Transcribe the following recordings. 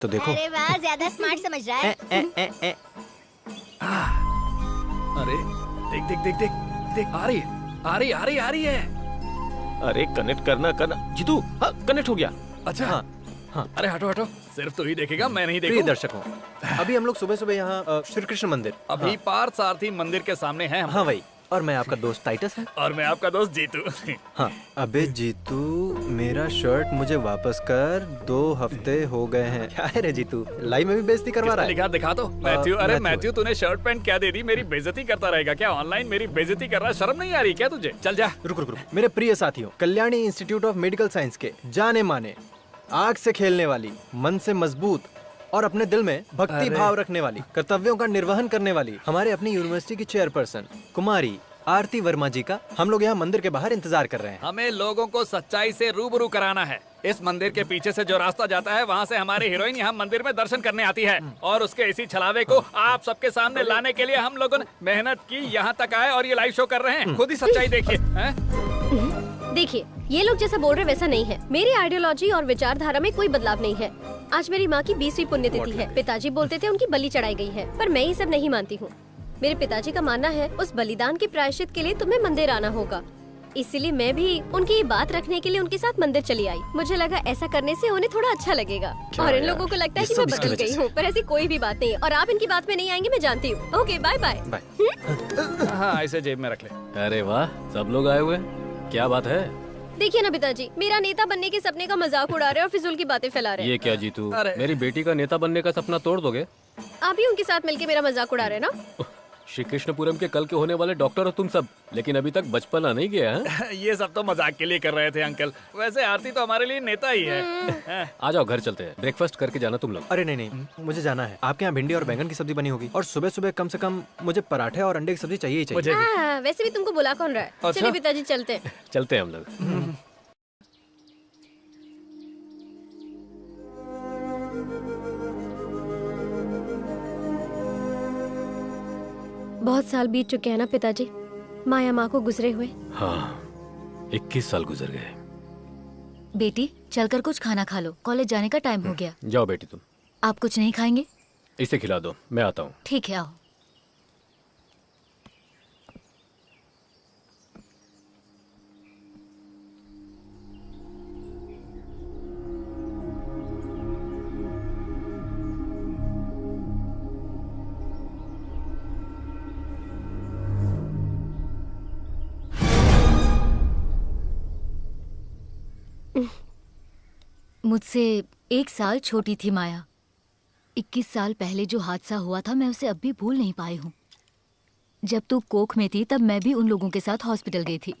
तो देखो। अरे वाह, ज्यादा स्मार्ट समझ रहा है। अरे देख देख देख देख देख, आ रही है, आ रही आ रही आ रही है। अरे कनेक्ट करना जीतू, हाँ कनेक्ट हो गया। अच्छा हाँ हाँ। अरे हटो हटो, सिर्फ तू ही देखेगा, मैं नहीं प्रिय देखूं। दर्शकों, अभी हम लोग सुबह सुबह यहाँ श्री कृष्ण मंदिर, अभी पार्थ सारथी मंदिर के सामने हैं हम। हाँ भाई, और मैं आपका दोस्त टाइटस है। और मैं आपका दोस्त जीतू। हाँ। अबे जीतू, मेरा शर्ट मुझे वापस कर, 2 हफ्ते हो गए हैं। क्या है रे जीतू, लाइव में भी बेइज्जती करवा रहा है। लिखा दिखा तो मैथ्यू। अरे मैथ्यू मैथ्यू, तूने शर्ट पैंट क्या दे दी? मेरी बेइज्जती करता रहेगा क्या? ऑनलाइन मेरी बेइज्जती कर रहा है, शर्म नहीं आ रही क्या तुझे? चल जा। रुक रुक रुक। मेरे प्रिय साथियों, Kalyani institute of medical science के जाने माने, आग से खेलने वाली, मन से मजबूत और अपने दिल में भक्ति भाव रखने वाली, कर्तव्यों का निर्वहन करने वाली हमारे अपनी यूनिवर्सिटी की चेयरपर्सन कुमारी आरती वर्मा जी का हम लोग यहाँ मंदिर के बाहर इंतजार कर रहे हैं। हमें लोगों को सच्चाई से रूबरू कराना है। इस मंदिर के पीछे से जो रास्ता जाता है, वहाँ से हमारी हीरोइन यहाँ मंदिर में दर्शन करने आती है, और उसके इसी छलावे को आप सबके सामने लाने के लिए हम लोगों ने मेहनत की, यहाँ तक आए और ये लाइव शो कर रहे हैं। खुद ही सच्चाई देखिए। देखिए, ये लोग जैसा बोल रहे वैसा नहीं है। मेरी आइडियोलॉजी और विचारधारा में कोई बदलाव नहीं है। आज मेरी माँ की 20वीं पुण्यतिथि है। पिताजी बोलते थे उनकी बलि चढ़ाई गई है, पर मैं ये सब नहीं मानती हूँ। मेरे पिताजी का मानना है उस बलिदान के प्रायश्चित के लिए तुम्हें मंदिर आना होगा। इसीलिए मैं भी उनकी ये बात रखने के लिए उनके साथ मंदिर चली आई। मुझे लगा ऐसा करने से उन्हें थोड़ा अच्छा लगेगा, और इन लोगों को लगता है कि मैं बदल गई हूँ, पर ऐसी कोई भी बात नहीं है। और आप इनकी बात में नहीं आएंगे, मैं जानती हूँ। Okay, bye bye. हाँ, इसे जेब में रख ले। अरे वाह, सब लोग आए हुए, क्या बात है? देखिए ना पिताजी, मेरा नेता बनने के सपने का मजाक उड़ा रहे हैं और फिजूल की बातें फैला रहे हैं। ये क्या जीतू, अरे। मेरी बेटी का नेता बनने का सपना तोड़ दोगे? आप ही उनके साथ मिलके मेरा मजाक उड़ा रहे हैं ना। श्री कृष्णपुरम के कल के होने वाले डॉक्टर हो तुम सब, लेकिन अभी तक बचपना नहीं गया है? ये सब तो मजाक के लिए कर रहे थे अंकल। वैसे आरती तो हमारे लिए नेता ही है। आ जाओ, घर चलते हैं, ब्रेकफास्ट करके जाना तुम लोग। अरे नहीं नहीं, मुझे जाना है। आपके यहाँ भिंडी और बैंगन की सब्जी बनी होगी, और सुबह सुबह कम से कम मुझे पराठे और अंडे की सब्जी चाहिए ही चाहिए। मुझे भी। हाँ, वैसे भी तुमको बुला कौन रहा है? अच्छा। चलिए पिताजी, चलते हैं। चलते हैं हम लोग। बहुत साल बीत चुके हैं ना पिताजी, माया माँ को गुजरे हुए। हाँ, 21 साल गुजर गए। बेटी, चलकर कुछ खाना खा लो, कॉलेज जाने का टाइम हो गया। जाओ बेटी, तुम आप कुछ नहीं खाएंगे? इसे खिला दो, मैं आता हूँ। ठीक है, आओ। मुझसे 1 साल छोटी थी माया। 21 साल पहले जो हादसा हुआ था, मैं उसे अब भी भूल नहीं पाई हूँ। जब तू कोख में थी, तब मैं भी उन लोगों के साथ हॉस्पिटल गई थी।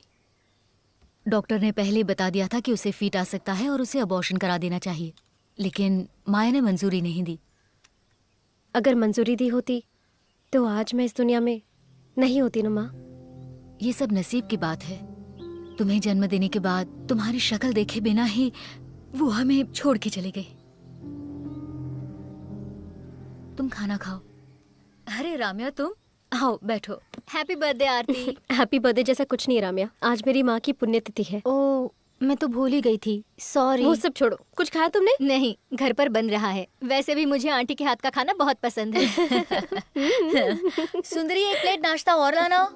डॉक्टर ने पहले बता दिया था कि उसे फीट आ सकता है और उसे अबॉर्शन करा देना चाहिए, लेकिन माया ने मंजूरी नहीं दी। अगर मंजूरी दी होती तो आज मैं इस दुनिया में नहीं होती ना माँ। ये सब नसीब की बात है। तुम्हें जन्म देने के बाद तुम्हारी शक्ल देखे बिना ही वो हमें छोड़ के चली गई। तुम खाना खाओ। अरे राम्या, तुम आओ, बैठो। हैप्पी बर्थडे आरती। हैप्पी बर्थडे जैसा कुछ नहीं राम्या, आज मेरी माँ की पुण्यतिथि है। ओ, मैं तो भूल ही गई थी, सॉरी। वो सब छोड़ो, कुछ खाया तुमने? नहीं, घर पर बन रहा है। वैसे भी मुझे आंटी के हाथ का खाना बहुत पसंद है। सुंदरी, 1 प्लेट नाश्ता और लाना।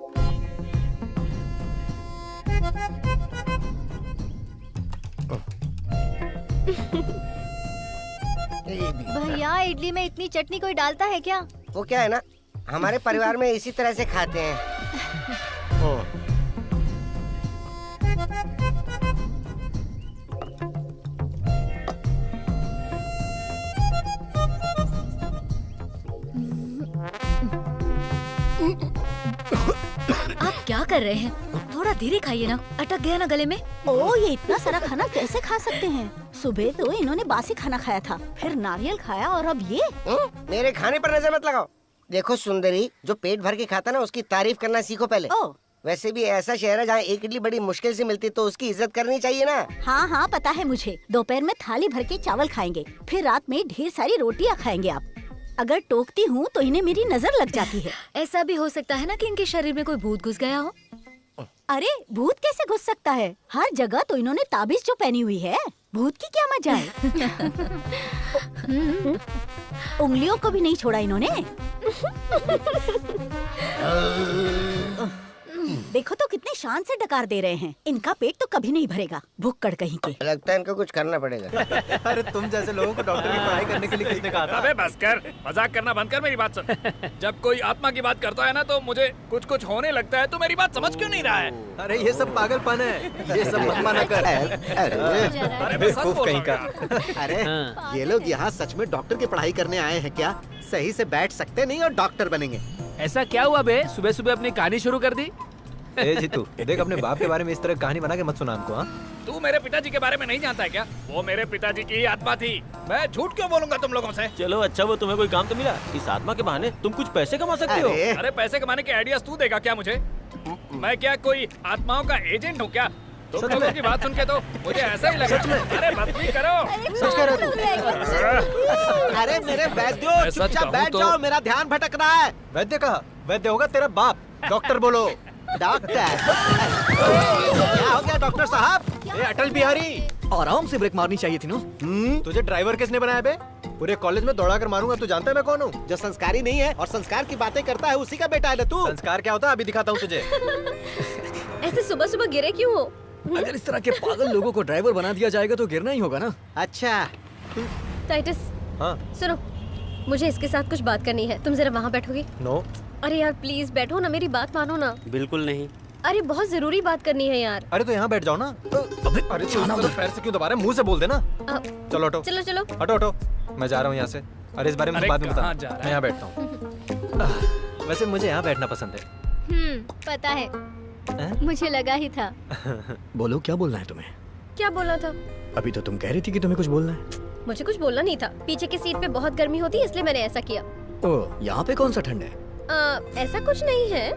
भैया, इडली में इतनी चटनी कोई डालता है क्या? वो क्या है ना, हमारे परिवार में इसी तरह से खाते हैं। आप क्या कर रहे हैं? थोड़ा धीरे खाइए ना, अटक गया ना गले में। ओ, ये इतना सारा खाना कैसे खा सकते हैं? सुबह तो इन्होंने बासी खाना खाया था, फिर नारियल खाया, और अब ये। मेरे खाने पर नजर मत लगाओ। देखो सुंदरी, जो पेट भर के खाता ना, उसकी तारीफ करना सीखो पहले। ओ, वैसे भी ऐसा शहर है जहाँ एक इडली बड़ी मुश्किल से मिलती, तो उसकी इज्जत करनी चाहिए ना। हाँ हाँ, पता है मुझे। दोपहर में थाली भर के चावल खाएंगे, फिर रात में ढेर सारी रोटियां खाएंगे आप। अगर टोकती हूँ तो इन्हें मेरी नजर लग जाती है। ऐसा भी हो सकता है ना कि इनके शरीर में कोई भूत घुस गया हो। अरे, भूत कैसे घुस सकता है? हर जगह तो इन्होंने ताबीज जो पहनी हुई है। भूत की क्या मजा है? उंगलियों को भी नहीं छोड़ा इन्होंने। देखो तो कितने शान से डकार दे रहे हैं। इनका पेट तो कभी नहीं भरेगा, भुक्कड़ कहीं के। लगता है इनको कुछ करना पड़ेगा। अरे तुम जैसे लोगों को डॉक्टर की पढ़ाई करने के लिए किसने कहा था? अबे बस कर, मजाक करना बंद कर, मेरी बात सुन। जब कोई आत्मा की बात करता है ना तो मुझे कुछ कुछ होने लगता है। तो मेरी बात समझ क्यों नहीं रहा है? अरे ये सब पागलपन है, ये सब मत माना कर। अरे मैं सच बोल कहीं रहा का। हूँ यार। अरे ये लोग यहाँ सच में डॉक्टर की पढ़ाई करने आए हैं क्या? सही से बैठ सकते नहीं और डॉक्टर बनेंगे। ऐसा क्या हुआ बे? सुबह सुबह अपनी कहानी शुरू कर दी। ए जीतू, देख अपने बाप के बारे में इस तरह कहानी बना के मत सुना हमको। हाँ, तू मेरे पिताजी के बारे में नहीं जानता है क्या? वो मेरे पिताजी की ही आत्मा थी। मैं झूठ क्यों बोलूंगा तुम लोगों से? चलो अच्छा, वो तुम्हें कोई काम तो मिला? इस आत्मा के बहाने तुम कुछ पैसे कमा सकते हो। अरे अरे पैसे कमाने के आइडियाज तू देगा क्या मुझे? मैं क्या कोई आत्माओं का एजेंट हूँ क्या? तुम सच लोगों में? की बात सुन के तो मुझे ऐसा ही लगा। अरे मत भी करो। सच कह रहे तू? अरे मेरे वैद्यो, मैं सच चुपचाप कहूँ बैठ तो- जाओ, मेरा ध्यान भटक रहा है। वैद्य कहा? वैद्य होगा तेरा बाप। डॉक्टर बोलो। डॉक्टर क्या हो गया डॉक्टर साहब? ए अटल बिहारी, आराम से ब्रेक मारनी चाहिए थी ना। तुझे ड्राइवर किसने बनाया बे? पूरे कॉलेज में दौड़ा कर मारूंगा। तू जानता है मैं कौन हूँ? जो संस्कारी नहीं है और संस्कार की बातें करता है उसी का बेटा है ना तू। संस्कार क्या होता है अभी दिखाता हूँ तुझे। ऐसे सुबह सुबह गिरे क्यों हो? अगर इस तरह के पागल लोगों को ड्राइवर बना दिया जाएगा तो गिरना ही होगा ना। अच्छा टाइटस, हाँ, सुनो, मुझे इसके साथ कुछ बात करनी है। तुम जरा वहाँ बैठोगे? नो। अरे यार प्लीज बैठो ना, मेरी बात मानो ना। बिल्कुल नहीं। अरे बहुत जरूरी बात करनी है यार। अरे तो यहाँ बैठ जाओ ना। अरे तू पैर से क्यों दबा रहा है? मुंह से बोल देना। अ, चलो हटो, चलो चलो। हटो हटो, मैं जा रहा हूँ यहाँ से। अरे इस बारे में अरे तो बाद में कहाँ बता। जा रहा है? मैं यहाँ बैठता हूँ। वैसे मुझे यहाँ बैठना पसंद है। पता है, हैं? मुझे लगा ही था। बोलो क्या बोलना है तुम्हें? क्या बोला था? अभी तो तुम कह रही थी कि तुम्हें कुछ बोलना है। मुझे कुछ बोलना नहीं था। पीछे की सीट पे बहुत गर्मी होती है इसलिए मैंने ऐसा किया। ओह, यहाँ पे कौन सा ठंड है? ऐसा कुछ नहीं है।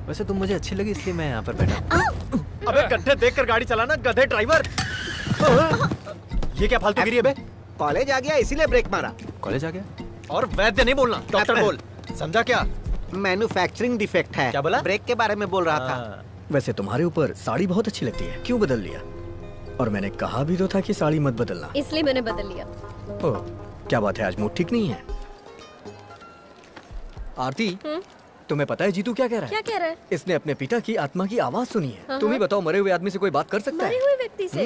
वैसे तुम मुझे अच्छी लगी इसलिए मैं यहाँ पर बैठा। अबे गड्ढे देखकर गाड़ी चलाना, गधे ड्राइवर। ये क्या फालतूगिरी है बे? कॉलेज आ गया इसीलिए ब्रेक मारा। कॉलेज आ गया? और वैद्य नहीं बोलना, डॉक्टर बोल। समझा क्या? मैन्युफैक्चरिंग डिफेक्ट है। क्या बोला? ब्रेक के बारे में बोल रहा था। हाँ। वैसे तुम्हारे ऊपर साड़ी बहुत अच्छी लगती है, क्यों बदल लिया? और मैंने कहा भी तो था कि साड़ी मत बदलना। इसलिए मैंने बदल लिया। ओह, क्या बात है, आज मूड ठीक नहीं है? आरती, तुम्हें पता है जीतू क्या कह रहा है? क्या कह रहा है? इसने अपने पिता की आत्मा की आवाज सुनी है। हाँ, तुम ही बताओ, मरे हुए आदमी से कोई बात कर सकता मरे है? हुए व्यक्ति से?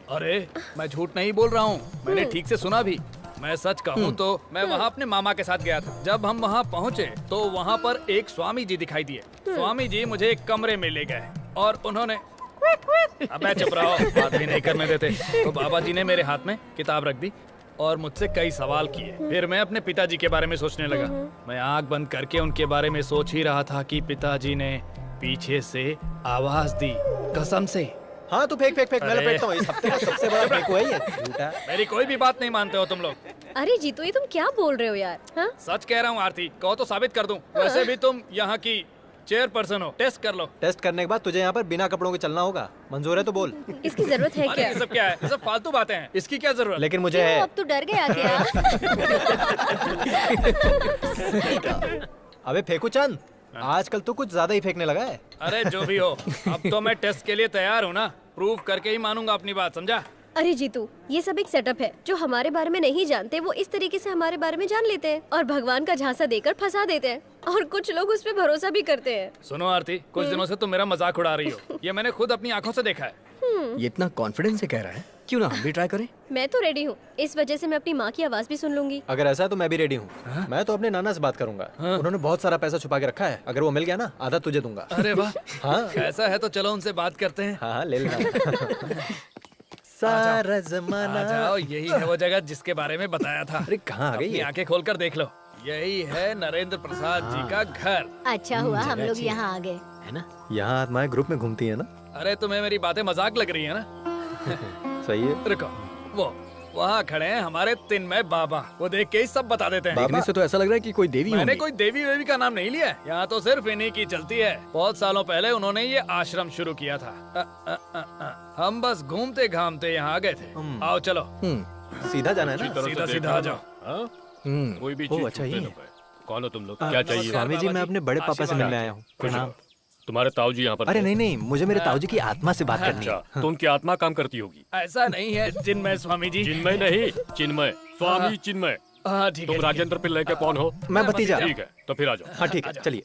अरे मैं झूठ नहीं बोल रहा हूँ, मैंने ठीक से सुना भी। मैं सच कहूँ तो मैं वहाँ अपने मामा के साथ गया था। जब हम वहाँ पहुँचे तो वहाँ पर एक स्वामी जी दिखाई दिए। स्वामी जी मुझे एक कमरे में ले गए और उन्होंने अबे चुप रहो, बात भी नहीं करने देते। तो बाबा जी ने मेरे हाथ में किताब रख दी और मुझसे कई सवाल किए। फिर मैं अपने पिताजी के बारे में सोचने लगा। मैं आंख बंद करके उनके बारे में सोच ही रहा था कि पिताजी ने पीछे से आवाज दी, कसम से। हाँ तू फेंक फेंक फेंक, मैं अरे। लपेटता हूँ। इस हफ्ते का सबसे बड़ा फेंकू है ये। झूठा। मेरी कोई भी बात नहीं मानते हो तुम लोग। अरे जीतू, ये तुम क्या बोल रहे हो यार? हाँ? सच कह रहा हूँ आरती, कहो तो साबित कर दूं। वैसे भी तुम यहाँ की चेयरपर्सन हो, टेस्ट कर लो। टेस्ट करने के बाद तुझे यहाँ पर बिना कपड़ों के चलना होगा। मंजूर है तो बोल। इसकी जरूरत है अरे क्या? ये सब क्या है? ये सब फालतू बातें हैं। इसकी क्या जरूरत? लेकिन मुझे क्यों, है। अब तो डर गया क्या? अबे फेंकू चंद, आजकल तो कुछ ज्यादा ही फेंकने लगा है। अरे जो भी हो, अब तो मैं टेस्ट के लिए तैयार हूँ ना। प्रूव करके ही मानूंगा अपनी बात, समझा? अरे जीतू, ये सब एक सेटअप है। जो हमारे बारे में नहीं जानते वो इस तरीके से हमारे बारे में जान लेते हैं और भगवान का झांसा देकर फंसा देते हैं। और कुछ लोग उस पे भरोसा भी करते हैं। सुनो आरती, कुछ दिनों से तुम मेरा मजाक उड़ा रही हो। ये मैंने खुद अपनी आंखों से देखा है। ये इतना कॉन्फिडेंस से कह रहा है, क्यों ना हम भी ट्राई करें? मैं तो रेडी हूँ। इस वजह से मैं अपनी माँ की आवाज भी सुन लूंगी। अगर ऐसा है तो मैं भी रेडी हूँ। मैं तो अपने नाना से बात करूंगा। उन्होंने बहुत सारा पैसा छुपा के रखा है। अगर वो मिल गया ना, आधा तुझे दूंगा। अरे वाह, हाँ ऐसा है तो चलो उनसे बात करते हैं। हाँ ले लेना। सारा जमाना। आ जाओ, यही है वो जगह जिसके बारे में बताया था। अरे कहाँ आ गई अपनी ये? आंखें खोलकर देख लो, यही है नरेंद्र प्रसाद जी का घर। अच्छा हुआ हम लोग यहाँ आ गए। है ना? यहाँ आत्माएं ग्रुप में घूमती है ना। अरे तुम्हें मेरी बातें मजाक लग रही है ना? सही है। रुको, वो वहाँ खड़े हैं हमारे तिन्मय बाबा। वो देख के ही सब बता देते हैं। देखने से तो ऐसा लग रहा है कि कोई देवी मैंने होंगी। कोई देवी वेवी का नाम नहीं लिया है। यहाँ तो सिर्फ इन्हीं की चलती है। बहुत सालों पहले उन्होंने ये आश्रम शुरू किया था। हम बस घूमते घामते यहाँ आ गए थे। आओ चलो, सीधा जाना है ना। सीधा सीधा आ जाओ। कोई भी ओह अच्छा ही है। कौन हो तुम लोग? क्या चाहिए? स्वामी जी, मैं अपने बड़े पापा से मिलने आया हूँ। प्रणाम। तुम्हारे ताऊजी यहाँ पर अरे थे? नहीं नहीं, मुझे मेरे ताऊजी की आत्मा से बात करनी है। अच्छा, तो उनकी आत्मा काम करती होगी। ऐसा नहीं है जिनमय स्वामी जी। चिन्मय नहीं, चिन्मय, स्वामी चिन्मय। हाँ ठीक है। तुम राजेंद्र पिल्लई के कौन हो? मैं भतीजा। ठीक है, तो फिर आ जाओ। हाँ ठीक है, चलिए।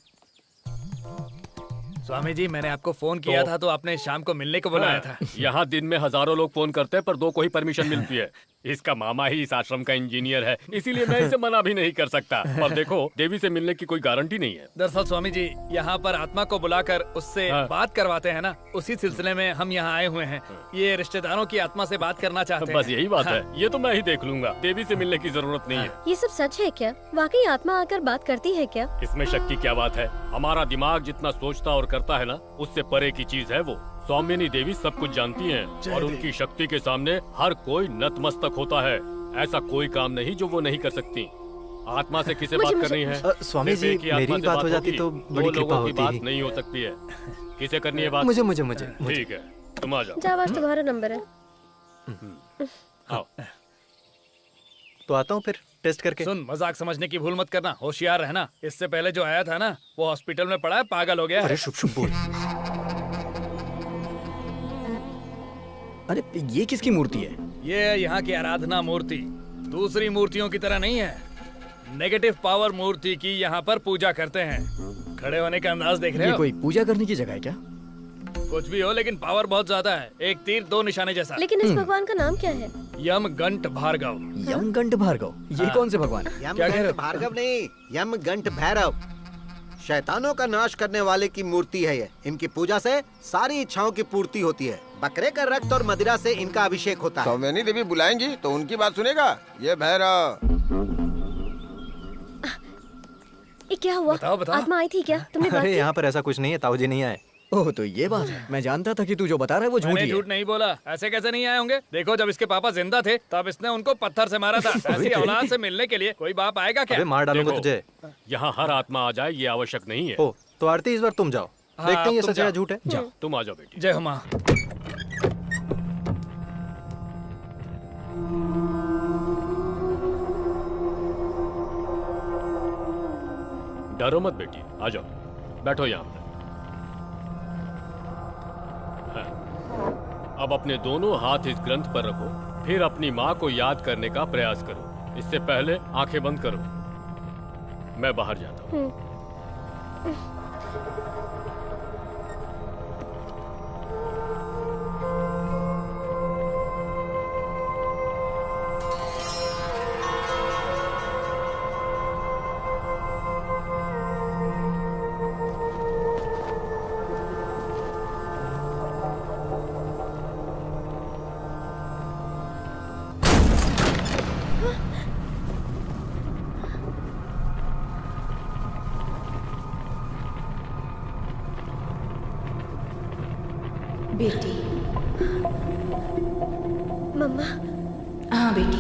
स्वामी जी मैंने आपको फोन किया था तो आपने शाम को मिलने को बुलाया था। यहाँ दिन में हजारों लोग फोन करते हैं पर 2 को ही परमिशन मिलती है। इसका मामा ही इस आश्रम का इंजीनियर है, इसीलिए मैं इसे मना भी नहीं कर सकता। पर देखो, देवी से मिलने की कोई गारंटी नहीं है। दरअसल स्वामी जी यहाँ पर आत्मा को बुलाकर उससे बात करवाते हैं ना, उसी सिलसिले में हम यहाँ आए हुए हैं। ये रिश्तेदारों की आत्मा से बात करना चाहते हैं। बस यही बात है, ये तो मैं ही देख लूंगा। देवी से मिलने की जरूरत नहीं है। ये सब सच है क्या? वाकई आत्मा आकर बात करती है क्या? इसमें शक की क्या बात है? हमारा दिमाग जितना सोचता और करता है ना, उससे परे की चीज है वो। स्वामिनी देवी सब कुछ जानती हैं और उनकी शक्ति के सामने हर कोई नतमस्तक होता है। ऐसा कोई काम नहीं जो वो नहीं कर सकती। आत्मा से किसे बात करनी है? स्वामी सिर्फ जी, एक ही आत्मा मेरी से बात हो जाती होगी। तो 2 बड़ी कृपा लोगों की होती। बात नहीं हो सकती है। किसे करनी है बात? मुझे मुझे मुझे ठीक है, तुम आ जाओ। जाओ, आज तुम्हारा नंबर है। आओ। तो आता हूँ फिर टेस्ट करके। सुन, मजाक समझने की भूल मत करना, होशियार रहना। इससे पहले जो आया था ना, वो हॉस्पिटल में पड़ा है, पागल हो गया है। अरे शुभ शुभ बोल। अरे ये किसकी मूर्ति है? ये यहाँ की आराधना मूर्ति दूसरी मूर्तियों की तरह नहीं है। नेगेटिव पावर मूर्ति की यहाँ पर पूजा करते हैं। खड़े होने का अंदाज देख रहे ये हो? कोई पूजा करने की जगह है क्या? कुछ भी हो, लेकिन पावर बहुत ज्यादा है। एक तीर 2 निशाने जैसा। लेकिन इस भगवान का नाम क्या है? यमगंट भार्गव। यमगंट भार्गव, ये कौन से भगवान है? क्या कह रहे हो? यमगंट भार्गव नहीं, यमगंट भैरव। शैतानों का नाश करने वाले की मूर्ति है ये। इनकी पूजा से सारी इच्छाओं की पूर्ति होती है। बकरे का रक्त और मदिरा से इनका अभिषेक होता है। सौम्यानी देवी बुलाएंगी तो उनकी बात सुनेगा ये भैरव। ये क्या हुआ? बताओ, बताओ। आत्मा आई थी क्या? तुमने बात अरे की? यहाँ पर ऐसा कुछ नहीं है, ताऊजी नहीं आए। ओह, तो ये बात है। मैं जानता था कि तू जो बता रहा है वो झूठ मैंने ही है। झूठ नहीं बोला। ऐसे कैसे नहीं आए होंगे? देखो, जब इसके पापा जिंदा थे तब इसने उनको पत्थर से मारा था। ऐसी औलाद से मिलने के लिए कोई बाप आएगा क्या? अबे मार डालूंगा देखो, तुझे। यहाँ हर आत्मा आ जाए ये आवश्यक नहीं है। ओ, तो आरती इस बार तुम जाओ, हाँ, देखते हैं ये तुम सच है या जाओ। झूठ है। जाओ, तुम आ जाओ बेटी। जय हो माँ। डरो मत बेटी, आ जाओ, बैठो यहाँ पर। हाँ। अब अपने दोनों हाथ इस ग्रंथ पर रखो, फिर अपनी माँ को याद करने का प्रयास करो। इससे पहले आंखें बंद करो। मैं बाहर जाता हूँ। बेटी। मम्मा। हाँ बेटी,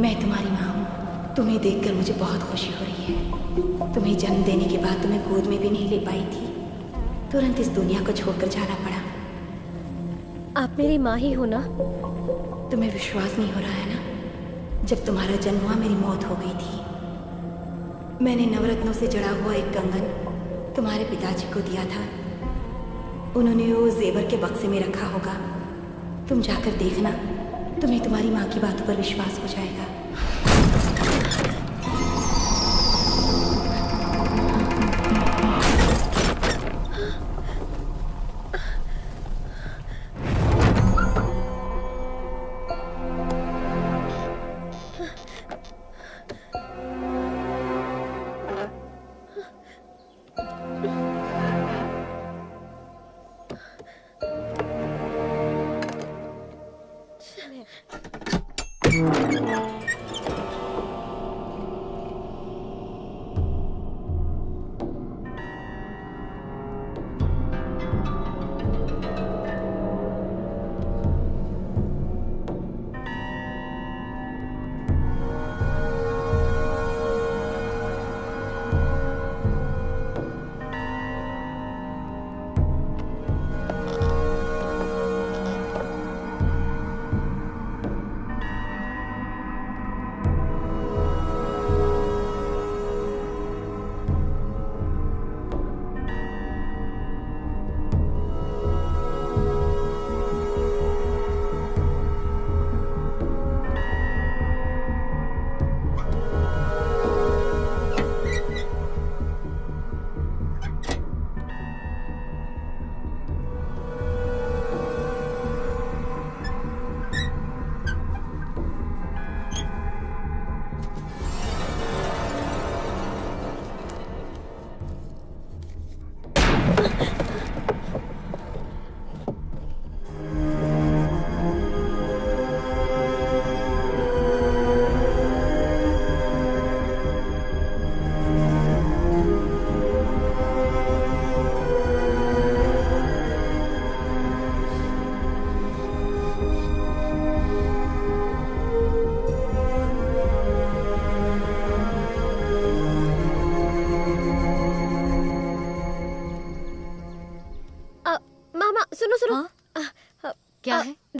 मैं तुम्हारी माँ हूँ। तुम्हें देखकर मुझे बहुत खुशी हो रही है। तुम्हें जन्म देने के बाद तुम्हें गोद में भी नहीं ले पाई थी, तुरंत इस दुनिया को छोड़कर जाना पड़ा। आप मेरी माँ ही हो ना? तुम्हें विश्वास नहीं हो रहा है ना? जब तुम्हारा जन्म हुआ मेरी मौत हो गई थी। मैंने नवरत्नों से जड़ा हुआ एक कंगन तुम्हारे पिताजी को दिया था। उन्होंने वो जेवर के बक्से में रखा होगा। तुम जाकर देखना, तुम्हें तुम्हारी माँ की बातों पर विश्वास हो जाएगा।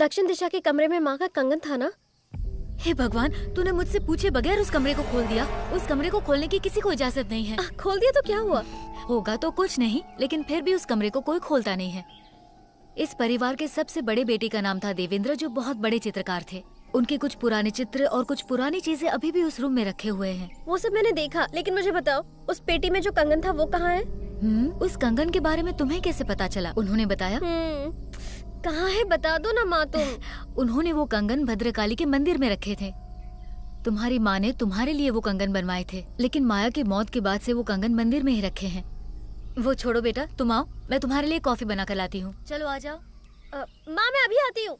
दक्षिण दिशा के कमरे में माँ का कंगन था ना? हे भगवान, तूने मुझसे पूछे बगैर उस कमरे को खोल दिया। उस कमरे को खोलने की किसी को इजाजत नहीं है। खोल दिया तो क्या हुआ? होगा तो कुछ नहीं, लेकिन फिर भी उस कमरे को कोई खोलता नहीं है। इस परिवार के सबसे बड़े बेटे का नाम था देवेंद्र, जो बहुत बड़े चित्रकार थे। उनके कुछ पुराने चित्र और कुछ पुरानी चीजें अभी भी उस रूम में रखे हुए हैं। वो सब मैंने देखा, लेकिन मुझे बताओ, उस पेटी में जो कंगन था वो कहाँ है? उस कंगन के बारे में तुम्हें कैसे पता चला? उन्होंने बताया? कहाँ है, बता दो ना माँ तुम। उन्होंने वो कंगन भद्रकाली के मंदिर में रखे थे। तुम्हारी माँ ने तुम्हारे लिए वो कंगन बनवाए थे, लेकिन माया की मौत के बाद से वो कंगन मंदिर में ही रखे हैं। वो छोड़ो बेटा, तुम आओ, मैं तुम्हारे लिए कॉफी बना कर लाती हूँ। चलो आ जाओ। माँ मैं अभी आती हूँ।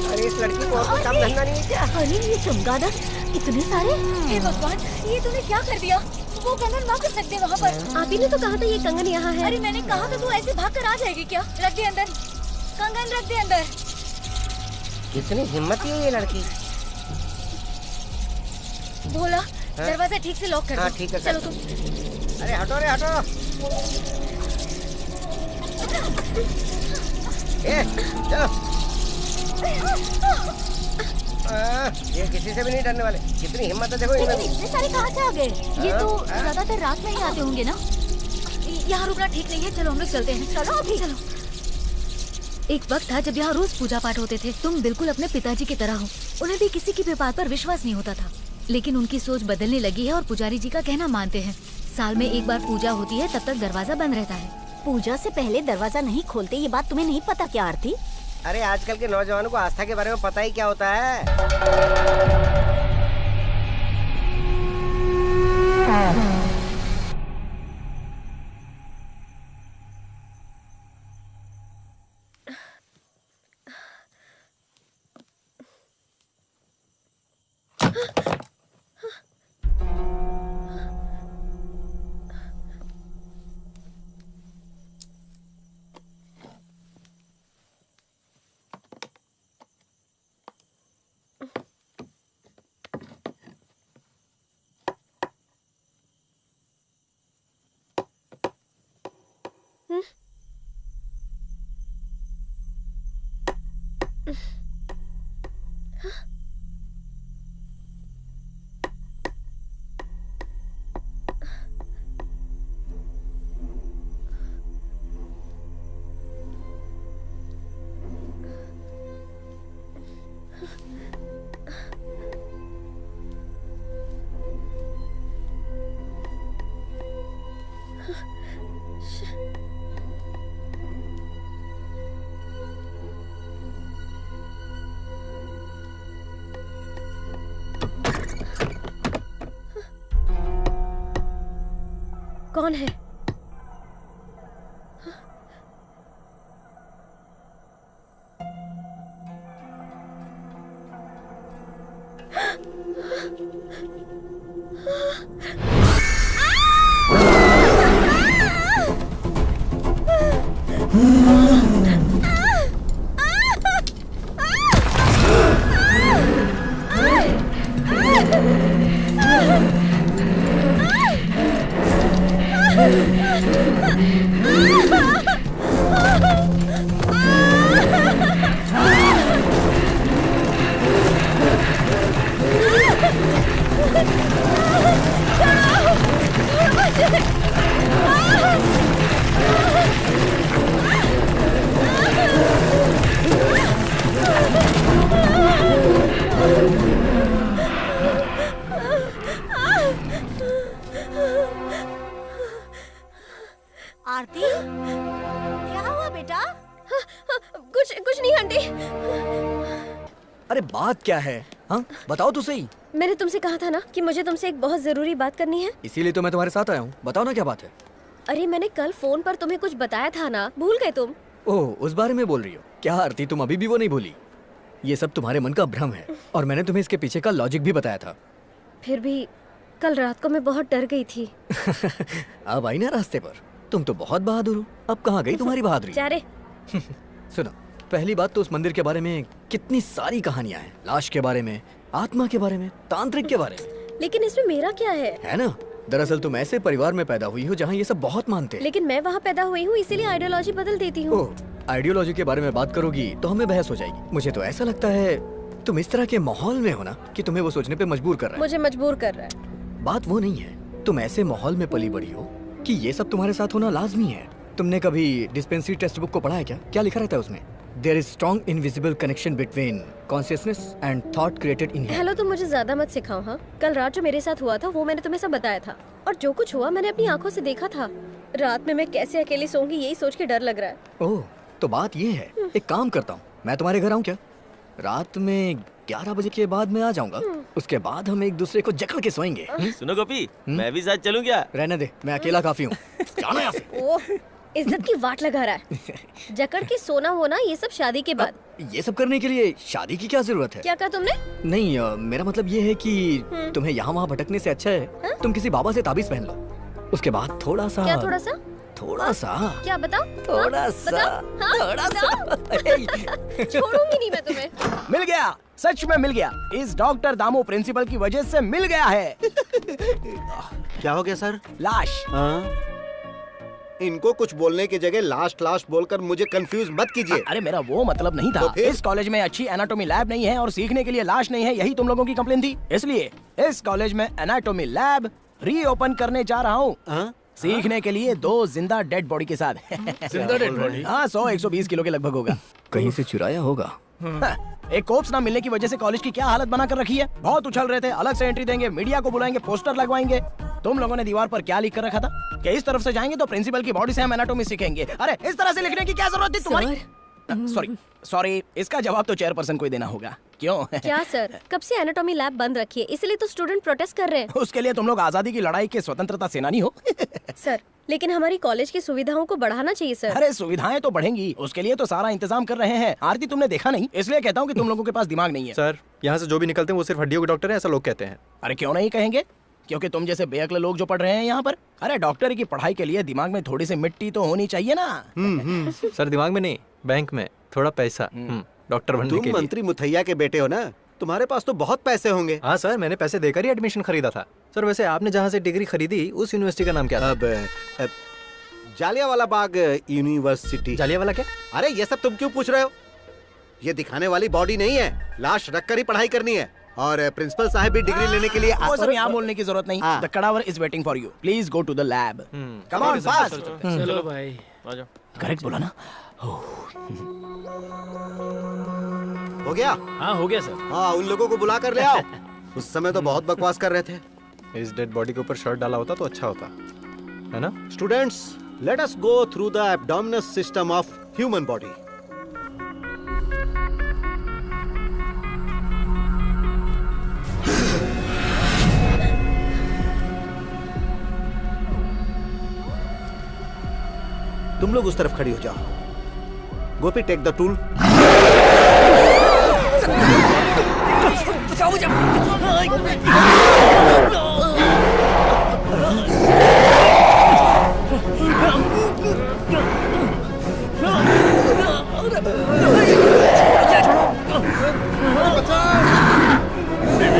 अरे इस लड़की को और कोई काम धंधा नहीं है क्या? अरे ये चमगादड़, इतने सारे। हे भगवान, ये तूने क्या कर दिया? वो कंगन वापस रख दे वहाँ पर। आप ही ने तो कहा था ये कंगन यहाँ है। अरे मैंने कहा था तू ऐसे भाग कर आ जाएगी क्या? रख दे अंदर, कंगन रख दे अंदर। कितनी हिम्मत है ये लड़की। भोला, दरवाजा ठीक से लॉक कर दो। हाँ ठीक है, चलो तुम। अरे हटो, अरे हटो। चलो। ये किसी से भी नहीं डरने वाले। कितनी हिम्मत है देखो इनमें भी। इतने सारे कहाँ से आ गए? ये तो ज्यादातर रात में ही आते होंगे ना? यहाँ रुकना ठीक नहीं है, चलो हम लोग चलते हैं। चलो अभी चलो। एक वक्त था जब यहाँ रोज पूजा पाठ होते थे। तुम बिल्कुल अपने पिताजी की तरह हो। उन्हें भी किसी की भी बात पर विश्वास नहीं होता था, लेकिन उनकी सोच बदलने लगी है और पुजारी जी का कहना मानते हैं। साल में एक बार पूजा होती है, तब तक दरवाजा बंद रहता है। पूजा से पहले दरवाजा नहीं खोलते, ये बात तुम्हें नहीं पता क्या आरती? अरे आजकल के नौजवानों को आस्था के बारे में पता ही क्या होता है। कौन है? आरती क्या हुआ बेटा? कुछ कुछ नहीं आंटी। अरे बात क्या है? हाँ बताओ तो सही। मैंने तुमसे कहा था ना कि मुझे तुमसे एक बहुत जरूरी बात करनी है। इसीलिए तो मैं तुम्हारे साथ आया हूँ। बताओ ना क्या बात है। अरे मैंने कल फोन पर तुम्हें कुछ बताया था ना, भूल गए तुम? ओह उस बारे में बोल रही हो क्या आरती? तुम अभी भी वो नहीं भूली? ये सब तुम्हारे मन का भ्रम है और मैंने तुम्हें इसके पीछे का लॉजिक भी बताया था। फिर भी कल रात को मैं बहुत डर गई थी। अब आई ना रास्ते पर। तुम तो बहुत बहादुर हो। अब कहाँ गई तुम्हारी बहादुरी? जा रे। सुनो, पहली बात तो उस मंदिर के बारे में कितनी सारी कहानियां हैं। लाश के बारे में, आत्मा के बारे में, तांत्रिक के बारे में। लेकिन इसमें मेरा क्या है ना? दरअसल तुम ऐसे परिवार में पैदा हुई हो जहाँ ये सब बहुत मानते हैं। लेकिन मैं वहाँ पैदा हुई हूँ, इसीलिए आइडियोलॉजी बदल देती हूँ। ओह, आइडियोलॉजी के बारे में बात करोगी तो हमें बहस हो जाएगी। मुझे तो ऐसा लगता है तुम इस तरह के माहौल में हो ना कि तुम्हें वो सोचने पे मजबूर कर रहा है। मुझे मजबूर कर रहा है। बात वो नहीं है। तुम ऐसे माहौल में पली बड़ी हो कि ये सब तुम्हारे साथ होना लाजमी है। तुमने कभी डिस्पेंसरी टेक्स्ट बुक को पढ़ा है क्या? क्या लिखा रहता है उसमें? There is strong invisible connection between consciousness and thought created in here. Hello, तुम मुझे ज्यादा मत सिखाओ। हाँ, कल रात जो मेरे साथ हुआ था वो मैंने तुम्हें सब बताया था, और जो कुछ हुआ मैंने अपनी आंखों से देखा था। रात में मैं कैसे अकेली सोऊंगी यही सोच के डर लग रहा है। ओह, तो बात ये है। एक काम करता हूँ, मैं तुम्हारे घर आऊँ क्या? रात में 11 बजे के बाद मैं आ जाऊंगा। उसके बाद हम एक दूसरे को जकड़ के सोएंगे। सुनो गोपी, मैं भी साथ चलूं क्या? रहने दे, मैं अकेला काफी हूँ। जाना यहाँ से। ओह, इज्जत की वाट लगा रहा है। जकड़ के सोना होना ये सब शादी के बाद। ये सब करने के लिए शादी की क्या जरूरत है? क्या कहा तुमने? नहीं, मेरा मतलब ये है कि तुम्हें यहाँ वहाँ भटकने से अच्छा है तुम किसी बाबा से ताबीज पहन लो। उसके बाद थोड़ा सा। क्या थोड़ा सा? थोड़ा सा। क्या बताओ? थोड़ा सा। थोड़ा सा। छोड़ूंगी नहीं मैं तुम्हें। मिल गया, सच में मिल गया। इस डॉक्टर दामू प्रिंसिपल की वजह से मिल गया है। क्या हो गया सर? लाश। इनको कुछ बोलने की जगह लास्ट लास्ट बोलकर मुझे कंफ्यूज मत कीजिए। अरे मेरा वो मतलब नहीं था। तो इस कॉलेज में अच्छी एनाटॉमी लैब नहीं है और सीखने के लिए लाश नहीं है, यही तुम लोगों की कंप्लेन थी। इसलिए इस कॉलेज में एनाटॉमी लैब रीओपन करने जा रहा हूँ। सीखने के लिए 2 जिंदा डेड बॉडी के साथ। जिंदा डेड बॉडी? हाँ, 100-120 किलो के लगभग होगा। कहीं से चुराया होगा। एक कोप्स ना मिलने की वजह से कॉलेज की क्या हालत बना कर रखी है। बहुत उछल रहे थे, अलग से एंट्री देंगे, मीडिया को बुलाएंगे, पोस्टर लगवाएंगे। तुम लोगों ने दीवार पर क्या लिख कर रखा था कि इस तरफ से जाएंगे तो प्रिंसिपल की बॉडी से हम एनाटॉमी सीखेंगे। अरे इस तरह से लिखने की क्या जरूरत थी तुम्हारी? सॉरी, इसका जवाब तो चेयरपर्सन को ही देना होगा। क्यों? क्या सर, कब से एनाटॉमी लैब बंद रखी है, इसलिए तो स्टूडेंट प्रोटेस्ट कर रहे हैं। उसके लिए तुम लोग आजादी की लड़ाई के स्वतंत्रता सेनानी हो। सर, लेकिन हमारी कॉलेज की सुविधाओं को बढ़ाना चाहिए सर। अरे सुविधाएं तो बढ़ेंगी, उसके लिए तो सारा इंतजाम कर रहे हैं। आरती तुमने देखा नहीं, इसलिए कहता हूँ कि तुम लोगों के पास दिमाग नहीं है। सर, यहाँ से जो भी निकलते हैं वो सिर्फ हड्डियों के डॉक्टर हैं, ऐसा लोग कहते हैं। अरे क्यों नहीं कहेंगे? क्योंकि तुम जैसे बेअक्ल लोग जो पढ़ रहे हैं यहाँ पर। अरे डॉक्टरी की पढ़ाई के लिए दिमाग में थोड़ी सी मिट्टी तो होनी चाहिए ना। सर, दिमाग में नहीं, बैंक में थोड़ा पैसा डॉक्टर बनने के लिए। तुम मंत्री मुथैया के बेटे हो ना, तुम्हारे पास तो बहुत पैसे होंगे। हाँ सर, मैंने पैसे देकर ही एडमिशन खरीदा था। सर वैसे आपने जहाँ से डिग्री खरीदी उस यूनिवर्सिटी का नाम क्या था? अब जालियांवाला बाग यूनिवर्सिटी। जालियांवाला क्या? अरे ये सब तुम क्यों पूछ रहे हो? ये दिखाने वाली बॉडी नहीं है, लाश रखकर ही पढ़ाई करनी है। और प्रिंसिपल साहब भी डिग्री लेने के लिए वो सब यहाँ बोलने की जरूरत नहीं। The cadaver is waiting for you, please go to the lab. Come on fast. चलो भाई, आ जाओ। करेक्ट बोला ना? हो गया? हाँ हो गया सर। हाँ, उन लोगों को बुला कर ले आओ। उस समय तो बहुत बकवास कर रहे थे। इस डेड बॉडी के ऊपर शर्ट डाला होता तो अच्छा होता है ना? Students, let us go through the abdominal system of human body. तुम लोग उस तरफ खड़ी हो जाओ। गोपी, टेक द टूल।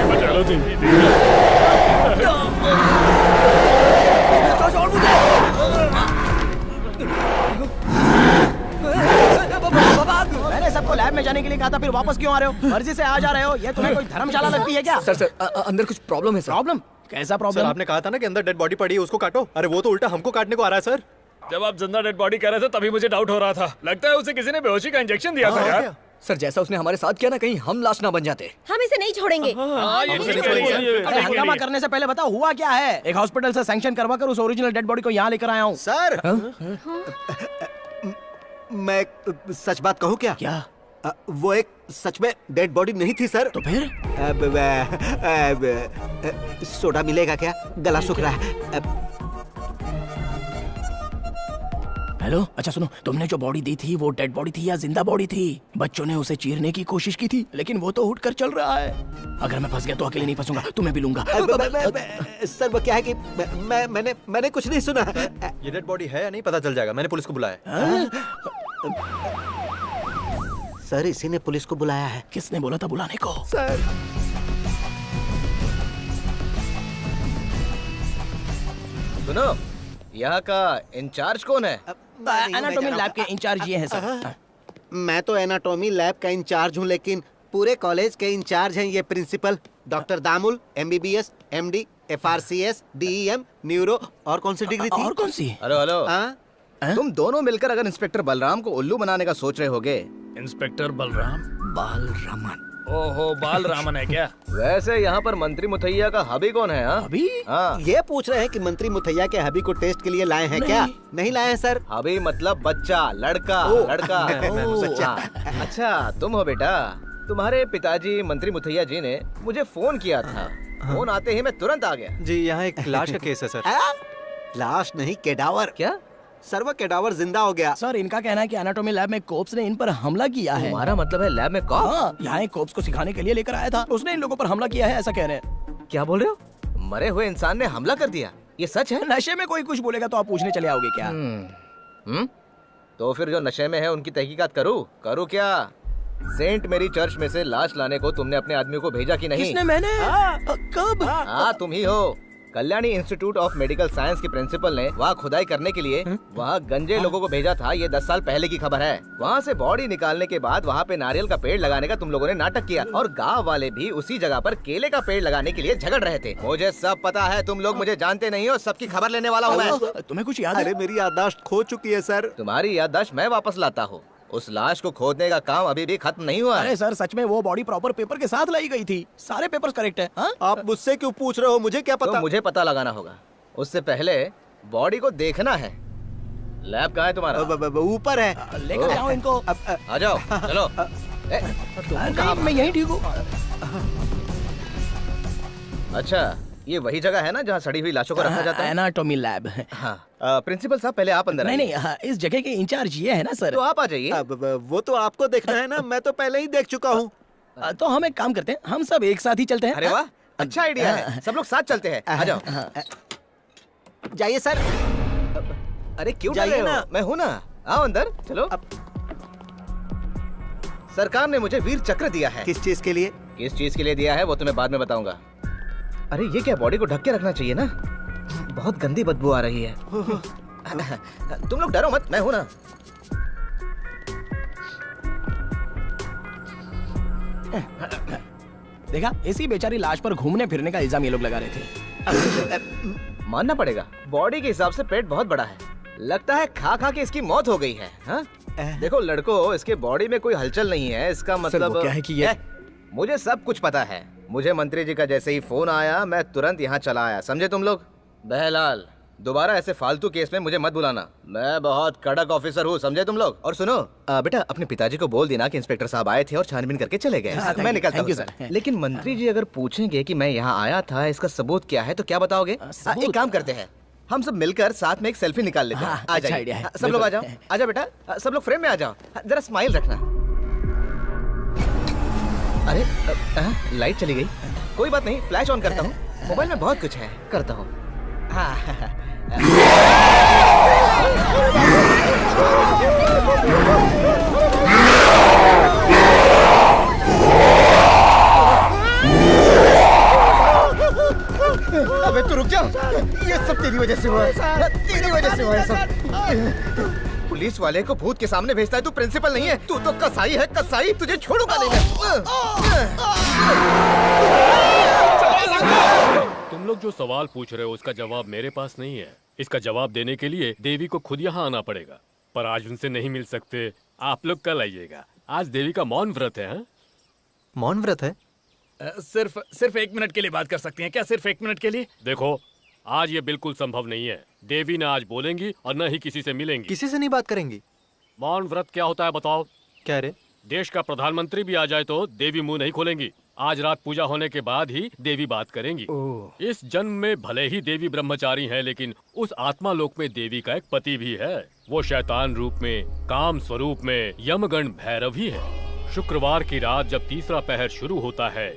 बचा लो तुम। जाने के लिए कहा था, फिर वापस क्यों आ रहे हो? मर्जी से आ जा रहे हो, ये तुम्हें कोई धर्मशाला लगती है क्या? सर अंदर कुछ प्रॉब्लम है सर। प्रॉब्लम? कैसा सर प्रॉब्लम? आपने कहा था ना कि अंदर डेड बॉडी पड़ी है, उसको काटो। अरे वो तो उल्टा हमको काटने को आ रहा है सर। जब आप जिंदा डेड बॉडी कह रहे थे तभी मुझे डाउट हो रहा था। लगता है उसे किसी ने बेहोशी का इंजेक्शन दिया था यार। सर जैसा उसने हमारे साथ किया ना, कहीं हम लाश ना बन जाते। हम इसे नहीं छोड़ेंगे। अरे हंगामा करने से पहले बताओ हुआ क्या है? एक हॉस्पिटल से सैंक्शन करवा कर उस ओरिजिनल डेड बॉडी को यहाँ लेकर आया हूँ। सर मैं सच बात कहूँ क्या? क्या? वो एक सच में डेड बॉडी नहीं थी सर। तो फिर? सोडा मिलेगा क्या? गला सूख रहा है। हेलो, अच्छा सुनो, तुमने जो बॉडी दी थी वो डेड बॉडी थी या जिंदा बॉडी थी? बच्चों ने उसे चीरने की कोशिश की थी, लेकिन वो तो उठ कर चल रहा है। अगर मैं फंस गया तो अकेले नहीं फंसूंगा, तुम्हें भी लूंगा। सर वो क्या है कि मैंने कुछ नहीं सुना। ये डेड बॉडी है या नहीं पता चल जाएगा, मैंने पुलिस को बुलाया। सर इसी ने पुलिस को बुलाया है। किसने बोला था बुलाने को? सर सुनो, यहाँ का इंचार्ज कौन है? एनाटॉमी लैब के इंचार्ज ये हैं सर। मैं तो एनाटॉमी लैब का इंचार्ज हूँ, लेकिन पूरे कॉलेज के इंचार्ज हैं ये principal doctor Damul, MBBS, MD, FRCS, DEM, neuro. और कौन सी डिग्री थी? और कौन सी? हेलो हाँ? तुम दोनों मिलकर अगर इंस्पेक्टर बलराम को उल्लू बनाने का सोच रहे होगे। इंस्पेक्टर बलराम? बालरामन। ओहो, बाल रामन है क्या? वैसे यहाँ पर मंत्री मुथैया का हबी कौन है? हाँ अभी? हाँ, ये पूछ रहे हैं कि मंत्री मुथैया के हबी को टेस्ट के लिए लाए हैं क्या? नहीं लाए हैं सर। हबी मतलब बच्चा, लड़का, लड़का। हाँ। अच्छा तुम हो बेटा। तुम्हारे पिताजी मंत्री मुथैया जी ने मुझे फोन किया था। फोन आते ही मैं तुरंत आ गया। जी यहाँ एक लाश का केस है सर। लाश नहीं, केडावर। क्या? सर वो केडावर जिंदा हो गया। सर इनका कहना है कि एनाटॉमी लैब में कोप्स ने इन पर हमला किया है। तुम्हारा मतलब है लैब में कॉप? हाँ, यहाँ एक कोप्स को सिखाने के लिए लेकर आया था, उसने इन लोगों पर हमला किया है, ऐसा कह रहे हैं। क्या बोल रहे हो? मरे हुए इंसान ने हमला कर दिया? ये सच है? नशे में कोई कुछ बोलेगा तो आप पूछने चले आओगे क्या? तो फिर जो नशे में है उनकी तहकीकात करूँ क्या? सेंट मेरी चर्च में से लाश लाने को तुमने अपने आदमी को भेजा कि नहीं? किसने? मैंने? कब? हाँ तुम ही हो। Kalyani institute of medical science के प्रिंसिपल ने वहाँ खुदाई करने के लिए वहाँ गंजे लोगों को भेजा था। ये 10 साल पहले की खबर है। वहाँ से बॉडी निकालने के बाद वहाँ पे नारियल का पेड़ लगाने का तुम लोगों ने नाटक किया, और गांव वाले भी उसी जगह पर केले का पेड़ लगाने के लिए झगड़ रहे थे। मुझे सब पता है, तुम लोग मुझे जानते नहीं हो, सबकी खबर लेने वाला हूँ मैं। तुम्हें कुछ याद है? अरे मेरी याददाश्त खो चुकी है सर। तुम्हारी याददाश्त मैं वापस लाता हूँ। उस लाश को खोदने का काम अभी भी खत्म नहीं हुआ है। अरे सर सच में वो बॉडी प्रॉपर पेपर के साथ लाई गई थी, सारे पेपर्स करेक्ट है। हाँ? आप मुझसे क्यों पूछ रहे हो? मुझे क्या पता? तो मुझे पता लगाना होगा। उससे पहले बॉडी को देखना है। लैब कहाँ है तुम्हारा? ऊपर है। लेकर जाओ इनको। आ जाओ, चलो। मैं यहीं ठीक हूँ। अच्छा ये वही जगह है ना जहाँ सड़ी हुई लाशों को रखा जाता है? Anatomy lab. हाँ प्रिंसिपल साहब पहले आप अंदर नहीं आइए। नहीं, इस जगह के इंचार्ज ये है ना सर। तो आप आ जाइए। वो तो आपको देखना है ना, मैं तो पहले ही देख चुका हूँ। तो हम एक काम करते हैं, हम सब एक साथ ही चलते हैं। अरे वाह, अच्छा आइडिया है। सब लोग साथ चलते हैं। आ जाओ। जाइए सर। अरे क्यों डर रहे हो? मैं हूँ ना, आओ अंदर चलो। सरकार ने मुझे वीर चक्र दिया है। किस चीज के लिए? किस चीज के लिए दिया है वो तुम्हें बाद में बताऊंगा। अरे ये क्या, बॉडी को ढक के रखना चाहिए ना, बहुत गंदी बदबू आ रही है। तुम लोग डरो मत, मैं हूं ना। देखा, इसी बेचारी लाश पर घूमने फिरने का इल्जाम ये लोग लगा रहे थे। मानना पड़ेगा, बॉडी के हिसाब से पेट बहुत बड़ा है। लगता है खा खा के इसकी मौत हो गई है। हाँ? देखो लड़को, इसके बॉडी में कोई हलचल नहीं है, इसका मतलब क्या है कि ये... मुझे सब कुछ पता है। मुझे मंत्री जी का जैसे ही फोन आया मैं तुरंत यहाँ चला आया, समझे तुम लोग? बहलाल, दोबारा ऐसे फालतू केस में मुझे मत बुलाना, मैं बहुत कड़क ऑफिसर हूँ, समझे तुम लोग? और सुनो बेटा, अपने पिताजी को बोल देना कि इंस्पेक्टर साहब आए थे और छानबीन करके चले गए। मैं निकलता हूँ सर। लेकिन मंत्री जी अगर पूछेंगे कि मैं यहाँ आया था, इसका सबूत क्या है, तो क्या बताओगे? एक काम करते हैं, हम सब मिलकर साथ में एक सेल्फी निकाल लेते हैं। आ जाइए सब लोग, आ जाओ, आजा बेटा, सब लोग फ्रेम में आ जाओ, जरा स्माइल रखना। अरे लाइट चली गई, कोई बात नहीं, फ्लैश ऑन करता हूँ, मोबाइल में बहुत कुछ है, करता हूँ। अबे तू रुक जा, ये सब तेरी वजह से हुआ है, तेरी वजह से हुआ है सब। पुलिस वाले को भूत के सामने भेजता है, तू प्रिंसिपल नहीं है, तू तो कसाई है, कसाई, तुझे छोड़ूंगा नहीं मैं। तुम लोग जो सवाल पूछ रहे हो उसका जवाब मेरे पास नहीं है। इसका जवाब देने के लिए देवी को खुद यहाँ आना पड़ेगा, पर आज उनसे नहीं मिल सकते। आप लोग कल आइएगा। आज देवी का मौन व्रत है। हाँ? मौन व्रत है? सिर्फ 1 मिनट के लिए बात कर सकती हैं क्या? सिर्फ 1 मिनट के लिए? देखो, आज ये बिल्कुल संभव नहीं है। देवी न आज बोलेंगी और न ही किसी से मिलेंगी। किसी से नहीं बात करेंगी? मौन व्रत क्या होता है बताओ? क्या रे? देश का प्रधानमंत्री भी आ जाए तो देवी मुंह नहीं खोलेंगी। आज रात पूजा होने के बाद ही देवी बात करेंगी। इस जन्म में भले ही देवी ब्रह्मचारी है, लेकिन उस आत्मा लोक में देवी का एक पति भी है। वो शैतान रूप में, काम स्वरूप में यमगण भैरव ही है। शुक्रवार की रात जब तीसरा पहर शुरू होता है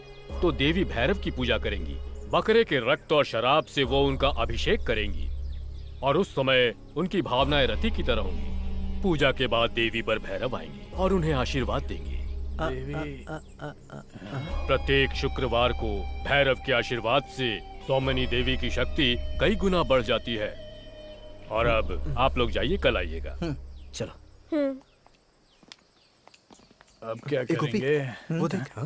तो देवी भैरव की पूजा करेंगी। बकरे के रक्त और शराब से वो उनका अभिषेक करेंगी और उस समय उनकी भावनाएं रति की तरह होंगी। पूजा के बाद देवी पर भैरव आएंगे और उन्हें आशीर्वाद देंगे। प्रत्येक शुक्रवार को भैरव के आशीर्वाद से सौमनी देवी की शक्ति कई गुना बढ़ जाती है। और अब आप लोग जाइए, कल आइएगा। चलो। अब क्या करेंगे? वो देख।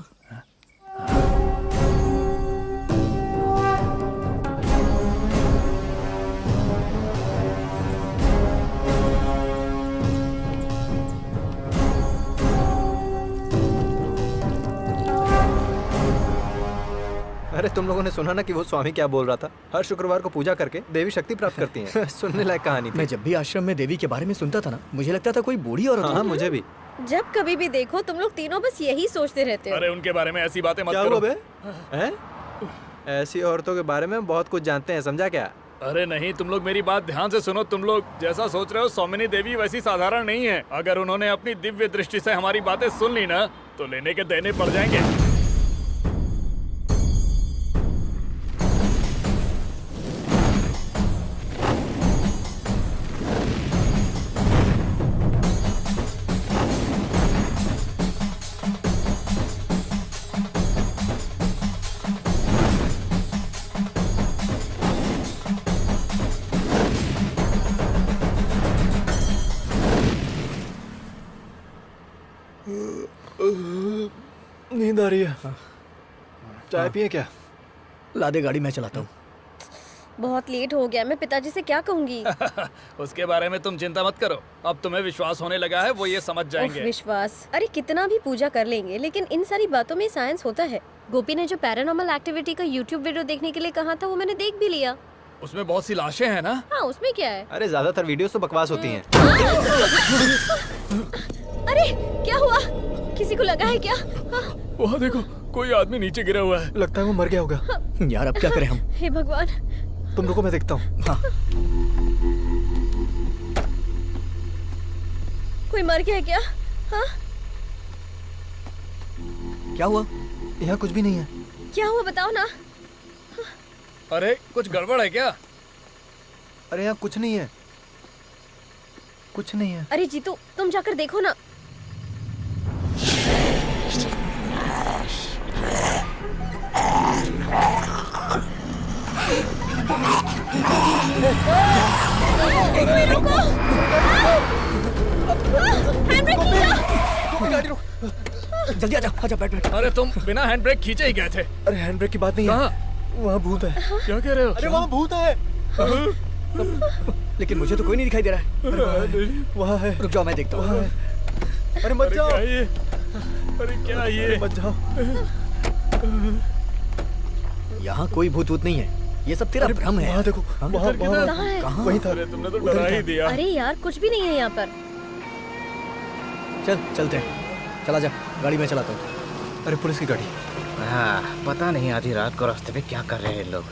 अरे तुम लोगों ने सुना ना कि वो स्वामी क्या बोल रहा था? हर शुक्रवार को पूजा करके देवी शक्ति प्राप्त करती हैं। सुनने लायक कहानी थी। मैं जब भी आश्रम में देवी के बारे में सुनता था ना, मुझे लगता था कोई बूढ़ी औरत। हाँ, मुझे भी। जब कभी भी देखो तुम लोग तीनों बस यही सोचते रहते हो। अरे उनके बारे में ऐसी बातें मत क्या करो। हुआ बे? हैं? ऐसी औरतों के बारे में बहुत कुछ जानते हैं, समझा क्या? अरे नहीं, तुम लोग मेरी बात ध्यान से सुनो। तुम लोग जैसा सोच रहे हो सौमिनी देवी वैसी साधारण नहीं है। अगर उन्होंने अपनी दिव्य दृष्टि से हमारी बातें सुन ली ना तो लेने के देने पड़ जाएंगे। नींद आ रही है। चाय पिए क्या? ला दे गाड़ी, मैं चलाता हूँ। बहुत लेट हो गया, मैं पिताजी से क्या कहूँगी? उसके बारे में तुम चिंता मत करो। अब तुम्हें विश्वास होने लगा है, वो ये समझ जाएंगे। विश्वास? अरे कितना भी पूजा कर लेंगे, लेकिन इन सारी बातों में साइंस होता है। गोपी ने जो पैरानॉर्मल एक्टिविटी का यूट्यूब वीडियो देखने के लिए कहा था वो मैंने देख भी लिया। उसमें बहुत सी लाशें हैं ना? हाँ, उसमें क्या है? अरे ज्यादातर वीडियोस तो बकवास होती हैं। अरे क्या हुआ? किसी को लगा है क्या? वहाँ देखो, कोई आदमी नीचे गिरा हुआ है। लगता है वो मर गया होगा। यार अब क्या करें हम? हे भगवान। तुम रुको, मैं देखता हूँ। हाँ। कोई मर गया क्या? हाँ? क्या हुआ? यहाँ कुछ भी नहीं है। क्या हुआ बताओ ना। अरे कुछ गड़बड़ है क्या? अरे यहाँ कुछ नहीं है, कुछ नहीं है। अरे जीतू, तुम जाकर देखो ना। एक मिनट रुको। हैंडब्रेक खींचो। गाड़ी रुक। जल्दी आजा, आजा, बैठ बैठ। अरे तुम बिना हैंड ब्रेक खींचे ही गए थे। अरे हैंड ब्रेक की बात नहीं है। कहाँ? वहाँ भूत है। क्या कह रहे हो? अरे वहाँ भूत है। लेकिन मुझे तो कोई नहीं दिखाई दे रहा है। वहाँ है। रुक जाओ, मैं देखता हूँ। अरे मत जाओ। अरे क्या ये? मत जाओ। यहाँ कोई भूत वूत नहीं है, ये सब तेरा भ्रम है। वहाँ देखो, वहाँ कहाँ है? कहाँ? वहीं था। अरे तुमने तो डरा ही दिया। अरे यार कुछ भी नहीं है यहाँ पर। चल चलते हैं, चला जा, गाड़ी में चलाता हूँ। अरे पुलिस की गाड़ी। हाँ, पता नहीं आधी रात को रास्ते पे क्या कर रहे हैं लोग।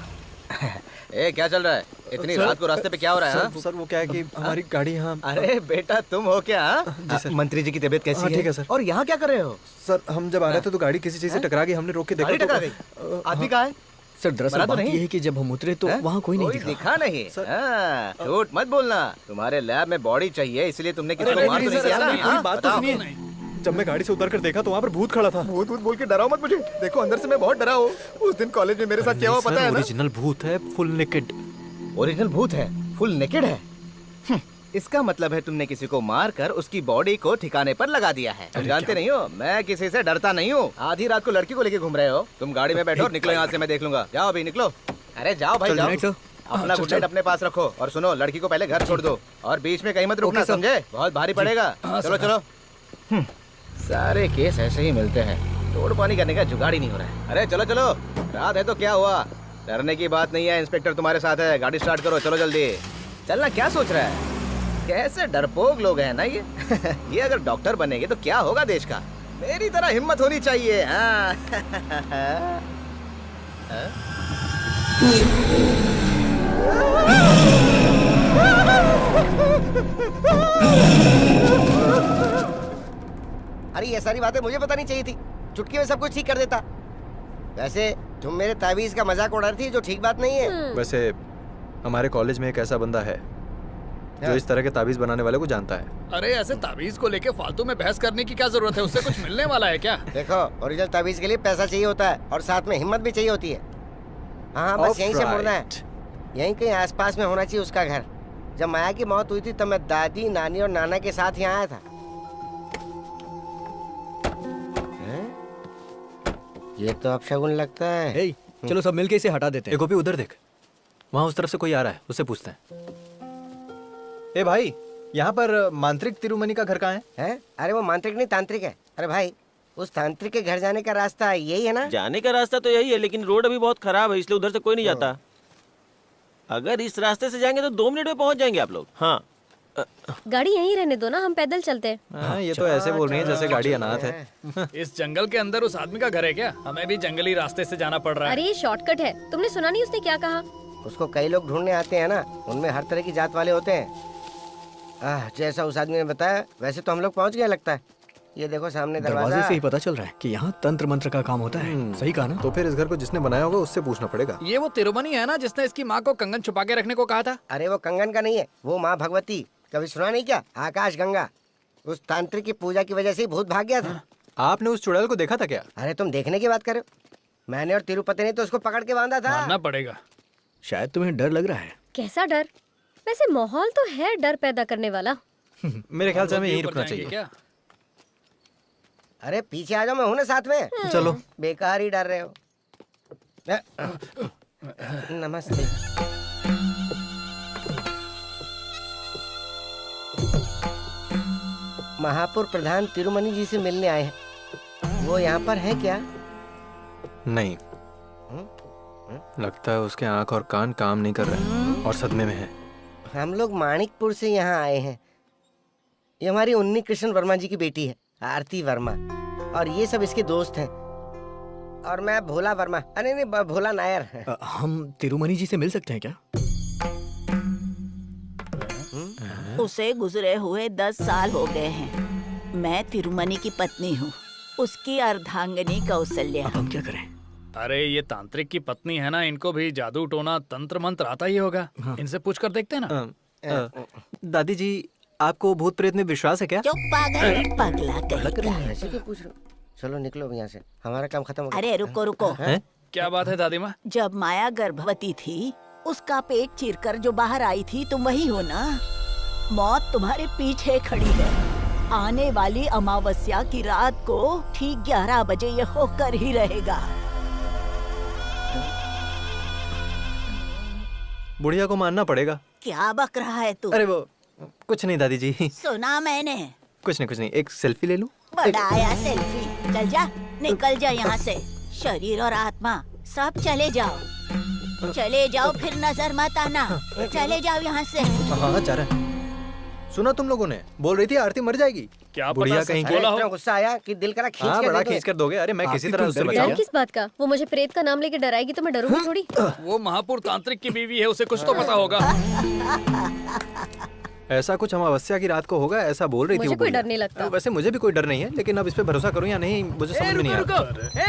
ए, क्या चल रहा है? इतनी रात को रास्ते पे क्या हो रहा है? हाँ? सर वो क्या है कि हमारी गाड़ी यहाँ। अरे बेटा, तुम हो क्या? जी सर। मंत्री जी की तबीयत कैसी हाँ, है? ठीक है सर। और यहाँ क्या कर रहे हो? सर हम जब आ रहे थे तो गाड़ी किसी चीज से टकरा गई, हमने रोक के देखा गाड़ी तो टकरा गई? आदमी कहाँ है? सर दरअसल बना तो बात नहीं? ये है कि जब हम उतरे तो वहाँ कोई नहीं दिखा। नहीं। हाँ, झूठ मत बोलना। तुम्हारे लैब में बॉडी चाहिए, इसलिए तुमने किसी अरे को मार तो नहीं नहीं सर, दिया ना? मेरी हाँ, बात तो बताओ। सुनिए। जब मैं गाड़ी से उतर कर देखा तो वहाँ पर भूत खड़ा था। भूत भूत बोल के डराओ मत मुझे। देखो अंदर से मैं बहुत डरा हूँ। उस दिन कॉलेज में मेरे साथ क्या हुआ पता है ना? ओरिजिनल भूत है, फुल नेकेड। ओरिजिनल भूत है, फुल नेकेड है। इसका मतलब है तुमने किसी को मार कर उसकी बॉडी को ठिकाने पर लगा दिया है। तुम जानते नहीं हो, मैं किसी से डरता नहीं हूँ। आधी रात को लड़की को लेके घूम रहे हो। तुम गाड़ी में बैठो और निकलो यहाँ से, मैं देख लूंगा। जाओ अभी निकलो। अरे जाओ भाई जाओ। अपना गुड नाइट अपने पास रखो और सुनो, लड़की को पहले घर छोड़ दो और बीच में कहीं मत रुकना, समझे? बहुत भारी पड़ेगा। चलो चलो। सारे केस ऐसे ही मिलते हैं, तोड़ पानी करने का जुगाड़ ही नहीं हो रहा है। अरे चलो चलो, रात है तो क्या हुआ, डरने की बात नहीं है। इंस्पेक्टर तुम्हारे साथ है, गाड़ी स्टार्ट करो, चलो जल्दी। चलना क्या सोच रहा है? कैसे डरपोक लोग हैं ना ये। ये अगर डॉक्टर बनेंगे तो क्या होगा देश का। मेरी तरह हिम्मत होनी चाहिए। हाँ। अरे ये सारी बातें मुझे पता नहीं चाहिए थी, चुटकी में सब कुछ ठीक कर देता। वैसे तुम मेरे ताबीज का मजाक उड़ा रही थी, जो ठीक बात नहीं है। वैसे हमारे कॉलेज में एक ऐसा बंदा है जो इस तरह के ताबीज बनाने वाले को जानता है। अरे ऐसे ताबीज को लेके फालतू में बहस करने की क्या जरूरत है? उससे कुछ मिलने वाला है क्या? देखो, ओरिजिनल ताबीज के लिए पैसा चाहिए होता है और साथ में हिम्मत भी चाहिए होती है। हाँ बस यहीं से मुड़ना है, यहीं कहीं आसपास में होना चाहिए उसका घर। जब माया की मौत हुई थी तब मैं दादी, नानी और नाना के साथ यहाँ आया था। ये तो अपशगुन लगता है। चलो सब मिलके इसे हटा देते हैं। गोपी उधर देख, वहाँ उस तरफ से कोई आ रहा है, उससे पूछते हैं। ए भाई, यहाँ पर मांत्रिक तिरुमणि का घर कहाँ है? अरे वो मांत्रिक नहीं, तांत्रिक है। अरे भाई, उस तांत्रिक के घर जाने का रास्ता यही है ना? जाने का रास्ता तो यही है, लेकिन रोड अभी बहुत खराब है, इसलिए उधर से कोई नहीं जाता। अगर इस रास्ते से जाएंगे तो 2 मिनट में पहुंच जाएंगे आप लोग। हाँ गाड़ी यहीं रहने दो ना, हम पैदल चलते हैं। हाँ, ये तो ऐसे बोल रही है जैसे गाड़ी अनाथ है। इस जंगल के अंदर उस आदमी का घर है क्या? हमें भी जंगली रास्ते से जाना पड़ रहा है। अरे ये शॉर्टकट है, तुमने सुना नहीं उसने क्या कहा? उसको कई लोग ढूंढने आते हैं ना, उनमें हर तरह की जात वाले होते हैं। जैसा उस आदमी ने बताया वैसे तो हम लोग पहुंच गए लगता है। ये देखो सामने दरवाजे से ही पता चल रहा है कि यहाँ तंत्र मंत्र का काम होता है। सही कहा ना? तो फिर इस घर को जिसने बनाया होगा उससे पूछना पड़ेगा। ये वो तिरुमणि है ना जिसने इसकी माँ को कंगन छुपा के रखने को कहा था? अरे वो कंगन का नहीं है, वो माँ भगवती। कभी सुना नहीं क्या? आकाश गंगा। उस तांत्रिक की पूजा की वजह से ही भूत भाग गया था। आपने उस चुड़ैल को देखा था क्या? अरे तुम देखने की बात कर रहे हो? मैंने और तिरुपति ने तो उसको पकड़ के बांधा था। मानना पड़ेगा। शायद तुम्हें डर लग रहा है। कैसा डर? वैसे माहौल तो है डर पैदा करने वाला। मेरे ख्याल से हमें यहीं रुकना चाहिए। क्या? अरे पीछे आ जाओ, मैं हूं ना साथ में। चलो। बेकार ही डर रहे हो। नमस्ते। महापुर प्रधान तिरुमणि जी से मिलने आए हैं। वो यहाँ पर है क्या? नहीं, लगता है उसके आंख और कान काम नहीं कर रहे और सदमे में है। हम लोग माणिकपुर से यहाँ आए हैं। ये हमारी उन्नी कृष्ण वर्मा जी की बेटी है, आरती वर्मा, और ये सब इसके दोस्त हैं। और मैं भोला वर्मा, अरे नहीं भोला नायर। हम तिरुमणि जी से मिल सकते हैं क्या? उसे गुजरे हुए 10 साल हो गए हैं। मैं तिरुमणि की पत्नी हूँ, उसकी अर्धांगिनी कौशल्या। अब हम क्या करें? अरे ये तांत्रिक की पत्नी है ना, इनको भी जादू टोना तंत्र मंत्र आता ही होगा। इनसे पूछ कर देखते हैं ना। दादी जी, आपको भूत प्रेत में विश्वास है क्या? चुप पागल, पगला कहीं ऐसे क्यों पूछ रहे हो? चलो निकलो यहाँ से, हमारा काम खत्म हो गया। अरे रुको रुको। क्या बात है दादी माँ? जब माया गर्भवती थी, उसका पेट चीरकर जो बाहर आई थी, तुम वही हो ना? मौत तुम्हारे पीछे खड़ी है। आने वाली अमावस्या की रात को ठीक 11 बजे ये होकर ही रहेगा। बुढ़िया को मानना पड़ेगा। क्या बक रहा है तू? अरे वो कुछ नहीं दादी जी। सुना मैंने। कुछ नहीं, एक सेल्फी ले लूं? बड़ा आया सेल्फी। चल जा, निकल जा यहाँ से। शरीर और आत्मा सब चले जाओ, चले जाओ, फिर नजर मत आना। चले जाओ यहाँ से। हाँ जा रहा है। सुना तुम लोगों ने? बोल रही थी आरती मर जाएगी। क्या बुढ़िया पता कहीं सच बोला हो? गुस्सा आया कि दिल करा खींच हाँ, कर बड़ा दे दो। खींच कर दोगे। अरे मैं किसी तरह उससे बच डर गया। किस बात का? वो मुझे प्रेत का नाम लेके डराएगी तो मैं डरूंगी थोड़ी। वो महापुर तांत्रिक की बीवी है, उसे कुछ तो पता होगा। ऐसा कुछ अमावस्या की रात को होगा, ऐसा बोल रही थी। मुझे वो कोई बुढ़िया। डर नहीं लगता। वैसे मुझे भी कोई डर नहीं है, लेकिन अब इस पे भरोसा करूं या नहीं मुझे समझ में नहीं आ रहा।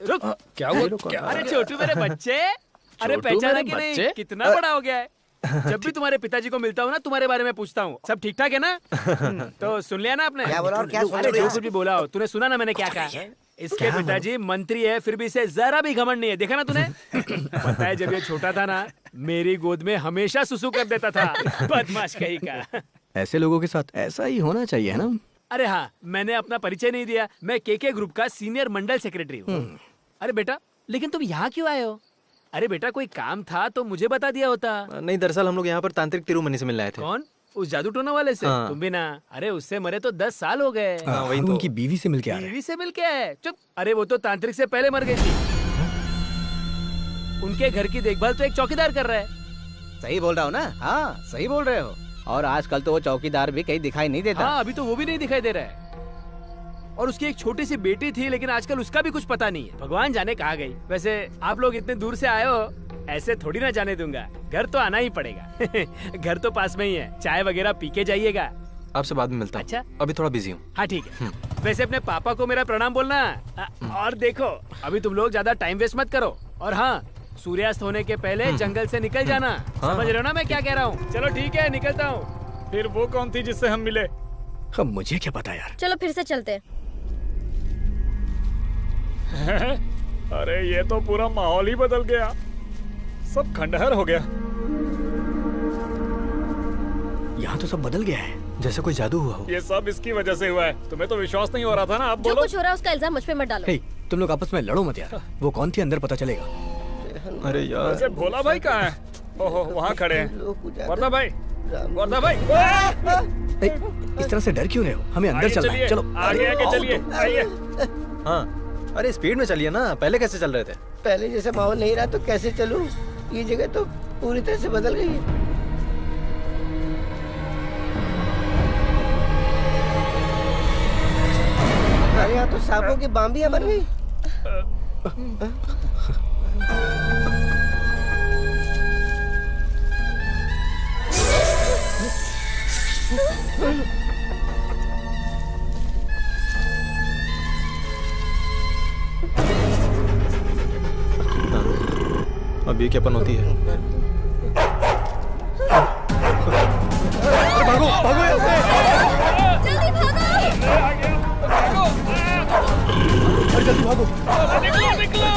रुको। क्या हुआ? अरे छोटू मेरे बच्चे, अरे छोटू पहचाना मेरे कि नहीं? बच्चे? कितना बड़ा हो गया है। जब भी तुम्हारे पिताजी को मिलता हूँ ना, तुम्हारे बारे में पूछता हूँ, सब ठीक ठाक है ना? तो सुन लिया ना आपने? क्या बोला और क्या सुन अरे लिया? जो कुछ भी बोला हो, तूने सुना ना मैंने क्या कहा? इसके पिताजी मंत्री है, फिर भी इसे जरा भी घमंड नहीं है। देखा ना तूने? पता है जब ये छोटा था ना, मेरी गोद में हमेशा सुसु कर देता था। बदमाश कहीं का। ऐसे लोगों के साथ ऐसा ही होना चाहिए, है ना? अरे हाँ, मैंने अपना परिचय नहीं दिया। मैं केके ग्रुप का सीनियर मंडल सेक्रेटरी हूँ। अरे बेटा, लेकिन तुम यहाँ क्यों आए हो? अरे बेटा, कोई काम था तो मुझे बता दिया होता। नहीं, दरअसल हम लोग यहाँ पर तांत्रिक तिरुमणि से मिल आए थे। कौन? उस जादू टोना वाले से? हाँ। तुम भी ना। अरे उससे मरे तो 10 साल हो गए। वही तो। उनकी बीवी से मिलके आ रहे हैं। बीवी से मिल के आए? चुप। अरे वो तो तांत्रिक से पहले मर गई थी। उनके घर की देखभाल तो एक चौकीदार कर रहा है। सही बोल रहा हूँ ना? हाँ, सही बोल रहे हो। और आजकल तो वो चौकीदार भी कहीं दिखाई नहीं देता। हाँ, अभी तो वो भी नहीं दिखाई दे रहा है। और उसकी एक छोटी सी बेटी थी, लेकिन आजकल उसका भी कुछ पता नहीं है। भगवान जाने कहाँ गई। वैसे आप लोग इतने दूर से आए हो, ऐसे थोड़ी ना जाने दूंगा। घर तो आना ही पड़ेगा। घर तो पास में ही है। चाय वगैरह पी के जाइएगा। आपसे बाद में मिलता हूँ। अच्छा, अभी थोड़ा बिजी हूँ। हाँ ठीक है। वैसे अपने पापा को मेरा प्रणाम बोलना। और देखो, अभी तुम लोग ज्यादा टाइम वेस्ट मत करो। और हाँ, सूर्यास्त होने के पहले जंगल से निकल जाना। समझ रहे हो ना मैं क्या कह रहा हूँ? चलो ठीक है, निकलता हूँ। फिर वो कौन थी जिससे हम मिले? अब मुझे क्या पता यार। चलो फिर से चलते हैं। अरे ये तो पूरा माहौल ही बदल गया। सब खंडहर हो गया। यहाँ तो सब बदल गया है, जैसे कोई जादू हुआ हो। ये सब इसकी वजह से हुआ है। तुम्हें तो विश्वास नहीं हो रहा था ना? अब जो बोलो। कुछ हो रहा है उसका इल्जाम मुझ पे मत डालो। हे, तुम लोग आपस में लड़ो मत यार। वो कौन थी अंदर पता चलेगा। अरे यार, वैसे भोला भाई कहाँ है? ओहो, वहाँ खड़े हैं। वर्धा भाई, वर्धा भाई। हे, इस तरह से डर क्यों रहे हो? हमें अंदर आइए, चलना है। चलिए, चलो आगे आगे चलिए। आइए। हाँ, अरे स्पीड में चलिए ना। पहले कैसे चल रहे थे? पहले जैसा माहौल नहीं रहा तो कैसे चलूं? ये जगह तो पूरी तरह से बदल गई है। अरे यहाँ तो सांपों की बाम्बियां बन गई। अब ये क्या पन होती है? भागो भागो यहाँ से। जल्दी भागो। अरे जल्दी भागो। जल्दी निकलो।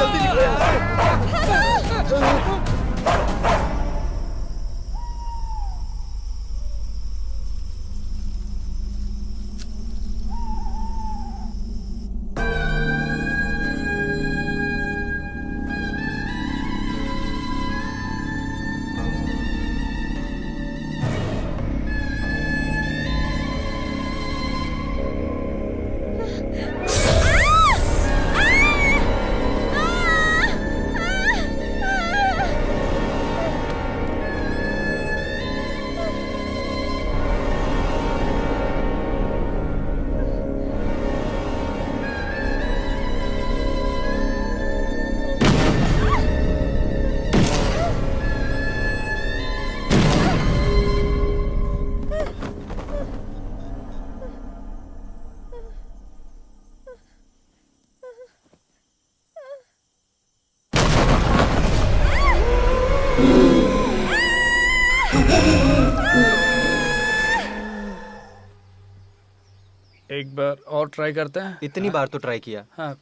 एक बार और ट्राई करते हैं। इतनी बार तो ट्राई किया। हाँ।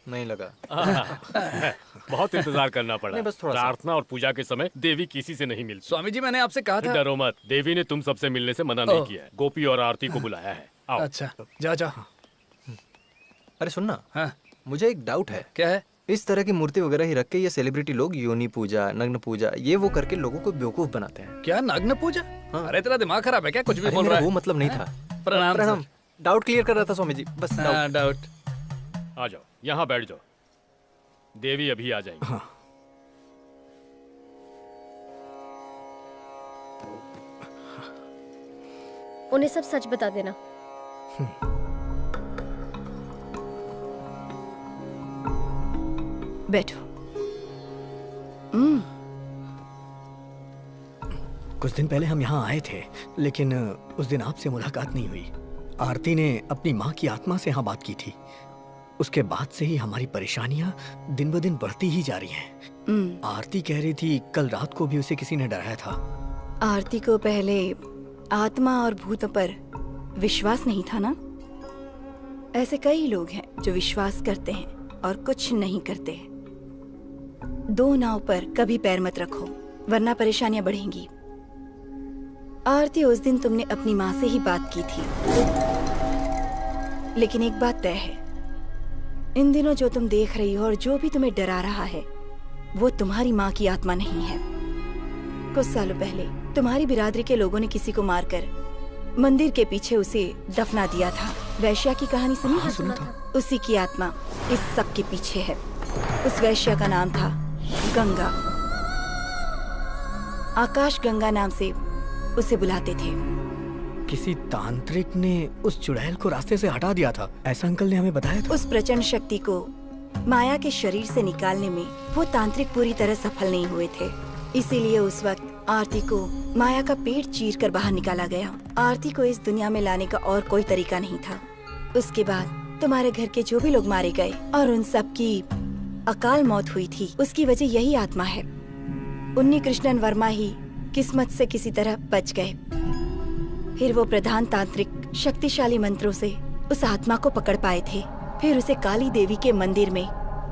नहीं लगा। बहुत इंतजार करना पड़ा। नहीं, बस थोड़ा सा। प्रार्थना और पूजा के समय देवी किसी से नहीं मिलती। स्वामी जी, मैंने आपसे कहा था। डरो मत, देवी ने तुम सबसे मिलने से मना नहीं किया है। गोपी और आरती को बुलाया है। आओ। अच्छा, जा जा। अरे सुनना, हाँ, मुझे एक डाउट है। क्या है? इस तरह की मूर्ति वगैरह ही रख के ये सेलिब्रिटी लोग योनि पूजा, नग्न पूजा, ये वो करके लोगों को बेवकूफ बनाते हैं। क्या नग्न पूजा? हाँ। अरे तेरा दिमाग खराब है क्या? कुछ भी अरे बोल मेरा रहा है। वो मतलब नहीं था। प्रणाम प्रणाम। डाउट क्लियर कर रहा था स्वामी जी, बस डाउट। हाँ, डाउट। आ जाओ, यहाँ बैठ जाओ। देवी अभी आ जाएंगी। हाँ। उन्हें सब सच बता देना। बैठो। कुछ दिन पहले हम यहाँ आए थे, लेकिन उस दिन आपसे मुलाकात नहीं हुई। आरती ने अपनी माँ की आत्मा से यहाँ बात की थी। उसके बाद से ही हमारी परेशानियां दिन ब दिन बढ़ती ही जा रही हैं। आरती कह रही थी कल रात को भी उसे किसी ने डराया था। आरती को पहले आत्मा और भूतों पर विश्वास नहीं था ना? ऐसे कई लोग हैं जो विश्वास करते हैं और कुछ नहीं करते। दो नाव पर कभी पैर मत रखो, वरना परेशानियां बढ़ेंगी। आरती, उस दिन तुमने अपनी माँ से ही बात की थी, लेकिन एक बात तय है, इन दिनों जो तुम देख रही हो और जो भी तुम्हें डरा रहा है वो तुम्हारी माँ की आत्मा नहीं है। कुछ सालों पहले तुम्हारी बिरादरी के लोगों ने किसी को मारकर मंदिर के पीछे उसे दफना दिया था। वैश्या की कहानी सुनी? हाँ, सुना था। उसी की आत्मा इस सब के पीछे है। उस वैश्या का नाम था गंगा। आकाश गंगा नाम से उसे बुलाते थे। किसी तांत्रिक ने उस चुड़ैल को रास्ते से हटा दिया था, ऐसा अंकल ने हमें बताया था। उस प्रचंड शक्ति को माया के शरीर से निकालने में वो तांत्रिक पूरी तरह सफल नहीं हुए थे। इसीलिए उस वक्त आरती को माया का पेट चीर कर बाहर निकाला गया। आरती को इस दुनिया में लाने का और कोई तरीका नहीं था। उसके बाद तुम्हारे घर के जो भी लोग मारे गए और उन सब की अकाल मौत हुई थी, उसकी वजह यही आत्मा है। उन्नी कृष्णन वर्मा ही किस्मत से किसी तरह बच गए। फिर वो प्रधान तांत्रिक शक्तिशाली मंत्रों से उस आत्मा को पकड़ पाए थे। फिर उसे काली देवी के मंदिर में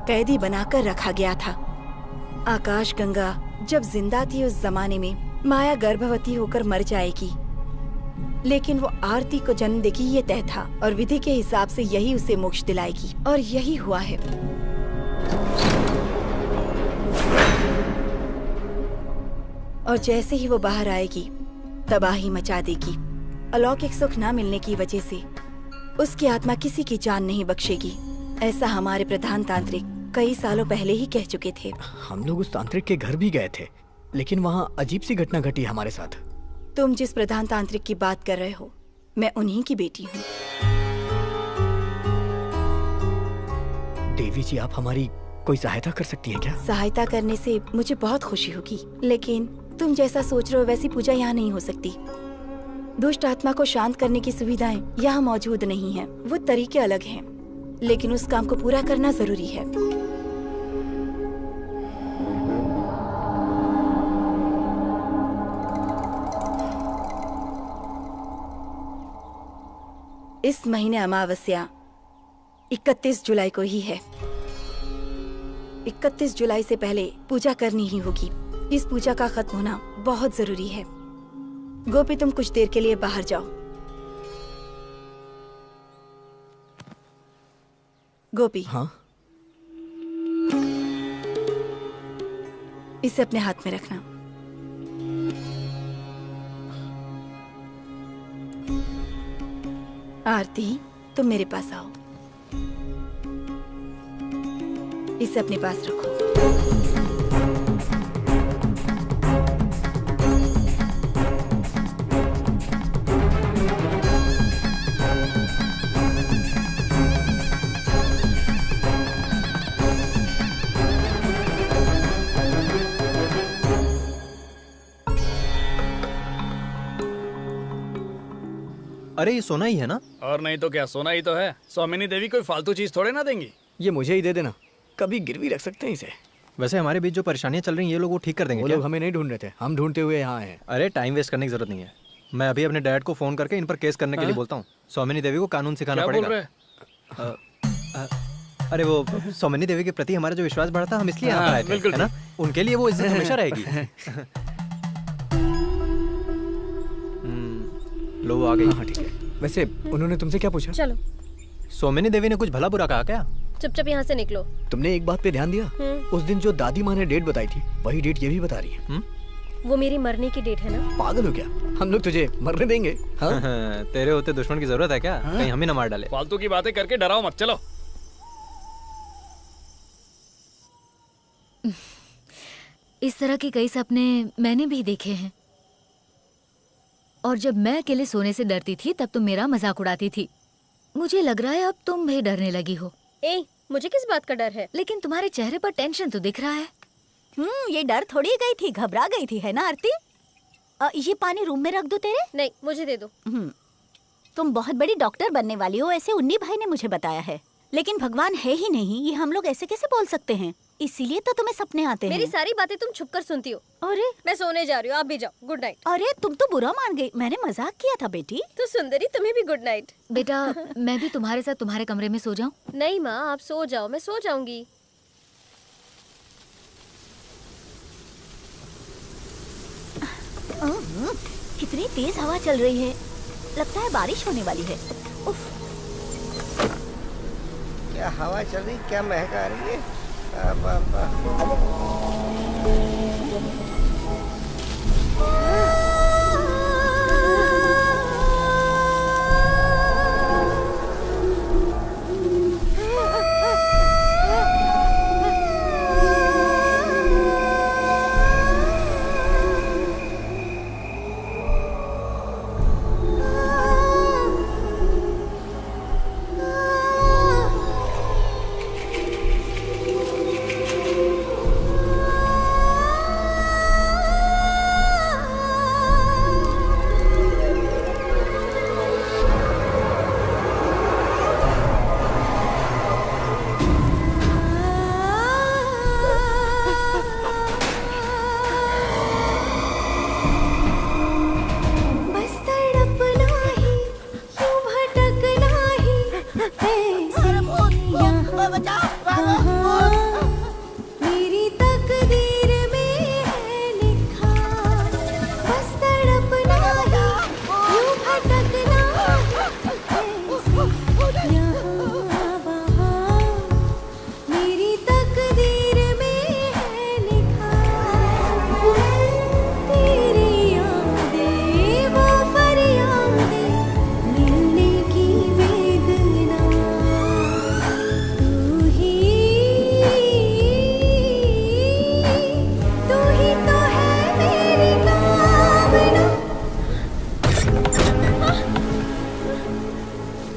कैदी बनाकर रखा गया था। आकाश गंगा जब जिंदा थी उस जमाने में माया गर्भवती होकर मर जाएगी, लेकिन वो आरती को जन्म देगी ये तय था और विधि के हिसाब से यही उसे मोक्ष दिलाएगी, और यही हुआ है। और जैसे ही वो बाहर आएगी तबाही मचा देगी। अलौकिक सुख न मिलने की वजह से उसकी आत्मा किसी की जान नहीं बख्शेगी। ऐसा हमारे प्रधान तांत्रिक कई सालों पहले ही कह चुके थे। हम लोग उस तांत्रिक के घर भी गए थे, लेकिन वहाँ अजीब सी घटना घटी हमारे साथ। तुम जिस प्रधान तांत्रिक की बात कर रहे हो, मैं उन्हीं की बेटी हूँ। देवी जी, आप हमारी कोई सहायता कर सकती हैं क्या? सहायता करने से मुझे बहुत खुशी होगी, लेकिन तुम जैसा सोच रहे हो वैसी पूजा यहाँ नहीं हो सकती। दुष्ट आत्मा को शांत करने की सुविधाएं यहाँ मौजूद नहीं है। वो तरीके अलग हैं, लेकिन उस काम को पूरा करना जरूरी है। इस महीने अमावस्या 31 जुलाई को ही है। 31 जुलाई से पहले पूजा करनी ही होगी। इस पूजा का खत्म होना बहुत जरूरी है। गोपी, तुम कुछ देर के लिए बाहर जाओ। गोपी। हाँ? इसे अपने हाथ में रखना। आरती, तुम मेरे पास आओ। इसे अपने पास रखो। अरे ये सोना ही है ना? और नहीं तो क्या, सोना ही तो है। स्वामिनी देवी कोई फालतू चीज थोड़े ना देंगी। ये मुझे ही दे देना, कभी गिरवी रख सकते हैं इसे। वैसे हमारे बीच जो परेशानियां चल रही हैं ये लोग वो ठीक कर देंगे वो क्या? लोग हमें नहीं ढूंढ रहे थे, हम ढूंढते हुए यहाँ आए हैं। अरे टाइम वेस्ट करने की जरूरत नहीं है। मैं अभी अपने डैड को फोन करके इन पर केस करने के लिए बोलता हूँ। स्वामिनी देवी को कानून सिखाना क्या बोल पड़ेगा। रहे? अरे वो स्वामिनी देवी के प्रति हमारा जो विश्वास बढ़ा था, हम इसलिए यहाँ पर आए थे, बिल्कुल है ना? उनके लिए वो इज्जत हमेशा रहेगी। लो वो आ गई। हाँ ठीक है। वैसे उन्होंने तुमसे क्या पूछा? चलो। स्वामिनी देवी ने कुछ भला बुरा कहा क्या? चुपचाप यहाँ से निकलो। तुमने एक बात पे ध्यान दिया? उस दिन जो दादी माँ ने डेट बताई थी, वही डेट ये भी बता रही है। वो मेरी मरने की डेट है ना। पागल हो क्या? हम लोग तुझे मरने देंगे? हाँ? तेरे होते दुश्मन की जरूरत है क्या? कहीं हमें ना मार डाले। फालतू की बातें करके डराओ मत। चलो। इस तरह के कई सपने मैंने भी देखे हैं, और जब मैं अकेले सोने से डरती थी तब तुम मेरा मजाक उड़ाती थी। मुझे लग रहा है अब तुम भी डरने लगी हो। ए, मुझे किस बात का डर है? लेकिन तुम्हारे चेहरे पर टेंशन तो दिख रहा है। ये डर थोड़ी गई थी, घबरा गई थी, है ना आरती? ये पानी रूम में रख दूं तेरे? नहीं, मुझे दे दो। तुम बहुत बड़ी डॉक्टर बनने वाली हो, ऐसे उन्नी भाई ने मुझे बताया है। लेकिन भगवान है ही नहीं, ये हम लोग ऐसे कैसे बोल सकते हैं? इसीलिए तो तुम्हें सपने आते हैं। मेरी सारी बातें तुम छुप कर सुनती हो। अरे मैं सोने जा रही हूँ, आप भी जाओ। Good night. अरे तुम तो बुरा मान गई, मैंने मजाक किया था बेटी। तो सुंदरी, तुम्हें भी गुड नाइट। बेटा, मैं भी तुम्हारे साथ तुम्हारे कमरे में सो जाऊं? नहीं माँ, आप सो जाओ, मैं सो जाऊंगी। कितनी तेज हवा चल रही है, लगता है बारिश होने वाली है। उफ। क्या हवा चल रही, क्या महक आ रही है। अब, अब।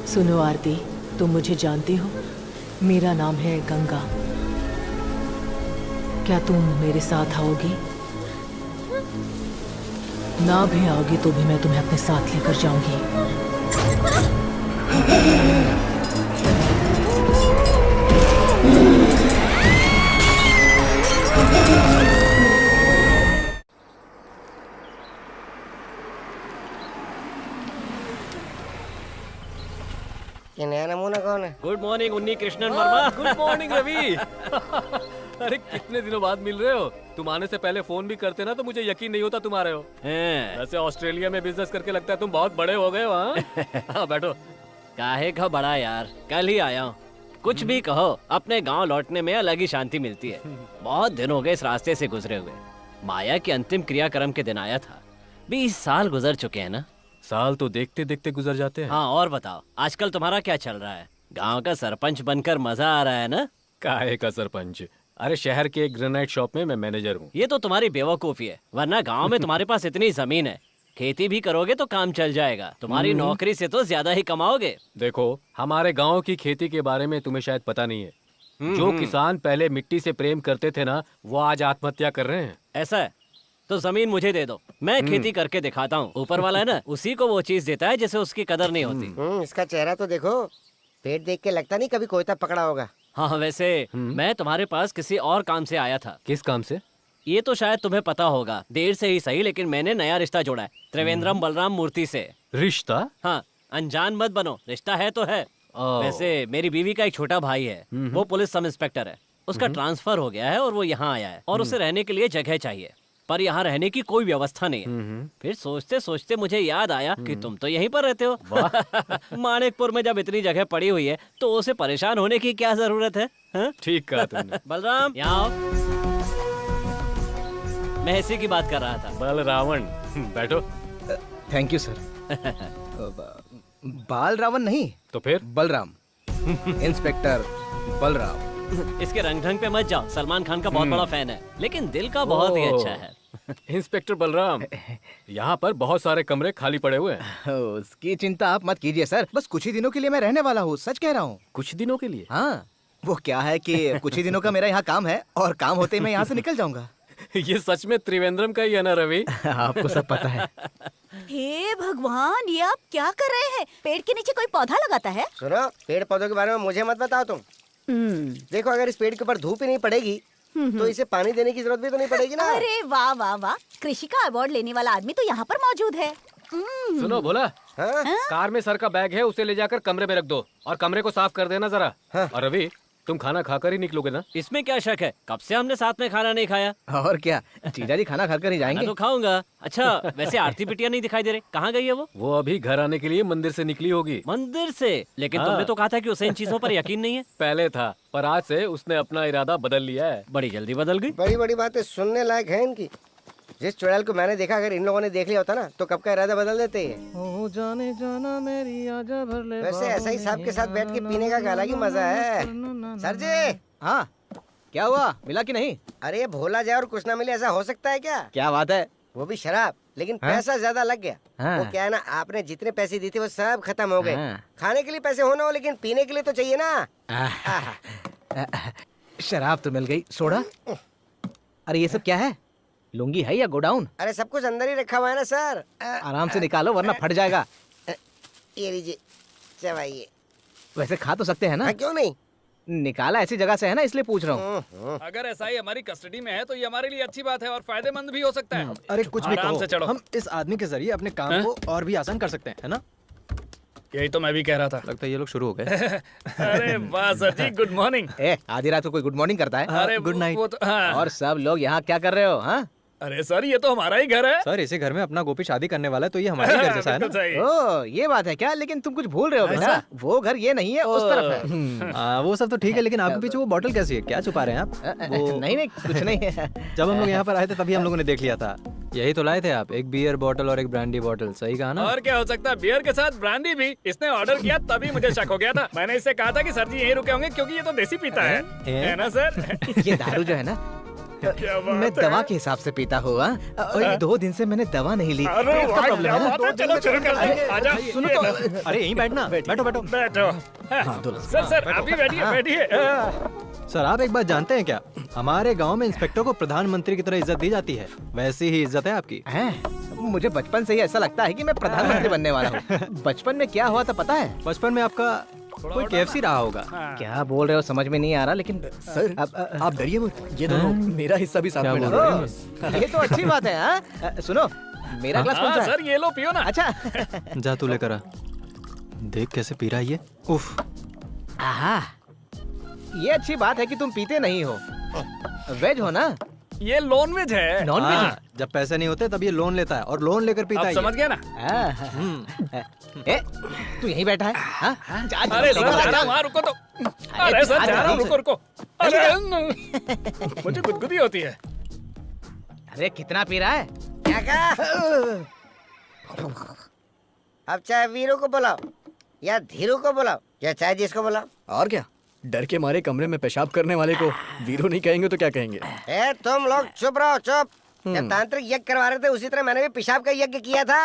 सुनो आरती, तुम मुझे जानती हो, मेरा नाम है गंगा। क्या तुम मेरे साथ आओगी? ना भी आओगी तो भी मैं तुम्हें अपने साथ लेकर जाऊंगी। ये नया नमूना कौन है? Good morning Unni Krishnan Varma. Good morning Ravi. अरे कितने दिनों बाद मिल रहे हो। तुम आने से पहले फोन भी करते ना तो मुझे यकीन नहीं होता तुम आ रहे हो। वैसे ऑस्ट्रेलिया में बिजनेस करके लगता है तुम बहुत बड़े हो गए हो। हाँ बैठो। काहे का बड़ा यार, कल ही आया हूँ। कुछ भी कहो, अपने गांव लौटने में अलग ही शांति मिलती है। बहुत दिन हो गए इस रास्ते से गुजरे हुए। माया की अंतिम क्रियाक्रम के दिन आया था। 20 साल गुजर चुके हैं ना। साल तो देखते देखते गुजर जाते हैं। हाँ और बताओ, आजकल तुम्हारा क्या चल रहा है? गांव का सरपंच बनकर मजा आ रहा है ना? काहे का सरपंच? अरे शहर के एक ग्रेनाइट शॉप में मैं मैनेजर हूँ। ये तो तुम्हारी बेवकूफी है, वरना गांव में तुम्हारे पास इतनी जमीन है, खेती भी करोगे तो काम चल जाएगा। तुम्हारी नौकरी से तो ज्यादा ही कमाओगे। देखो, हमारे गांव की खेती के बारे में तुम्हें शायद पता नहीं है। जो किसान पहले मिट्टी से प्रेम करते थे ना, वो आज आत्महत्या कर रहे हैं। ऐसा है तो जमीन मुझे दे दो, मैं खेती करके दिखाता हूँ। ऊपर वाला है ना, उसी को वो चीज देता है जिसे उसकी कदर नहीं होती। इसका चेहरा तो देखो, पेट देख के लगता नहीं कभी कोयता पकड़ा होगा। हाँ वैसे मैं तुम्हारे पास किसी और काम से आया था। किस काम से? ये तो शायद तुम्हें पता होगा, देर से ही सही, लेकिन मैंने नया रिश्ता जोड़ा है त्रिवेंद्रम बलराम मूर्ति से। रिश्ता? हाँ, अनजान मत बनो, रिश्ता है तो है। वैसे मेरी बीवी का एक छोटा भाई है, वो पुलिस सब इंस्पेक्टर है। उसका ट्रांसफर हो गया है और वो यहाँ आया है, और उसे रहने के लिए जगह चाहिए, पर यहाँ रहने की कोई व्यवस्था नहीं है। फिर सोचते सोचते मुझे याद आया कि तुम तो यहीं पर रहते हो। मानिकपुर में जब इतनी जगह पड़ी हुई है तो उसे परेशान होने की क्या जरूरत है? ठीक कहा तुमने। बलराम यहाँ आओ। मैं इसी की बात कर रहा था। बलरावण, बैठो। Thank you sir. बाल रावण नहीं तो फिर? बलराम। इंस्पेक्टर बलराम। इसके रंग ढंग पे मत जाओ, सलमान खान का बहुत बड़ा फैन है, लेकिन दिल का बहुत ही अच्छा है। इंस्पेक्टर बलराम, यहाँ पर बहुत सारे कमरे खाली पड़े हुए हैं। उसकी चिंता आप मत कीजिए सर, बस कुछ ही दिनों के लिए मैं रहने वाला हूँ, सच कह रहा हूँ। कुछ दिनों के लिए? हाँ, वो क्या है कि कुछ ही दिनों का मेरा यहाँ काम है और काम होते ही मैं यहाँ से निकल जाऊंगा। ये सच में त्रिवेंद्रम का ही है ना रवि? आपको सब पता है। हे भगवान, ये आप क्या कर रहे हैं? पेड़ के नीचे कोई पौधा लगाता है? सुनो, पेड़ पौधों के बारे में मुझे मत बताओ तुम। देखो, अगर इस पेड़ के ऊपर धूप ही नहीं पड़ेगी तो इसे पानी देने की जरूरत भी तो नहीं पड़ेगी ना। अरे वाह वाह वाह, कृषि का अवार्ड लेने वाला आदमी तो यहाँ पर मौजूद है। सुनो भोला, कार में सर का बैग है, उसे ले जाकर कमरे में रख दो और कमरे को साफ कर देना जरा। और रवि, तुम खाना खाकर ही निकलोगे ना? इसमें क्या शक है, कब से हमने साथ में खाना नहीं खाया। और क्या, जीजा जी खाना खाकर ही खाना जाएंगे। तो खाऊंगा। अच्छा वैसे आरती बिटिया नहीं दिखाई दे रही, कहाँ गई है वो? वो अभी घर आने के लिए मंदिर से निकली होगी। मंदिर से? लेकिन तुमने तो कहा था कि उसे इन चीजों पर यकीन नहीं है। पहले था, पर आज से उसने अपना इरादा बदल लिया है। बड़ी जल्दी बदल गई। बड़ी बड़ी बातें सुनने लायक है इनकी। जिस चुड़ैल को मैंने देखा, अगर इन लोगों ने देख लिया होता ना तो कब का इरादा बदल देते हैं। जाने जाना मेरी आजा भर ले। वैसे ऐसा ही साहब के साथ बैठ के पीने का अलग ही मजा है। सर जी। हाँ क्या हुआ, मिला कि नहीं? अरे भोला जाए और कुछ ना मिले, ऐसा हो सकता है क्या? क्या बात है? वो भी शराब, लेकिन हाँ? पैसा ज्यादा लग गया। हाँ? वो क्या है ना, आपने जितने पैसे दिए थे वो सब खत्म हो गए। हाँ? खाने के लिए पैसे होना हो, लेकिन पीने के लिए तो चाहिए ना। शराब तो मिल गई, सोडा? अरे ये सब क्या है, लुंगी है या गोडाउन? अरे सब कुछ अंदर ही रखा हुआ है ना सर। आराम से निकालो वरना फट जाएगा। ये लीजिए, चबाइए। वैसे खा तो सकते हैं ना? क्यों नहीं, निकाला ऐसी जगह से है ना, इसलिए पूछ रहा हूँ। अगर ऐसा ही हमारी कस्टडी में है तो ये हमारे लिए अच्छी बात है और फायदेमंद भी हो सकता है। अरे कुछ भी आराम कहो, से चढ़ो। हम इस आदमी के जरिए अपने काम को और भी आसान कर सकते हैं, है ना? यही तो मैं भी कह रहा था। लगता है ये लोग शुरू हो गए। अरे वाह सर जी, गुड मॉर्निंग। आधी रात को कोई गुड मॉर्निंग करता है? अरे गुड नाइट। वो तो हाँ। और सब लोग यहाँ क्या कर रहे हो? हाँ अरे सर ये तो हमारा ही घर है। सर इसी घर में अपना गोपी शादी करने वाला है, तो ये हमारे घर जैसा है बिल्कुल सही। ना? ओ ये बात है क्या? लेकिन तुम कुछ भूल रहे हो बेटा, वो घर ये नहीं है, उस तरफ है। वो सब तो ठीक है, लेकिन आपके पीछे वो बॉटल कैसी है? क्या छुपा रहे हैं आप? नहीं नहीं कुछ नहीं है। जब हम लोग यहाँ पर आए थे तभी हम लोगों ने देख लिया था। यही तो लाए थे आप, एक बियर बॉटल और एक ब्रांडी बॉटल। सही कहा ना? और क्या हो सकता है, बियर के साथ ब्रांडी भी। इसने ऑर्डर किया तभी मुझे शक हो गया था। मैंने इससे कहा था कि सर जी यहीं रुके होंगे क्योंकि ये तो देसी पीता है ना सर? ये दारू जो है ना, मैं दवा के हिसाब से पीता हुआ, और ये 2 दिन से मैंने दवा नहीं ली। पेट का प्रॉब्लम है ना। चलो शुरू करते हैं। आजा। सुनो तो, अरे यहीं बैठना, बैठो बैठो बैठो। सर आप भी बैठिए बैठिए। सर आप एक बात जानते हैं क्या, हमारे गांव में इंस्पेक्टर को प्रधानमंत्री की तरह इज्जत दी जाती है, वैसी ही इज्जत है आपकी। मुझे बचपन से ही ऐसा लगता है कि मैं प्रधानमंत्री बनने वाला हूँ। बचपन में क्या हुआ था पता है? बचपन में आपका कोई KFC रहा होगा। क्या बोल रहे हो समझ में नहीं आ रहा, लेकिन सर आप डरिए मत, ये दोनों मेरा हिस्सा भी साथ में डाल रहे हैं। ये तो अच्छी बात है। हाँ सुनो, मेरा ग्लास कौन सा है? सर ये लो पियो ना। अच्छा जा तू लेकर आ, देख कैसे पी रहा है ये। उफ। आहा, ये अच्छी बात है कि तुम पीते नहीं हो। वेज हो ना? ये नॉन वेज है। नॉन वेज है? जब पैसे नहीं होते तब ये लोन लेता है और लोन लेकर पीता है। समझ गया ना? तू यहीं बैठा है? हाँ? अरे सर जा रहा हूँ, वहाँ रुको तो। अरे सर जा रहा हूँ, रुको रुको। अरे मुझे गुदगुदी होती है। अरे कितना पी रहा है? क्या कहा? अब चाहे वीरू को बुलाओ या धीरू को बुलाओ या चाहे जिसको बुलाओ। और क्या, डर के मारे कमरे में पेशाब करने वाले को वीरो नहीं कहेंगे तो क्या कहेंगे? तुम लोग चुप रहो, चुप। जब तांत्रिक यज्ञ करवा रहे थे उसी तरह मैंने भी पेशाब का यज्ञ किया था।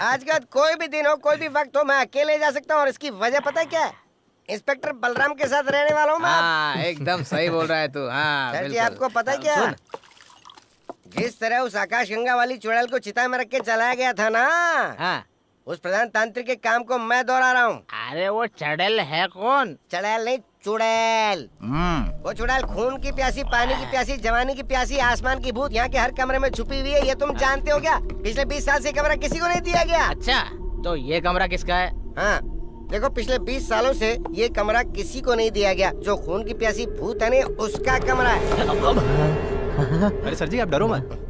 आज का कोई भी दिन हो, कोई भी वक्त हो, मैं अकेले जा सकता हूँ। और इसकी वजह पता है क्या है? इंस्पेक्टर बलराम के साथ रहने वाला हूँ मैं। एकदम सही बोल रहा है तू। हाँ सर जी आपको पता है क्या, जिस तरह उस आकाश गंगा वाली चुड़ैल को चिता में रख के चलाया गया था ना, हाँ। उस प्रधान तांत्रिक के काम को मैं दोहरा रहा हूँ। अरे वो चड़ैल है कौन? चुड़ैल नहीं, चुड़ैल। वो चुड़ैल खून की प्यासी, पानी की प्यासी, जवानी की प्यासी, आसमान की भूत यहाँ के हर कमरे में छुपी हुई है। ये तुम जानते हो क्या? पिछले 20 साल से कमरा किसी को नहीं दिया गया। अच्छा तो ये कमरा किसका है? हाँ देखो, पिछले 20 सालों से ये कमरा किसी को नहीं दिया गया। जो खून की प्यासी भूत है ना, उसका कमरा है। अरे सर जी आप डरो मत,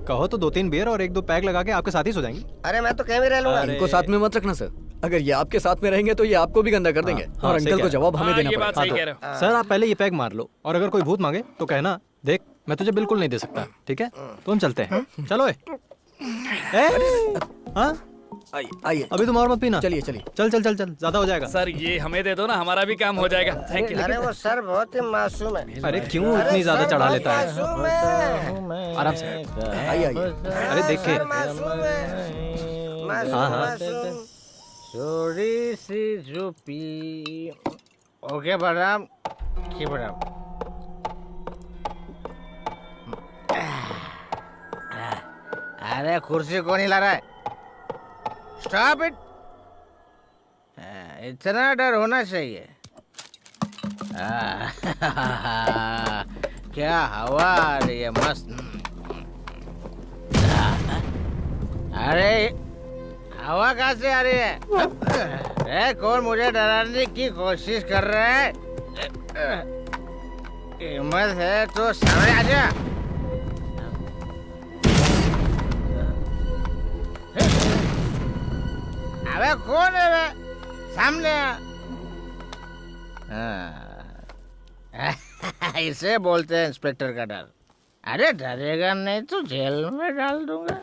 कहो तो 2-3 बियर और 1-2 पैक लगा के आपके साथ ही सो जाएंगे। अरे मैं तो कहीं भी रह लूंगा। इनको साथ में मत रखना सर, अगर ये आपके साथ में रहेंगे तो ये आपको भी गंदा कर देंगे और अंकल को जवाब हमें देना पड़ेगा। सर आप पहले ये पैक मार लो और अगर कोई भूत मांगे तो कहना, देख मैं तुझे बिल्कुल नहीं दे सकता, ठीक है? तो हम चलते हैं। चलो हाँ आइए, अभी तुम और मत पीना। चलिए चलिए, चल चल चल चल, ज्यादा हो जाएगा। सर ये हमें दे दो ना, हमारा भी काम हो जाएगा। Thank you. अरे वो सर बहुत ही मासूम है। अरे क्यों इतनी ज्यादा चढ़ा लेता है? मासूम है। आराम से आइए आइए। अरे देख के। मासूम है। हाँ, हाँ। मासूम। थोड़ी सी चुप्पी। Okay Balram, keep it up. अरे कुर्सी कौन हिला रहा है? Stop it. इतना डर होना चाहिए। क्या हवा आ रही है, मस्त। अरे हवा कहाँ से आ रही है? कौन मुझे डराने की कोशिश कर रहा है? हिम्मत है तो सामने आ जा। अबे कौन है बे? सामने आ। इसे बोलते हैं इंस्पेक्टर का डर। अरे डरेगा नहीं तो जेल में डाल दूंगा।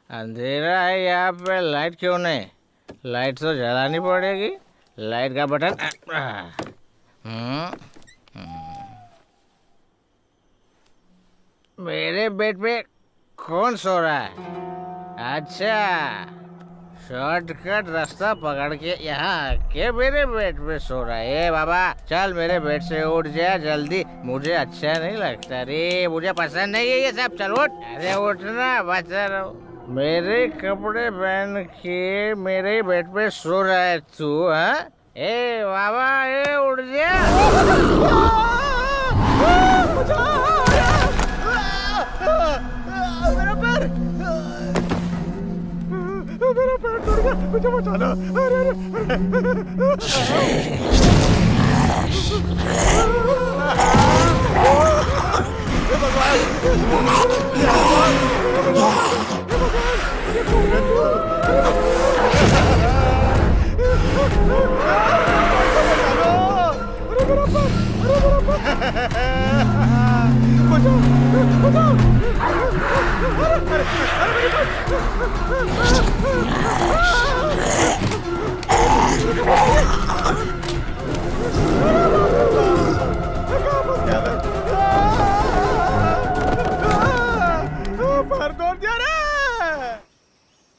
अंधेरा है यहाँ पे, लाइट क्यों नहीं? लाइट तो जलानी पड़ेगी। लाइट का बटन। मेरे बेड पे कौन सो रहा है? अच्छा, शॉर्टकट रास्ता पकड़ के यहाँ आके मेरे बेड पे सो रहा है। ए बाबा, चल मेरे बेड से उठ जा जल्दी, मुझे अच्छा नहीं लगता रे, मुझे पसंद नहीं है ये सब। चल उठ। अरे उठना, बचा रहो। मेरे कपड़े पहन के मेरे बेड पे सो रहा है तू? हाँ? ए बाबा, ए उठ जा। मेरा पैर, मेरा पैर टूट गया, मुझे बचाना।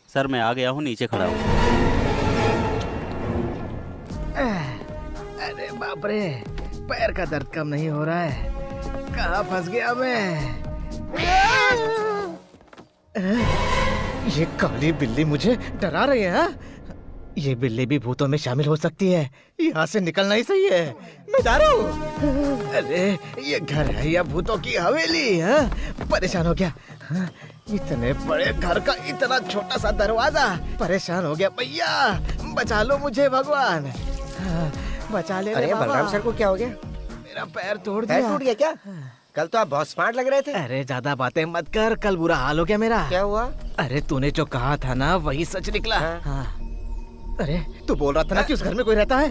सर मैं आ गया हूँ, नीचे खड़ा हूँ। अरे बाप रे, पैर का दर्द कम नहीं हो रहा है। कहाँ फंस गया मैं? ये काली बिल्ली मुझे डरा रही है। हाँ? ये बिल्ली भी भूतों में शामिल हो सकती है। यहाँ से निकलना ही सही है, मैं जा रहा हूँ। अरे ये घर है या भूतों की हवेली है? परेशान हो गया। हाँ? इतने बड़े घर का इतना छोटा सा दरवाजा, परेशान हो गया भैया। बचा लो मुझे भगवान। हाँ, बचा ले। अरे बलराम सर को क्या हो गया? मेरा पैर तोड़ पैर दिया। टूट गया क्या? कल तो आप बहुत स्मार्ट लग रहे थे। अरे ज्यादा बातें मत कर, कल बुरा हाल हो गया मेरा। क्या हुआ? अरे तूने जो कहा था ना वही सच निकला। हाँ। अरे तू बोल रहा था ना कि उस घर में कोई रहता है।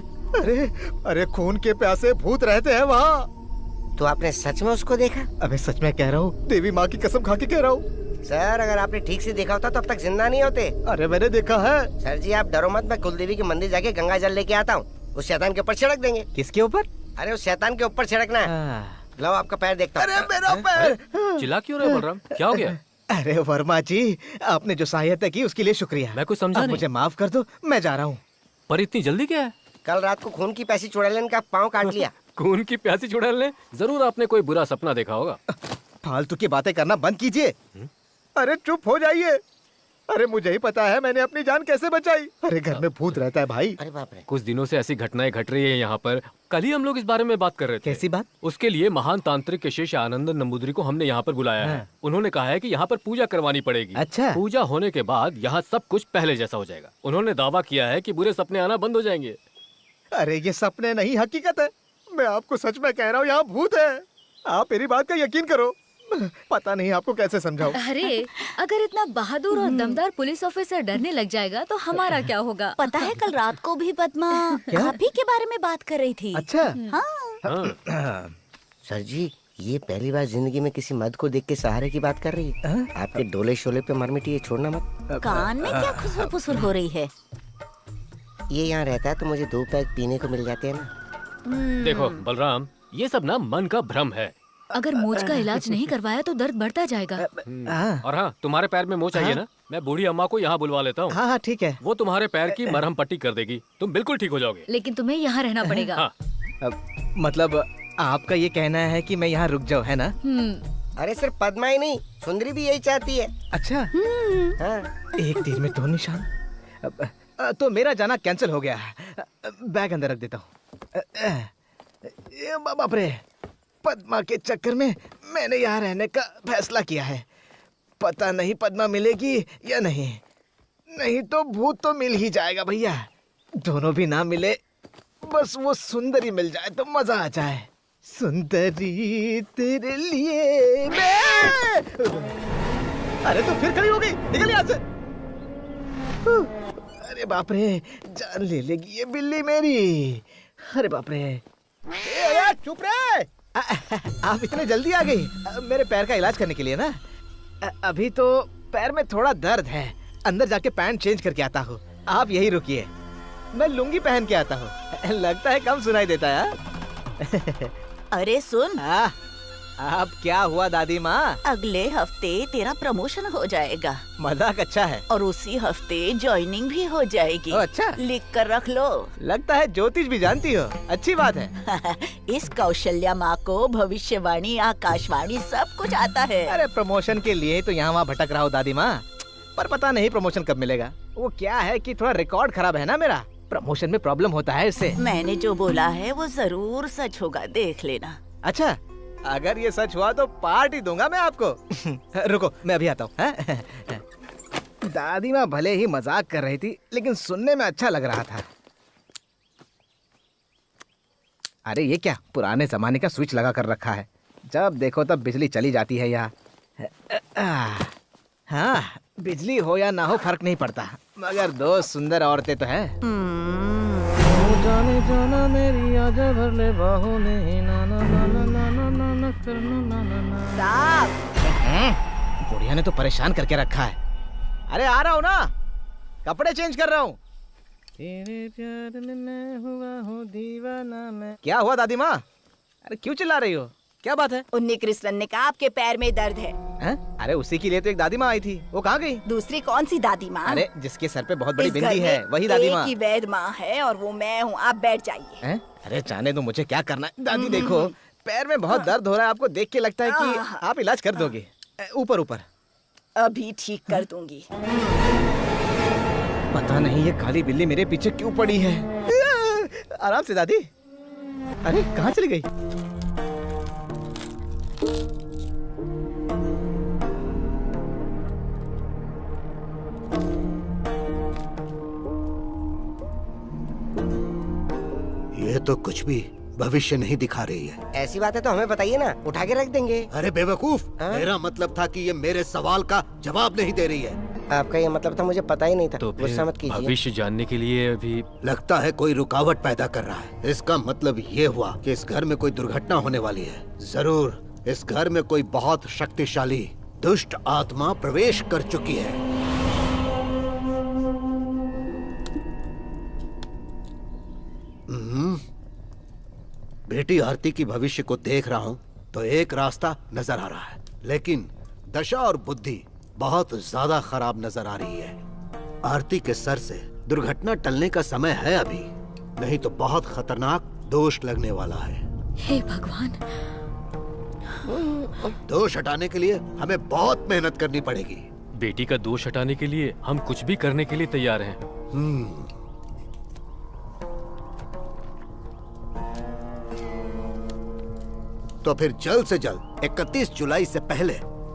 अरे खून के प्यासे भूत रहते हैं वहाँ। तो आपने सच में उसको देखा? अबे सच में कह रहा हूँ, देवी माँ की कसम खा के कह रहा हूँ। सर अगर आपने ठीक से देखा होता तो अब तक जिंदा नहीं होते। अरे मैंने देखा है। सर जी आप डरो मत, मैं कुलदेवी के मंदिर जाके गंगा जल लेके आता हूँ। उस शैतान के ऊपर छिड़क देंगे। किसके ऊपर? अरे उस शैतान के ऊपर छिड़कना है। लो आपका पैर देखता हूँ। अरे मेरा पैर। चिल्ला क्यों रहे बलराम? क्या हो गया? अरे वर्मा जी, आपने जो सहायता की उसके लिए शुक्रिया। मैं कुछ समझा नहीं। मुझे माफ कर दो, मैं जा रहा हूँ। पर इतनी जल्दी क्या है? कल रात को खून की प्यासी चुड़ैल का पाँव काट लिया। खून की प्यासी चुड़ैल ने? जरूर आपने कोई बुरा सपना देखा होगा। फालतू की बातें करना बंद कीजिए। अरे चुप हो जाइए। अरे मुझे ही पता है मैंने अपनी जान कैसे बचाई। अरे घर में भूत रहता है भाई। अरे बाप रे। कुछ दिनों से ऐसी घटनाएं घट रही है यहाँ पर। कल ही हम लोग इस बारे में बात कर रहे थे। कैसी बात? उसके लिए महान तांत्रिक शेष आनंद नंबूदरी को हमने यहाँ पर बुलाया है। उन्होंने कहा है कि यहाँ पर पूजा करवानी पड़ेगी। अच्छा। पूजा होने के बाद यहाँ सब कुछ पहले जैसा हो जाएगा। उन्होंने दावा किया है कि बुरे सपने आना बंद हो जाएंगे। अरे ये सपने नहीं, हकीकत है। मैं आपको सच में कह रहा हूँ, यहाँ भूत है। आप मेरी बात का यकीन करो। पता नहीं आपको कैसे समझाऊं। अरे अगर इतना बहादुर और दमदार पुलिस ऑफिसर डरने लग जाएगा तो हमारा क्या होगा? पता है कल रात को भी पद्मा आप ही के बारे में बात कर रही थी। अच्छा। हाँ। सर जी ये पहली बार जिंदगी में किसी मर्द को देख के सहारे की बात कर रही है। आपके डोले शोले पे मरमिटी ये छोड़ना मत। कान में क्या खुसुर फुसुर हो रही है? ये यहाँ रहता है तो मुझे 2 पैक पीने को मिल जाते हैं ना। देखो बलराम, ये सब ना मन का भ्रम है। अगर मोच का इलाज नहीं करवाया तो दर्द बढ़ता जाएगा। और हाँ, तुम्हारे पैर में मोच चाहिए ना, मैं बूढ़ी अम्मा को यहाँ बुलवा लेता हूँ। हाँ ठीक है। वो तुम्हारे पैर की मरहम पट्टी कर देगी, तुम बिल्कुल ठीक हो जाओगे। लेकिन तुम्हें यहाँ रहना पड़ेगा। हाँ। मतलब आपका ये कहना है कि मैं यहाँ रुक जाऊँ, है ना? अरे सिर्फ पद्मा ही नहीं, सुंदरी भी यही चाहती है। अच्छा। हाँ। एक तीर में 2 निशान। तो मेरा जाना कैंसिल हो गया। बैग अंदर रख देता हूँ। बाप रे, पद्मा के चक्कर में मैंने यहाँ रहने का फैसला किया है। पता नहीं पद्मा मिलेगी या नहीं। नहीं तो भूत तो मिल ही जाएगा भैया। दोनों भी ना मिले बस वो सुंदरी मिल जाए तो मजा आ जाए। सुंदरी तेरे लिए मैं। अरे तो फिर खड़ी हो गई, निकल यहाँ से। अरे बाप रे, जान ले लेगी ये बिल्ली मेरी। अरे बाप रे। ए, चुप रे। आप इतने जल्दी आ गई? मेरे पैर का इलाज करने के लिए ना? अभी तो पैर में थोड़ा दर्द है, अंदर जाके पैंट चेंज करके आता हूँ। आप यही रुकिए, मैं लुंगी पहन के आता हूँ। लगता है कम सुनाई देता है। अरे सुन, अब क्या हुआ दादी माँ? अगले हफ्ते तेरा प्रमोशन हो जाएगा। मजाक अच्छा है। और उसी हफ्ते ज्वाइनिंग भी हो जाएगी। अच्छा, लिख कर रख लो। लगता है ज्योतिष भी जानती हो, अच्छी बात है। इस कौशल्या माँ को भविष्यवाणी, आकाशवाणी सब कुछ आता है। अरे प्रमोशन के लिए तो यहाँ वहाँ भटक रहा हूँ दादी माँ, पर पता नहीं प्रमोशन कब मिलेगा। वो क्या है कि थोड़ा रिकॉर्ड खराब है ना मेरा, प्रमोशन में प्रॉब्लम होता है इससे। मैंने जो बोला है वो जरूर सच होगा, देख लेना। अच्छा, अगर ये सच हुआ तो पार्टी दूंगा मैं आपको। रुको, मैं अभी आता हूँ। दादी माँ भले ही मजाक कर रही थी, लेकिन सुनने में अच्छा लग रहा था। अरे ये क्या पुराने जमाने का स्विच लगा कर रखा है, जब देखो तब बिजली चली जाती है यहाँ। हाँ, बिजली हो या ना हो फर्क नहीं पड़ता, मगर दो सुंदर औरतें तो है। जाने जाना मेरी आजा भर ले बाहों में, ना ना ना ना ना ना ना ना करना ना ना ना। साहब, बुढ़िया ने तो परेशान करके रखा है। अरे आ रहा हूँ ना, कपड़े चेंज कर रहा हूँ। तेरे प्यार में मैं हुआ हूँ दीवाना मैं। क्या हुआ दादी माँ? अरे क्यों चिल्ला रही हो, क्या बात है? उन्नी कृष्णन ने कहा आपके पैर में दर्द है। अरे उसी के लिए तो एक दादी माँ आई थी, वो कहाँ गई? दूसरी कौन सी दादी माँ? अरे जिसके सर पे बहुत बड़ी बिंदी है, वही दादी माँ। एक ही वैद माँ है और वो मैं हूँ, आप बैठ जाइए। अरे जाने दो, मुझे क्या करना है। दादी देखो, पैर में बहुत दर्द हो रहा है, आपको देख के लगता है कि आप इलाज कर दोगे। ऊपर ऊपर अभी ठीक कर दूंगी। पता नहीं ये काली बिल्ली मेरे पीछे क्यों पड़ी है। आराम से दादी। अरे कहाँ चली गई? ये तो कुछ भी भविष्य नहीं दिखा रही है। ऐसी बात है तो हमें बताइए ना, उठा के रख देंगे। अरे बेवकूफ, मेरा मतलब था कि ये मेरे सवाल का जवाब नहीं दे रही है। आपका ये मतलब था, मुझे पता ही नहीं था। तो गुस्सा मत कीजिए। भविष्य जानने के लिए अभी लगता है कोई रुकावट पैदा कर रहा है। इसका मतलब ये हुआ कि इस घर में कोई दुर्घटना होने वाली है। जरूर इस घर में कोई बहुत शक्तिशाली दुष्ट आत्मा प्रवेश कर चुकी है। बेटी आरती की भविष्य को देख रहा हूँ तो एक रास्ता नजर आ रहा है, लेकिन दशा और बुद्धि बहुत ज्यादा खराब नजर आ रही है। आरती के सर से दुर्घटना टलने का समय है अभी, नहीं तो बहुत खतरनाक दोष लगने वाला है। हे भगवान, दोष हटाने के लिए हमें बहुत मेहनत करनी पड़ेगी। बेटी का दोष हटाने के लिए हम कुछ भी करने के लिए तैयार हैं। तो फिर जल्द से जल्द 31 जुलाई से पहले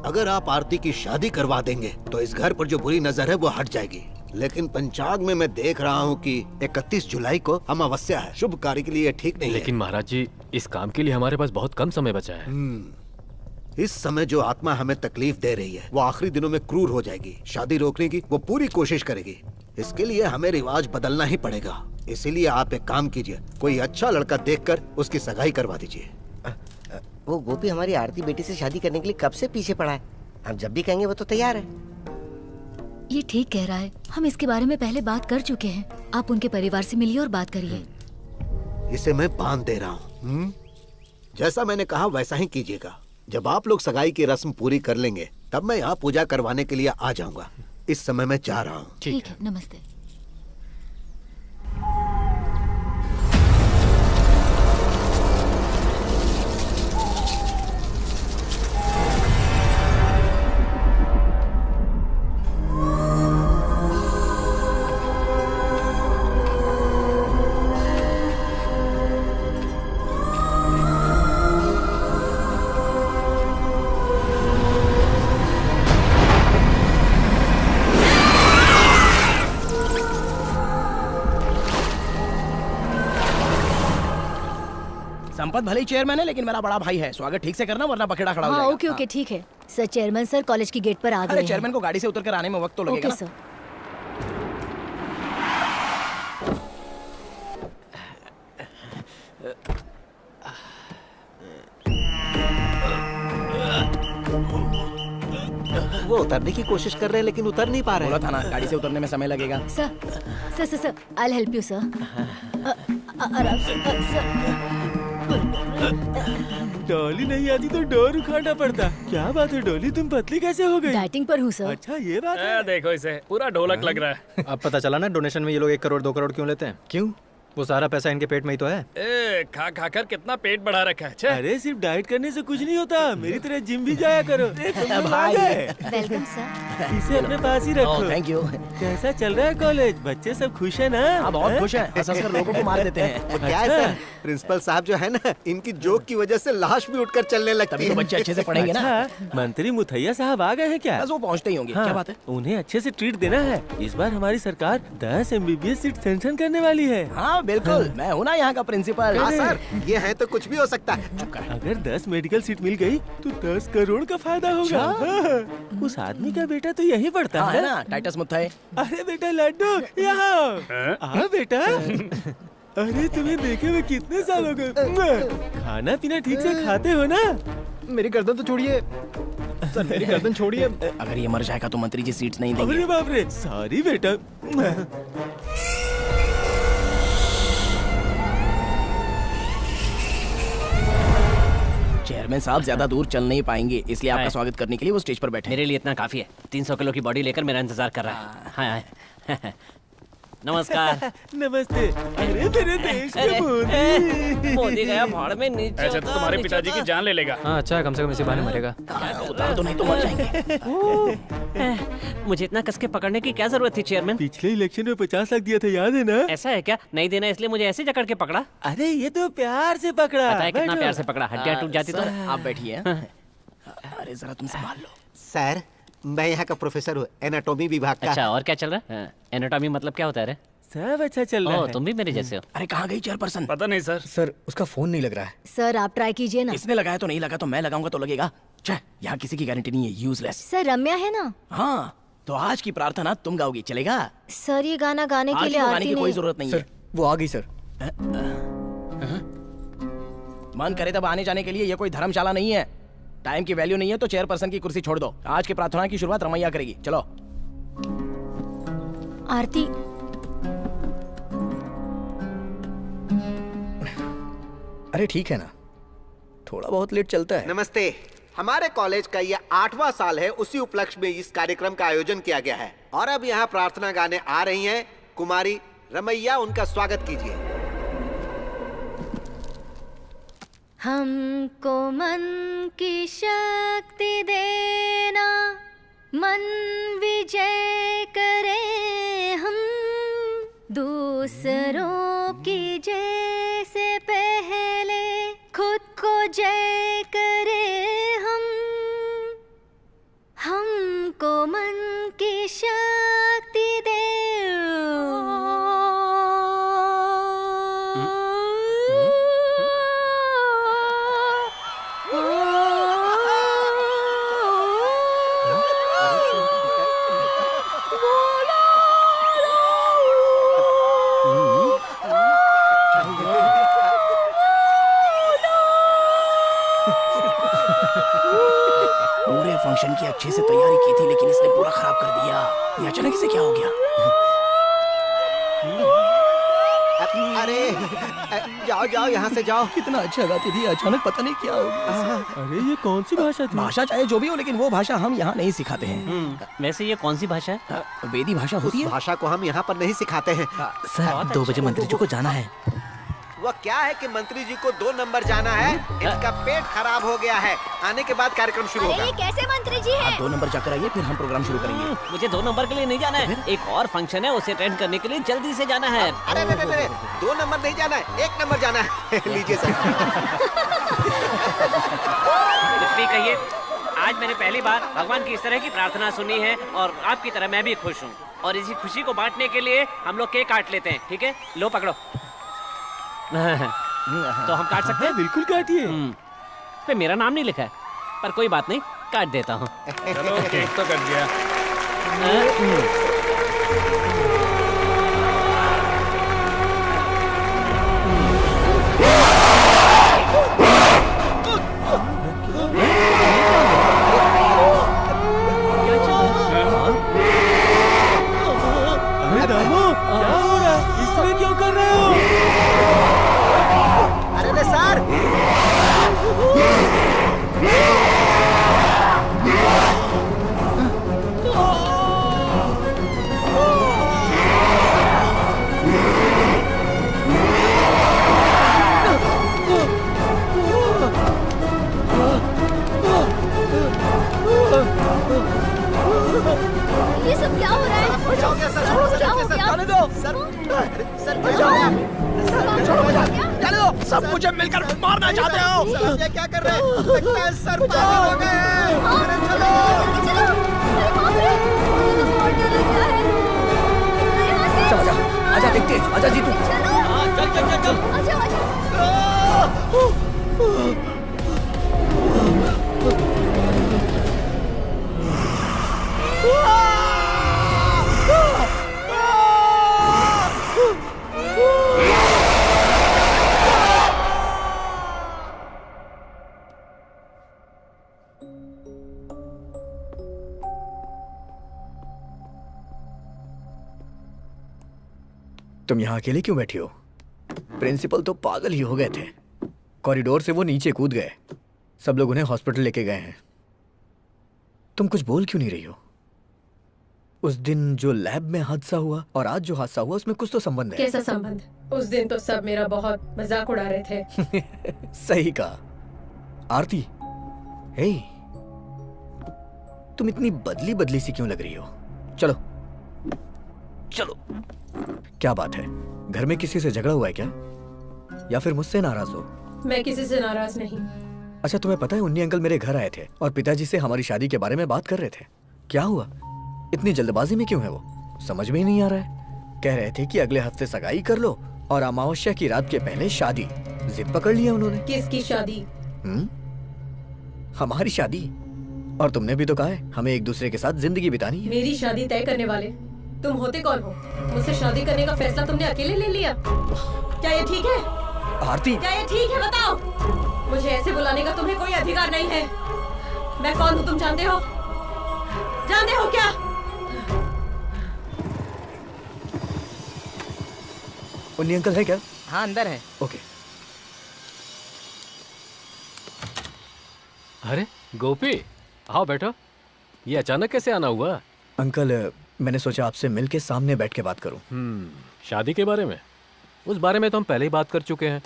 अगर आप आरती की शादी करवा देंगे तो इस घर पर जो बुरी नजर है वो हट जाएगी। लेकिन पंचांग में मैं देख रहा हूँ कि 31 जुलाई को अमावस्या है, शुभ कार्य के लिए ठीक नहीं है। लेकिन महाराज जी, इस काम के लिए हमारे पास बहुत कम समय बचा है। इस समय जो आत्मा हमें तकलीफ दे रही है वो आखिरी दिनों में क्रूर हो जाएगी। शादी रोकने की वो पूरी कोशिश करेगी। इसके लिए हमें रिवाज बदलना ही पड़ेगा। इसीलिए आप एक काम कीजिए, कोई अच्छा लड़का देखकर उसकी सगाई करवा दीजिए। वो गोपी हमारी आरती बेटी से शादी करने के लिए कब से पीछे पड़ा है। हम जब भी कहेंगे वो तो तैयार है। ये ठीक कह रहा है, हम इसके बारे में पहले बात कर चुके हैं। आप उनके परिवार से मिलिए और बात करिए। इसे मैं बांध दे रहा हूँ। जैसा मैंने कहा वैसा ही कीजिएगा। जब आप लोग सगाई की रस्म पूरी कर लेंगे तब मैं यहाँ पूजा करवाने के लिए आ जाऊंगा। इस समय मैं जा रहा हूँ। ठीक है, नमस्ते। संपत भले ही चेयरमैन है लेकिन मेरा बड़ा भाई है। स्वागत ठीक से करना वरना बखेड़ा खड़ा हो हाँ जाएगा। ओके ओके ठीक है सर। चेयरमैन सर कॉलेज की गेट पर आ गए अरे हैं। चेयरमैन को गाड़ी से उतर कर आने में वक्त तो लगेगा ओके ना। सर। वो उतरने की कोशिश कर रहे हैं लेकिन उतर नहीं पा रहे बोला था ना गाड़ी से उतरने में समय लगेगा। Sir sir sir sir I help you sir. आराम से सर। डॉली नहीं आती तो डोर उखाड़ना पड़ता। क्या बात है डॉली, तुम पतली कैसे हो गई? डाइटिंग पर हूँ सर। अच्छा ये बात है। देखो इसे पूरा ढोलक लग रहा है। अब पता चला ना डोनेशन में ये लोग 1 करोड़ 2 करोड़ क्यों लेते हैं। क्यों? वो सारा पैसा इनके पेट में ही तो है। ए, खा खा कर कितना पेट बढ़ा रखा है। छे। अरे सिर्फ डाइट करने से कुछ नहीं होता, मेरी तरह जिम भी जाया करो। भाई वेलकम सर। इसे अपने पास ही रखो। Thank you. कैसा चल रहा है कॉलेज? बच्चे सब खुश है ना? हाँ बहुत खुश हैं। हंस-हंस कर लोगों को मार देते हैं। क्या है सर, प्रिंसिपल साहब जो है ना, इनकी जोक की वजह से लाश भी उठकर चलने लगती तभी है। तो बच्चे अच्छे से पढ़ेंगे ना। अच्छा, मंत्री मुथैया साहब आ गए हैं क्या? बस वो पहुंचते ही होंगे। हाँ, क्या बात है? उन्हें अच्छे से ट्रीट देना है। इस बार हमारी सरकार 10 MBBS सीट सैंक्शन करने वाली है। हाँ बिल्कुल, मैं हूँ ना यहाँ का प्रिंसिपल। हाँ सर, ये है तो कुछ भी हो सकता है। अगर 10 मेडिकल सीट मिल गई तो 10 करोड़ का फायदा होगा। हाँ, उस आदमी का बेटा तो यहीं पढ़ता हाँ, है है ना टाइटस मुथई। अरे बेटा लड्डू यहाँ आ बेटा। अरे तुम्हें देखे हुए कितने साल हो गए। खाना पीना ठीक से खाते हो ना? मेरी गर्दन तो छोड़िए सर, मेरी गर्दन छोड़िए। अगर ये मर जाएगा तो मंत्री जी सीट्स नहीं देंगे। अरे बाप रे, सॉरी बेटा। चेयरमैन साहब ज्यादा दूर चल नहीं पाएंगे, इसलिए आपका स्वागत करने के लिए वो स्टेज पर बैठे। मेरे लिए इतना काफी है। 300 किलो की बॉडी लेकर मेरा इंतजार कर रहा है। हाँ, नमस्कार। नमस्ते। अरे मेरे देश के मोदी। मोदी गया भाड़ में नीचे। ऐसे तो तुम्हारे पिताजी की जान ले लेगा। हाँ अच्छा है, कम से कम इसी बहाने मरेगा। उतार दो नहीं तो मर जाएंगे। मुझे इतना कसके पकड़ने की क्या जरूरत थी चेयरमैन? पिछले इलेक्शन में 50 लाख दिया था, याद है ना? ऐसा है क्या? नहीं देना इसलिए मुझे ऐसे जकड़ के पकड़ा? अरे ये तो प्यार से पकड़ा। पता है कितना प्यार से पकड़ा? हड्डियां टूट जाती तो। आप बैठिए। अरे जरा तुम संभाल लो। सर, मैं यहाँ का प्रोफेसर हूँ, एनाटॉमी विभाग का। अच्छा, और क्या चल रहा है? एनाटॉमी मतलब क्या होता है रे? सब अच्छा चल रहा है। तुम भी मेरे जैसे हो। अरे कहाँ गई चेयरपर्सन? पता नहीं सर। सर उसका फोन नहीं लग रहा है। सर आप ट्राई कीजिए ना। इसने लगाया तो नहीं लगा तो मैं लगाऊंगा तो लगेगा। यहाँ किसी की गारंटी नहीं है, यूजलेस। सर रम्या है ना? हाँ तो आज की प्रार्थना तुम गाओगी, चलेगा? सर ये गाना गाने के आज लिए तो गाने आरती की कोई नहीं। जरूरत नहीं सर है। वो आ गई सर। मन करे तब आने जाने के लिए, ये कोई धर्मशाला नहीं है। टाइम की वैल्यू नहीं है तो चेयरपर्सन की कुर्सी छोड़ दो। आज की प्रार्थना की शुरुआत रमैया करेगी, चलो। आरती अरे ठीक है ना, थोड़ा बहुत लेट चलता है। नमस्ते। हमारे कॉलेज का ये 8वां साल है, उसी उपलक्ष्य में इस कार्यक्रम का आयोजन किया गया है। और अब यहाँ प्रार्थना गाने आ रही हैं कुमारी रमैया, उनका स्वागत कीजिए। हमको मन की शक्ति देना, मन विजय करे हम, दूसरों की जय से पहले खुद को जय करे हम। हमको मन की शक्ति दे। पूरे फंक्शन की अच्छे से तैयारी की थी लेकिन इसने पूरा खराब कर दिया। ये अचानक से क्या हो गया? अरे जाओ जाओ, यहाँ से जाओ। कितना अच्छा गाती थी, अचानक पता नहीं क्या हो गया। अरे ये कौन सी भाषा थी? भाषा चाहे जो भी हो लेकिन वो भाषा हम यहाँ नहीं सिखाते हैं। वैसे ये कौन सी भाषा है? वेदी भाषा उस होती है। भाषा को हम यहाँ पर नहीं सिखाते हैं। सर 2 बजे मंत्री जी को जाना है। वह क्या है कि मंत्री जी को 2 नंबर जाना है, इनका पेट खराब हो गया है। आने के बाद कार्यक्रम शुरू होगा। ये कैसे मंत्री जी आप हैं? 2 नंबर जाकर आइए, फिर हम प्रोग्राम शुरू करेंगे। मुझे 2 नंबर के लिए नहीं जाना है। एक और फंक्शन है, उसे अटेंड करने के लिए जल्दी से जाना है। अरे नहीं, 2 नंबर नहीं जाना है, 1 नंबर जाना है। लीजिए सर। कुछ भी कहिए, आज मैंने पहली बार भगवान की इस तरह की प्रार्थना सुनी है और आपकी तरह मैं भी खुश हूँ। और इसी खुशी को बांटने के लिए हम लोग केक काट लेते हैं, ठीक है? लो पकड़ो। तो हम काट सकते हैं? बिल्कुल काटिए। पे मेरा नाम नहीं लिखा है, पर कोई बात नहीं, काट देता हूँ। चलो केक तो कट गया। अरे दामू, क्या हो रहा है? इस तरह क्यों कर रहे हो? अरे सर, ये सब क्या हो रहा है? क्या हो गया? जाने दो सर, सर बचाओ, जाने दो, सब मुझे मिलकर मारना चाहते हो। ये क्या कर रहे हैं? लगता है सर पागल हो गए हैं। अरे चलो, चलो, अरे बाप रे, मुझे तो बहुत डर लग रहा है। यहाँ से आजा आजा देखते हैं, आजा जीतू। चलो, चल चल चल चल। आजा आजा। तुम यहाँ अकेले क्यों बैठी हो? प्रिंसिपल तो पागल ही हो गए थे। कॉरिडोर से वो नीचे कूद गए। सब लोग उन्हें हॉस्पिटल लेके गए हैं। तुम कुछ बोल क्यों नहीं रही हो? उस दिन जो लैब में हादसा हुआ और आज जो हादसा हुआ उसमें कुछ तो संबंध है। कैसा संबंध? उस दिन तो सब मेरा बहुत मजाक उड़ा रहे थे। सही कहा। आरती, हे, तुम इतनी बदली बदली सी क्यों लग रही हो? चलो चलो। क्या बात है? घर में किसी से झगड़ा हुआ है क्या? या फिर मुझसे नाराज हो? मैं किसी से नाराज नहीं। अच्छा, तुम्हें पता है उन्नी अंकल मेरे घर आए थे और पिताजी से हमारी शादी के बारे में बात कर रहे थे। क्या हुआ? इतनी जल्दबाजी में क्यों है वो? समझ में ही नहीं आ रहा है। कह रहे थे कि अगले हफ्ते सगाई कर लो और अमावस्या की रात के पहले शादी। जिद पकड़ लिया उन्होंने। किसकी शादी? हमारी शादी। और तुमने भी तो कहा है हमें एक दूसरे के साथ जिंदगी बितानी है। मेरी शादी तय करने वाले तुम होते कौन हो? मुझसे शादी करने का फैसला तुमने अकेले ले लिया। क्या ये ठीक है? आरती, क्या ये ठीक है? बताओ। मुझे ऐसे बुलाने का तुम्हें कोई अधिकार नहीं है। मैं कौन हूँ तुम जानते हो? जानते हो क्या? उन्नी अंकल है क्या? हाँ अंदर है। ओके। अरे गोपी, आओ बैठो। ये अचानक कैसे आना हुआ? अंकल, मैंने सोचा आपसे मिल के सामने बैठ के बात करूं। शादी के बारे में? उस बारे में तो हम पहले ही बात कर चुके हैं।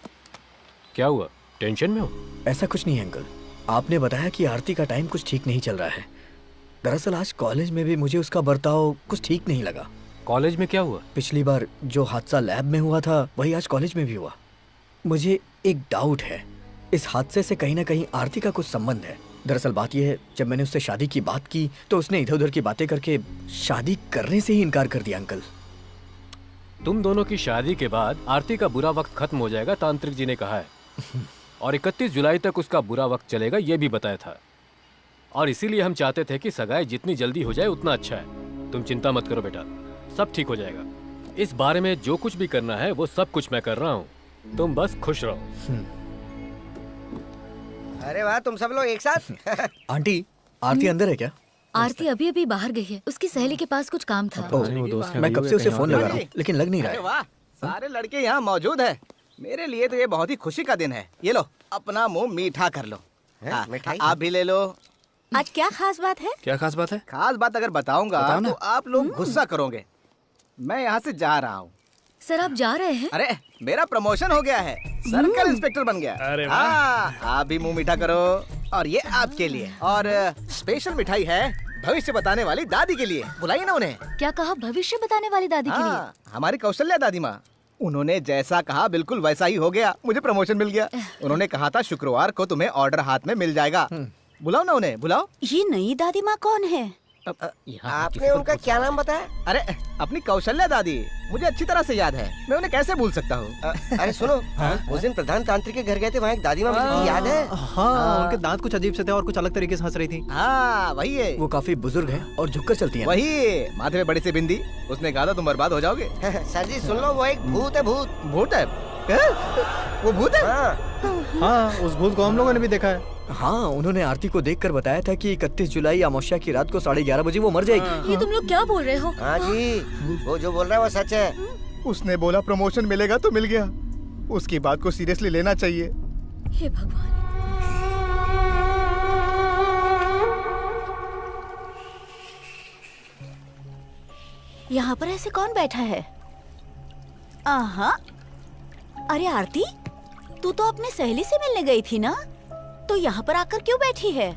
क्या हुआ, टेंशन में हो? ऐसा कुछ नहीं है अंकल। आपने बताया कि आरती का टाइम कुछ ठीक नहीं चल रहा है। दरअसल आज कॉलेज में भी मुझे उसका बर्ताव कुछ ठीक नहीं लगा। कॉलेज में क्या हुआ? पिछली बार जो हादसा लैब में हुआ था वही आज कॉलेज में भी हुआ। मुझे एक डाउट है, इस हादसे से कहीं ना कहीं आरती का कुछ संबंध है। दरअसल बात यह है, जब मैंने उससे शादी की बात की तो उसने इधर उधर की बातें करके शादी करने से ही इनकार कर दिया। अंकल, तुम दोनों की शादी के बाद आरती का बुरा वक्त खत्म हो जाएगा, तांत्रिक जी ने कहा है। और 31 जुलाई तक उसका बुरा वक्त चलेगा, ये भी बताया था। और इसीलिए हम चाहते थे कि सगाई जितनी जल्दी हो जाए उतना अच्छा है। तुम चिंता मत करो बेटा, सब ठीक हो जाएगा। इस बारे में जो कुछ भी करना है वो सब कुछ मैं कर रहा हूँ, तुम बस खुश रहो। अरे वाह, तुम सब लोग एक साथ। आंटी, आरती अंदर है क्या? आरती अभी अभी बाहर गई है, उसकी सहेली के पास कुछ काम था। मैं कब से उसे फोन लगा रहा हूँ लेकिन लग नहीं रहा अरे है। वाह, सारे लड़के यहाँ मौजूद हैं। मेरे लिए तो ये बहुत ही खुशी का दिन है। ये लो, अपना मुंह मीठा कर लो। हाँ, मिठाई? आप भी ले लो। आज क्या खास बात है? क्या खास बात है? खास बात अगर बताऊंगा तो आप लोग गुस्सा करोगे। मैं यहाँ से जा रहा हूँ। सर, आप जा रहे हैं? अरे, मेरा प्रमोशन हो गया है, सर्कल इंस्पेक्टर बन गया। अरे वाह। हाँ, आप भी मुंह मीठा करो। और ये आपके लिए, और स्पेशल मिठाई है भविष्य बताने वाली दादी के लिए। बुलाइए ना उन्हें। क्या कहा? भविष्य बताने वाली दादी के लिए? हाँ, हमारी कौशल्या दादी माँ। उन्होंने जैसा कहा बिल्कुल वैसा ही हो गया। मुझे प्रमोशन मिल गया। उन्होंने कहा था शुक्रवार को तुम्हें ऑर्डर हाथ में मिल जाएगा। बुलाओ ना उन्हें, बुलाओ। ये नई दादी माँ कौन है? आपने उनका क्या नाम बताया? अरे अपनी कौशल्या दादी, मुझे अच्छी तरह से याद है, मैं उन्हें कैसे भूल सकता हूँ। अरे सुनो, उस दिन प्रधान तांत्रिक के घर गए थे, वहाँ एक दादी माँ मिली थी, याद है? हाँ, उनके दांत कुछ अजीब से थे और कुछ अलग तरीके से हंस रही थी। हाँ वही है। वो काफी बुजुर्ग है और झुककर चलती है। वही माथे में बड़ी सी बिंदी, उसने कहा था तुम बर्बाद हो जाओगे। सर जी सुन लो, वो एक भूत है, भूत। भूत है? वो भूत है? हाँ, उस भूत को हम लोगों ने भी देखा है। हाँ, उन्होंने आरती को देखकर बताया था कि 31 जुलाई अमावस्या की रात को 11:30 बजे वो मर जाएगी। ये तुम लोग क्या बोल रहे हो? हाँ जी, वो जो बोल रहा है वो सच है। उसने बोला प्रमोशन मिलेगा तो मिल गया, उसकी बात को सीरियसली लेना चाहिए। हे भगवान। यहाँ पर ऐसे कौन बैठा है? आहा, अरे आरती, तू तो अपनी सहेली से मिलने गई थी ना, तो यहाँ पर आकर क्यों बैठी है?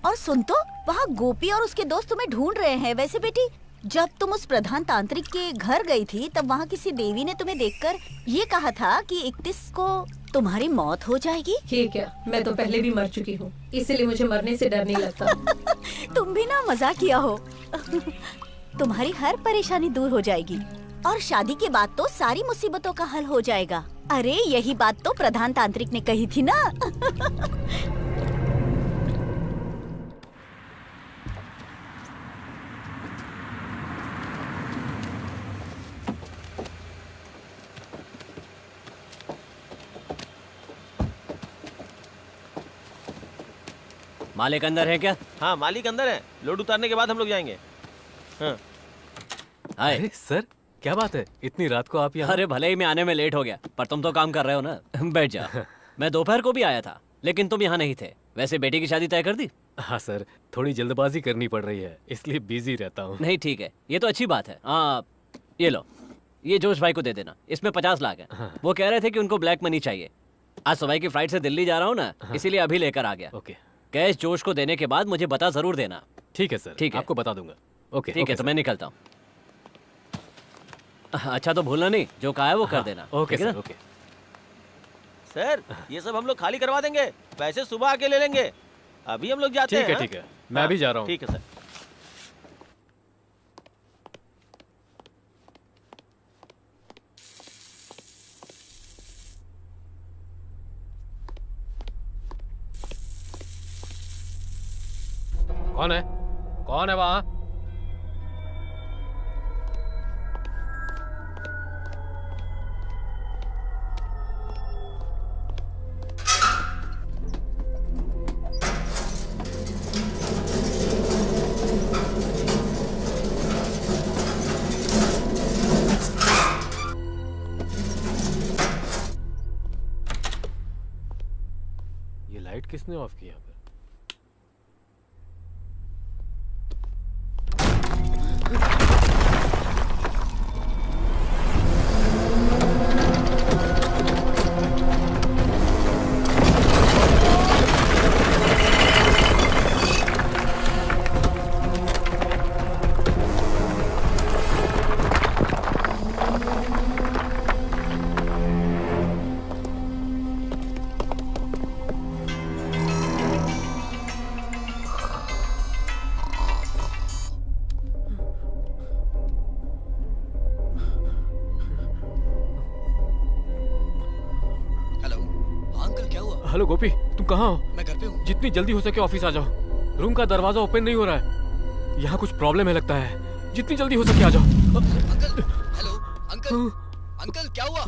और सुन तो, वहाँ गोपी और उसके दोस्त तुम्हें ढूंढ रहे हैं। वैसे बेटी, जब तुम उस प्रधान तांत्रिक के घर गई थी, तब वहाँ किसी देवी ने तुम्हें देखकर ये कहा था कि 31 को तुम्हारी मौत हो जाएगी। ये क्या, मैं तो पहले भी मर चुकी हूँ, इसीलिए मुझे मरने से डर नहीं लगता। तुम भी ना मजाक किया हो। तुम्हारी हर परेशानी दूर हो जाएगी और शादी के बाद तो सारी मुसीबतों का हल हो जाएगा। अरे यही बात तो प्रधान तांत्रिक ने कही थी ना। मालिक अंदर है क्या? हाँ मालिक अंदर है, लोड उतारने के बाद हम लोग जाएंगे। हाँ। हाय। अरे सर, क्या बात है, इतनी रात को आप यहाँ? अरे भले ही मैं आने में लेट हो गया, पर तुम तो काम कर रहे हो ना। बैठ जा। मैं दोपहर को भी आया था, लेकिन तुम यहाँ नहीं थे। वैसे बेटी की शादी तय कर दी? हाँ सर, थोड़ी जल्दबाजी करनी पड़ रही है, इसलिए बिजी रहता हूँ। नहीं ठीक है, ये तो अच्छी बात है। ये लो, ये जोश भाई को दे देना, इसमें 50 लाख है। हाँ। वो कह रहे थे कि उनको ब्लैक मनी चाहिए। आज सुबह की फ्लाइट से दिल्ली जा रहा हूँ ना, इसीलिए अभी लेकर आ गया। ओके। कैश जोश को देने के बाद मुझे बता जरूर देना। ठीक है सर, ठीक है, आपको बता दूंगा। ओके ठीक है, तो मैं निकलता हूँ। अच्छा तो भूलना नहीं, जो कहा है वो कर देना। ओके ठीक है सर, ना? ओके। सर ये सब हम लोग खाली करवा देंगे, पैसे सुबह आके ले लेंगे। अभी हम लोग जाते हैं। ठीक है, ठीक है, मैं भी जा रहा हूँ। ठीक है सर। कौन है? कौन है वहाँ? ये लाइट किसने ऑफ किया? हेलो गोपी, तुम कहाँ हो? मैं घर पे हूँ। जितनी जल्दी हो सके ऑफिस आ जाओ। रूम का दरवाजा ओपन नहीं हो रहा है। यहाँ कुछ प्रॉब्लम है लगता है। जितनी जल्दी हो सके आ जाओ। अंकल, हेलो अंकल, अंकल क्या हुआ?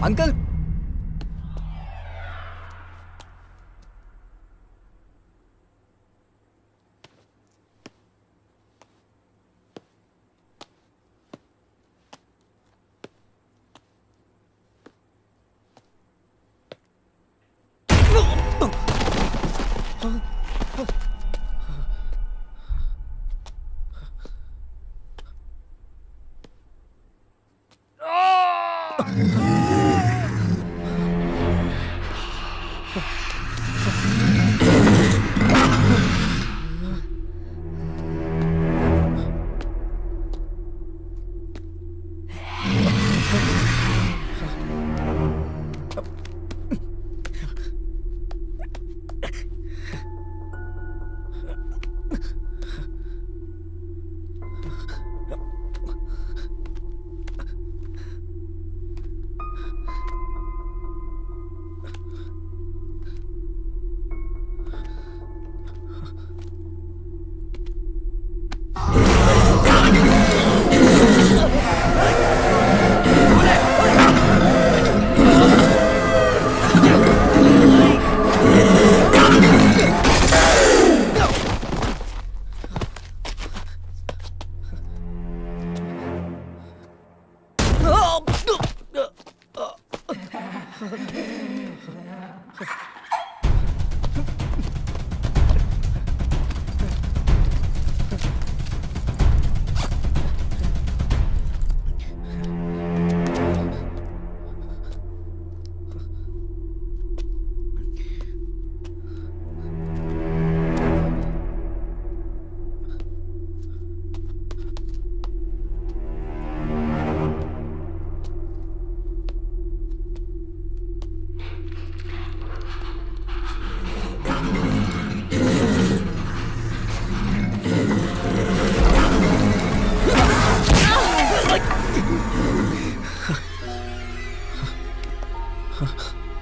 Uncle,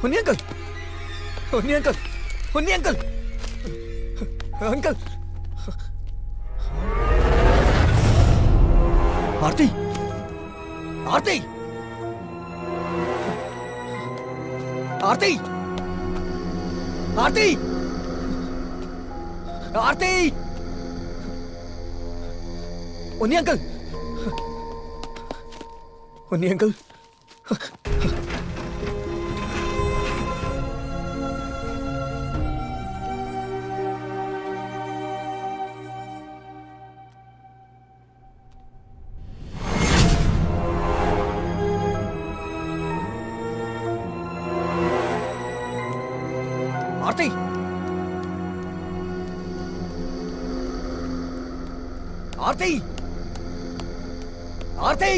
Hunni uncle, Hunni uncle, Hunni uncle, uncle, Aarti, Aarti, Aarti, Aarti, Aarti, Hunni uncle, Hunni uncle, Aarti, Aarti, Aarti,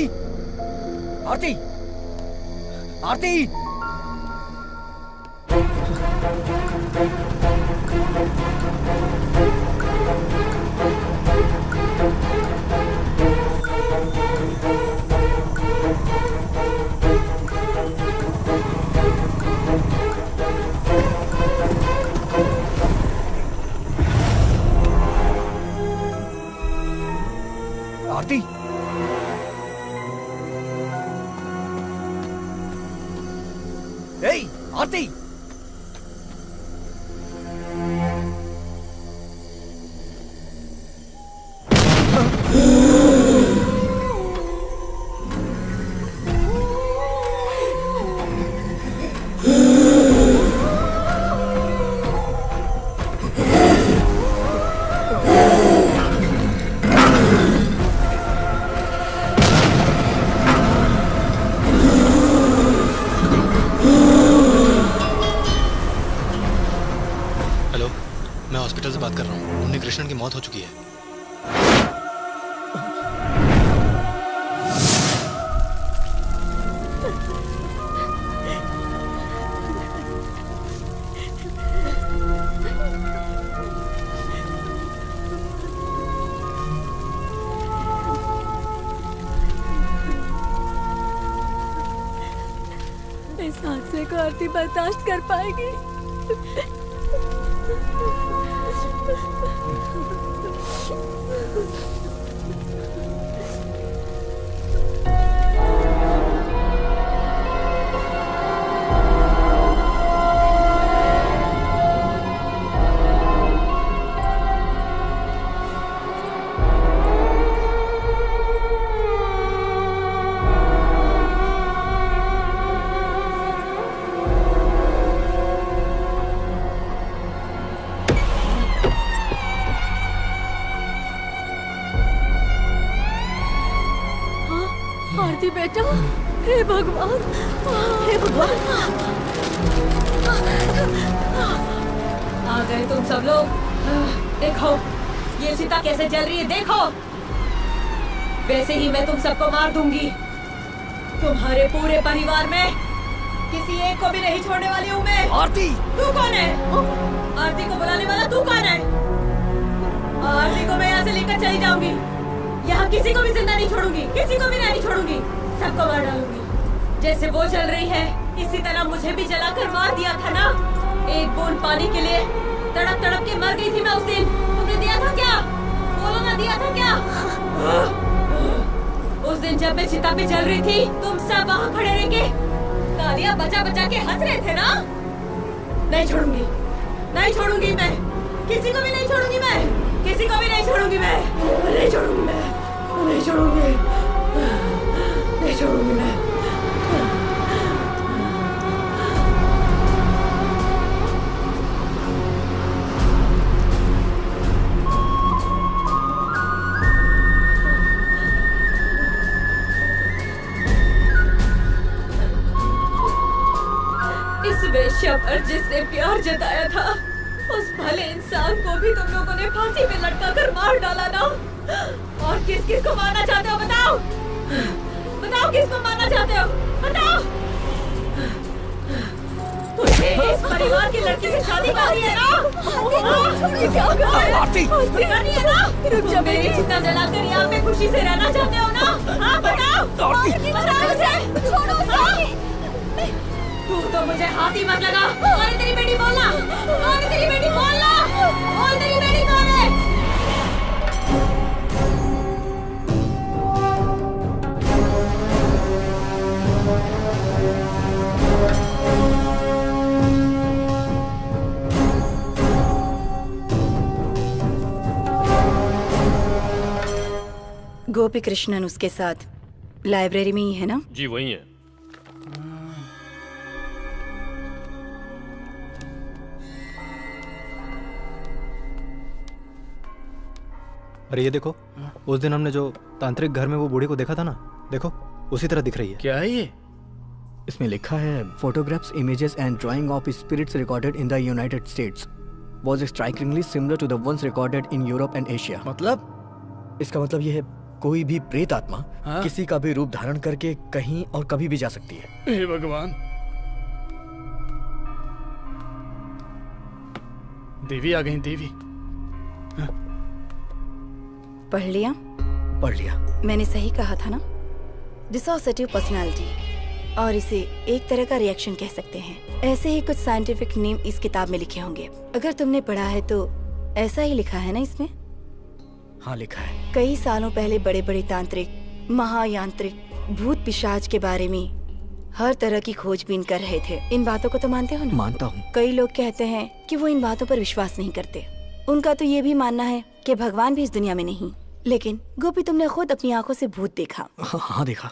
Aarti, Aarti, Aarti, ए आरती, मैं हॉस्पिटल से बात कर रहा हूँ। उन्नी कृष्णन की मौत हो चुकी है। इस हादसे को आरती बर्दाश्त कर पाएगी? आरती बेटा, हे भगवान, हे भगवान। आ गए तुम सब लोग। देखो ये चिता कैसे जल रही है, देखो। वैसे ही मैं तुम सबको मार दूंगी। तुम्हारे पूरे परिवार में किसी एक को भी नहीं छोड़ने वाली हूँ मैं। आरती, तू कौन है? आरती को बुलाने वाला तू कौन है? आरती को मैं यहाँ से लेकर चली जाऊंगी। यहाँ किसी को भी जिंदा नहीं छोड़ूंगी, किसी को भी नहीं छोड़ूंगी, सबको मार डालूंगी। जैसे वो जल रही है इसी तरह मुझे भी जलाकर मार दिया था ना। एक बूंद पानी के लिए तड़प तड़प के मर गई थी मैं उस दिन। तुमने दिया था क्या? बोलो ना, दिया था क्या? उस दिन जब मैं चिता पे जल रही थी तुम सब वहाँ खड़े रह के तालियां बजा बजा के हंस रहे थे ना। नहीं छोड़ूंगी, नहीं छोड़ूंगी मैं, किसी को भी नहीं छोड़ूंगी मैं, किसी को भी नहीं छोड़ूंगी मैं, नहीं छोड़ूंगी मैं, नहीं छोड़ूंगी, नहीं छोड़ूंगी मैं। वेश्या पर जिसने प्यार जताया था उस भले इंसान को भी तुम लोगों ने फांसी पे लटका कर मार डाला ना। और किस किस को मारना चाहते हो बताओ, बताओ किसको मारना चाहते हो बताओ। तुझे इस परिवार की लड़की से शादी करनी है ना? करनी है ना? मेरी चिता जलाकर यहाँ पे खुशी से रहना चाहते हो ना? हाँ बताओ, बताओ उसे। तू तो मुझे हाथी मत लगा। कौन है तेरी बेटी? बोलना, कौन है तेरी बेटी? बोलना, बोल तेरी बेटी कौन है? गोपी कृष्णन उसके साथ लाइब्रेरी में ही है ना? जी वही है। अरे ये देखो, उस दिन हमने जो तांत्रिक घर में वो बूढ़ी को देखा था ना, देखो उसी तरह दिख रही है। क्या है ये? इसमें लिखा है photographs, images and drawing of spirits recorded in the United States was strikingly similar to the ones recorded in Europe and Asia. मतलब? इसका मतलब ये है कोई भी प्रेत आत्मा किसी का भी रूप धारण करके कहीं और कभी भी जा सकती है। हे भगवान, देवी आ गई। देवी पढ़ लिया? पढ़ लिया। मैंने सही कहा था ना? डिसोसिएटिव पर्सनालिटी, और इसे एक तरह का रिएक्शन कह सकते हैं। ऐसे ही कुछ साइंटिफिक नेम इस किताब में लिखे होंगे। अगर तुमने पढ़ा है तो ऐसा ही लिखा है ना इसमें? हाँ लिखा है। कई सालों पहले बड़े बड़े तांत्रिक, महायांत्रिक, भूत पिशाच के बारे में हर तरह की खोजबीन कर रहे थे। इन बातों को तो मानते हो ना? मानता हूँ। कई लोग कहते हैं कि वो इन बातों पर विश्वास नहीं करते। उनका तो ये भी मानना है कि भगवान भी इस दुनिया में नहीं। लेकिन गोपी, तुमने खुद अपनी आंखों से भूत देखा। हाँ देखा।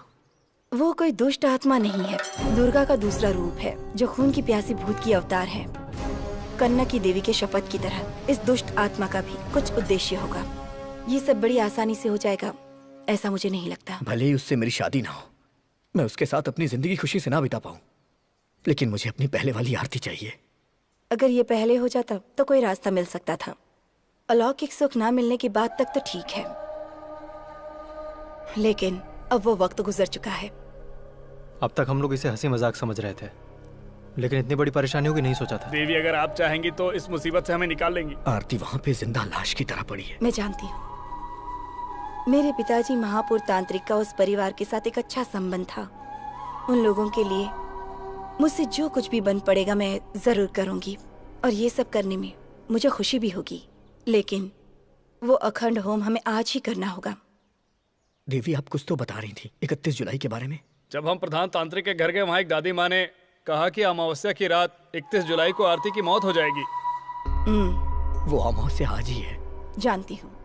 वो कोई दुष्ट आत्मा नहीं है, दुर्गा का दूसरा रूप है जो खून की प्यासी भूत की अवतार है। कन्ना की देवी के शपथ की तरह इस दुष्ट आत्मा का भी कुछ उद्देश्य होगा। ये सब बड़ी आसानी से हो जाएगा ऐसा मुझे नहीं लगता। भले ही उससे मेरी शादी ना हो, मैं उसके साथ अपनी जिंदगी खुशी से ना बिता पाऊं, लेकिन मुझे अपनी पहले वाली आरती चाहिए। अगर ये पहले हो जाता तो कोई रास्ता मिल सकता था। अलौकिक सुख ना मिलने की बात तक तो ठीक है, लेकिन अब वो वक्त गुजर चुका है। अब तक हम लोग इसे हंसी मजाक समझ रहे थे, लेकिन इतनी बड़ी परेशानियों की नहीं सोचा था। देवी, अगर आप चाहेंगी तो इस मुसीबत से हमें निकाल लेंगी। आरती वहाँ पे जिंदा लाश की तरह पड़ी है। मैं जानती हूँ। मेरे पिताजी महापुर तांत्रिक का उस परिवार के साथ एक अच्छा संबंध था। उन लोगों के लिए मुझसे जो कुछ भी बन पड़ेगा मैं जरूर करूंगी, और ये सब करने में मुझे खुशी भी होगी। लेकिन वो अखंड होम हमें आज ही करना होगा। देवी, आप कुछ तो बता रही थी 31 जुलाई के बारे में। जब हम प्रधान तांत्रिक के घर गए, वहाँ एक दादी माँ ने कहा कि अमावस्या की रात 31 जुलाई को आरती की मौत हो जाएगी। वो अमावस्या आज ही है। जानती हूँ।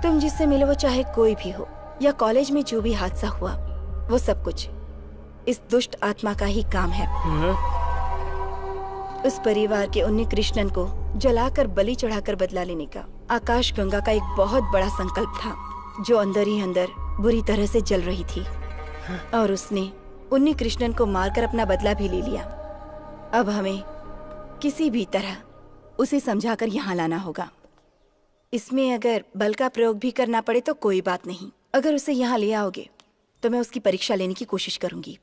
तुम जिससे मिले वो चाहे कोई भी हो, या कॉलेज में जो भी हादसा हुआ, वो सब कुछ इस दुष्ट आत्मा का ही काम है। उस परिवार के उन्नी कृष्णन को जलाकर बलि चढ़ाकर बदला लेने का आकाश गंगा का एक बहुत बड़ा संकल्प था, जो अंदर ही अंदर बुरी तरह से जल रही थी। और उसने उन्नी कृष्णन को मारकर अपना बदला भी ले लिया। अब हमें किसी भी तरह उसे समझाकर यहाँ लाना होगा। इसमें अगर बल का प्रयोग भी करना पड़े तो कोई बात नहीं। अगर उसे यहाँ ले आओगे तो मैं उसकी परीक्षा लेने की कोशिश करूंगी।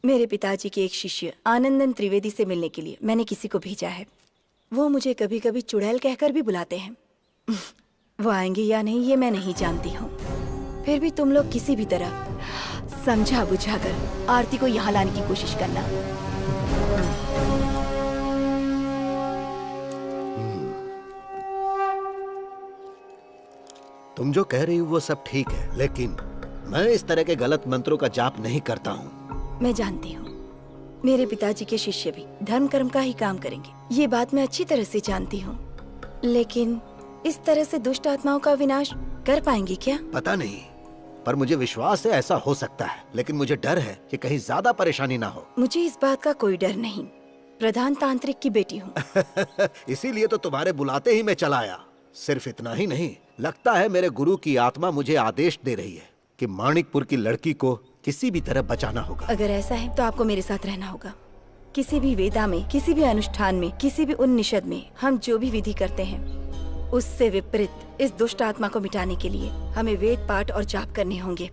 मेरे पिताजी के एक शिष्य आनंदन त्रिवेदी से मिलने के लिए मैंने किसी को भेजा है। वो मुझे कभी कभी चुड़ैल कहकर भी बुलाते हैं। वो आएंगे या नहीं ये मैं नहीं जानती हूँ। फिर भी तुम लोग किसी भी तरह समझा बुझाकर आरती को यहाँ लाने की कोशिश करना। तुम जो कह रही हो वो सब ठीक है, लेकिन मैं इस तरह के गलत मंत्रों का जाप नहीं करता हूँ। मैं जानती हूँ मेरे पिताजी के शिष्य भी धर्म कर्म का ही काम करेंगे, ये बात मैं अच्छी तरह से जानती हूँ। लेकिन इस तरह से दुष्ट आत्माओं का विनाश कर पाएंगे क्या? पता नहीं, पर मुझे विश्वास है ऐसा हो सकता है। लेकिन मुझे डर है कि कहीं ज्यादा परेशानी ना हो। मुझे इस बात का कोई डर नहीं। प्रधान तांत्रिक की बेटी हूँ। इसीलिए तो तुम्हारे बुलाते ही मैं चला आया। सिर्फ इतना ही नहीं, लगता है मेरे गुरु की आत्मा मुझे आदेश दे रही है कि माणिकपुर की लड़की को किसी भी तरह बचाना होगा। अगर ऐसा है तो आपको मेरे साथ रहना होगा। किसी भी वेदा में, किसी भी अनुष्ठान में, किसी भी उन्निषद में हम जो भी विधि करते हैं उससे विपरीत इस दुष्ट आत्मा को मिटाने के लिए हमें वेद पाठ और जाप करने होंगे।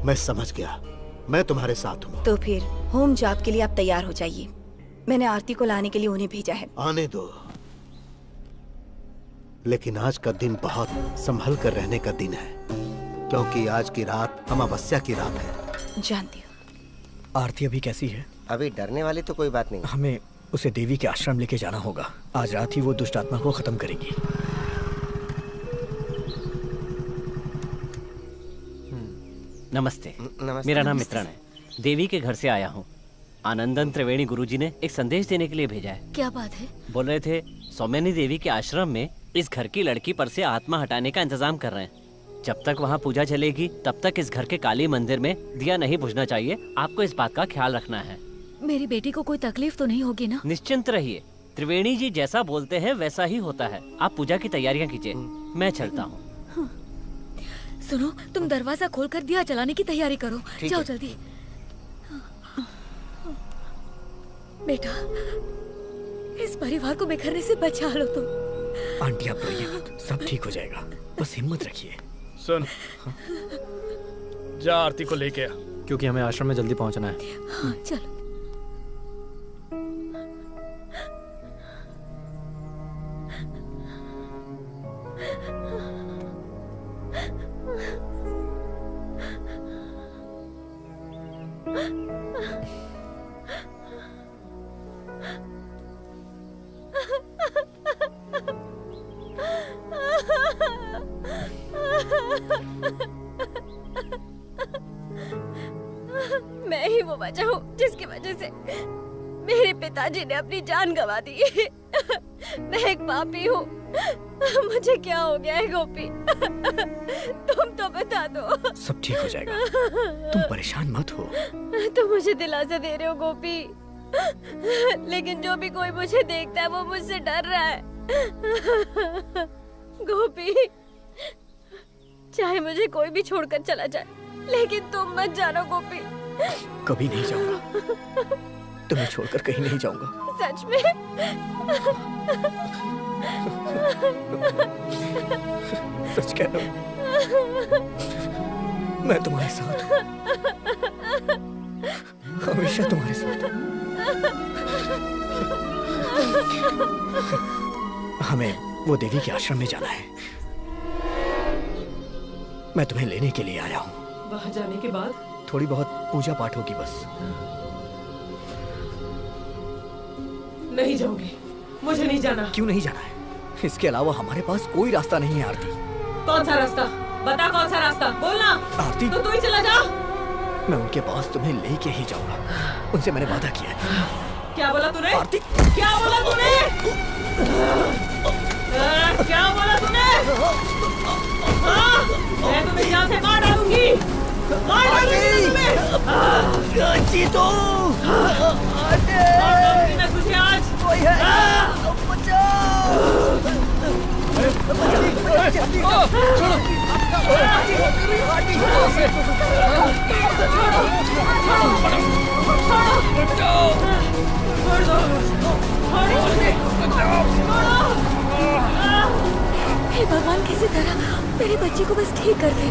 मैं समझ गया, मैं तुम्हारे साथ हूँ। तो फिर होम जाप के लिए आप तैयार हो जाइए। मैंने आरती को लाने के लिए उन्हें भेजा है। आने दो, लेकिन आज का दिन बहुत संभल कर रहने का दिन है, क्योंकि आज की रात अमावस्या की रात है। जानती हूँ। आरती अभी कैसी है? अभी डरने वाली तो कोई बात नहीं। हमें उसे देवी के आश्रम लेके जाना होगा। आज रात ही वो दुष्ट आत्मा को खत्म करेगी। नमस्ते। नमस्ते। मेरा नाम मित्रण है। देवी के घर से आया हूँ। आनंदन त्रिवेणी गुरुजी ने एक संदेश देने के लिए भेजा है। क्या बात है? बोल रहे थे सौम्यनी देवी के आश्रम में इस घर की लड़की पर से आत्मा हटाने का इंतजाम कर रहे हैं। जब तक वहाँ पूजा चलेगी तब तक इस घर के काली मंदिर में दिया नहीं बुझना चाहिए। आपको इस बात का ख्याल रखना है। मेरी बेटी को कोई तकलीफ तो नहीं होगी ना? निश्चिंत रहिए, त्रिवेणी जी जैसा बोलते हैं वैसा ही होता है। आप पूजा की तैयारियां कीजिए, मैं चलता हूँ। सुनो, तुम दरवाजा खोलकर दिया जलाने की तैयारी करो। जाओ जल्दी। बेटा, इस परिवार को बिखरने से बचा लो तुम। आंटी आप रोइए मत, सब ठीक हो जाएगा, बस हिम्मत रखिए। सुन, जा आरती को लेके आ, क्योंकि हमें आश्रम में जल्दी पहुंचना है। हाँ, चलो। मैं ही वो वजह हूँ जिसकी वजह से मेरे पिताजी ने अपनी जान गंवा दी। मैं एक पापी हूँ। मुझे क्या हो गया है गोपी? तुम तो बता दो। सब ठीक हो जाएगा, तुम परेशान मत हो। तुम मुझे दिलासा दे रहे हो गोपी, लेकिन जो भी कोई मुझे देखता है वो मुझसे डर रहा है। गोपी, चाहे मुझे कोई भी छोड़कर चला जाए, लेकिन तुम मत जानो गोपी। कभी नहीं जाऊंगा, तुम्हें छोड़कर कहीं नहीं जाऊंगा। सच में? सच कह रहा हूँ, मैं तुम्हारे साथ हूँ, हमेशा तुम्हारे साथ हूँ। हमें वो देवी के आश्रम में जाना है। मैं तुम्हें लेने के लिए आया हूँ। वहाँ जाने के बाद थोड़ी बहुत पूजा पाठ होगी बस। नहीं जाऊंगी, मुझे नहीं जाना। क्यों नहीं जाना है? इसके अलावा हमारे पास कोई रास्ता नहीं है आरती। कौन सा रास्ता? बता कौन सा रास्ता, बोलना। आरती, तो तू ही चला जा। मैं उनके पास तुम्हें लेके ही जाऊंगा, उनसे मैंने वादा किया है। क्या बोला तूने? आरती, क्या बोला तूने? क्या बोला तूने? हाँ? मैं तुम्हें यहाँ से मार डालूंगी, मार डालूंगी तुम्हें। जीतो, मैं तुझे आज कोई है, बचाओ। हे भगवान, किसी तरह मेरे बच्चे को बस ठीक कर दे।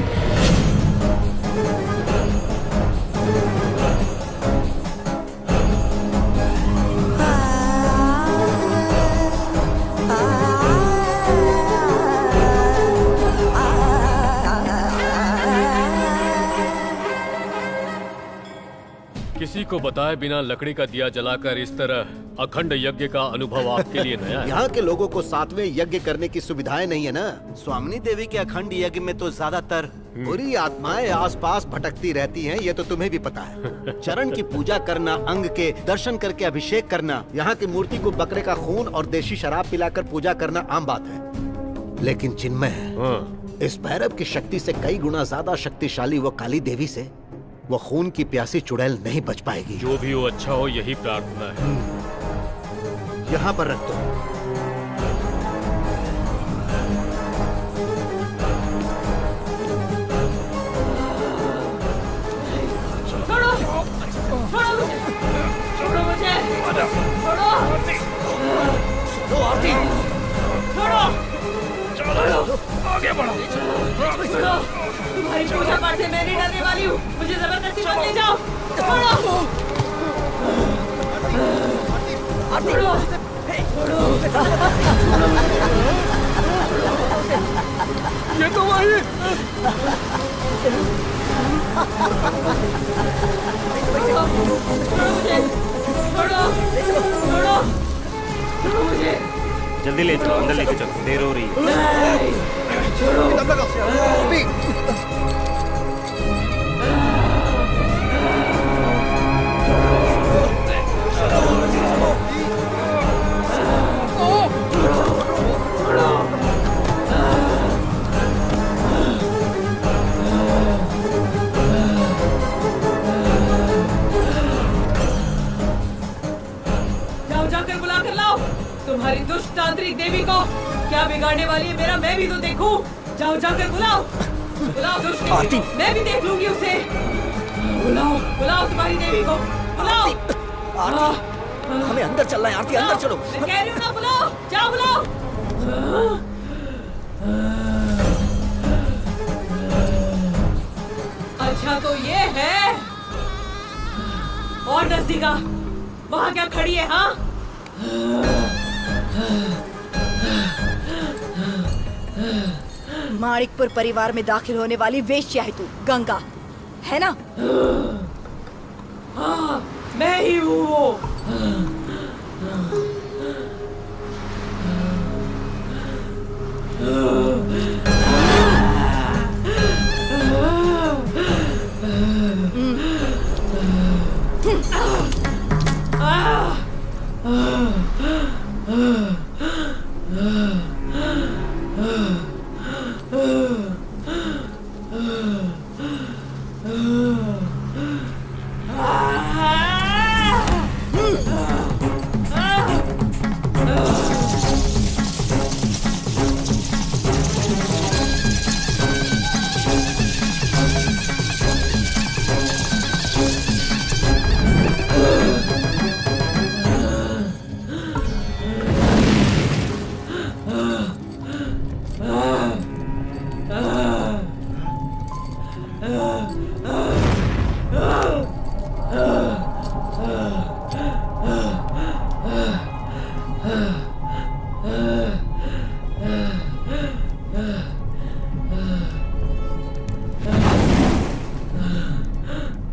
किसी को बताए बिना लकड़ी का दिया जलाकर इस तरह अखंड यज्ञ का अनुभव आपके लिए नया है। यहाँ के लोगों को 7वें यज्ञ करने की सुविधाएं नहीं है ना। स्वामिनी देवी के अखंड यज्ञ में तो ज्यादातर बुरी आत्माएं आसपास भटकती रहती हैं, ये तो तुम्हें भी पता है। चरण की पूजा करना, अंग के दर्शन करके अभिषेक करना, यहाँ की मूर्ति को बकरे का खून और देशी शराब पिलाकर पूजा करना आम बात है। लेकिन चिन्मय, इस भैरव की शक्ति से कई गुना ज्यादा शक्तिशाली वो काली देवी से वो खून की प्यासी चुड़ैल नहीं बच पाएगी। जो भी हो अच्छा हो, यही प्रार्थना है। यहाँ पर रख दो। छोड़ो, छोड़ो, छोड़ो मुझे, छोड़ो, आरती, छोड़ो, चलो आगे बढ़ो। छोड़ो, तुम्हारी पूजा पाठ से मैं नहीं डरने वाली हूँ। मुझे जबरदस्ती मत ले जाओ। छोड़ो, छोड़ो, ये तो वही। छोड़ो मुझे, छोड़ो, छोड़ो, छोड़ो मुझे। जल्दी ले चलो, अंदर लेके चलो, देर हो रही है। छोड़ो। जाकर बुला कर लाओ तुम्हारी दुष्ट तांत्रिक देवी को। क्या बिगाड़ने वाली है मेरा, मैं भी तो देखूं। जाओ जाकर बुलाओ, बुलाओ दुष्ट देवी को, मैं भी देख लूंगी उसे। बुलाओ, बुलाओ तुम्हारी देवी को, बुलाओ। हमें अंदर चलना है आरती, अंदर चलो। मैं कह रही हूँ ना, बुलाओ, जाओ बुलाओ। अच्छा तो ये है और नजदीका, वहाँ क्या खड़ी है? हाँ, माणिकपुर परिवार में दाखिल होने वाली वेश्या है तू, गंगा, है ना? हाँ, मैं ही हूँ वो।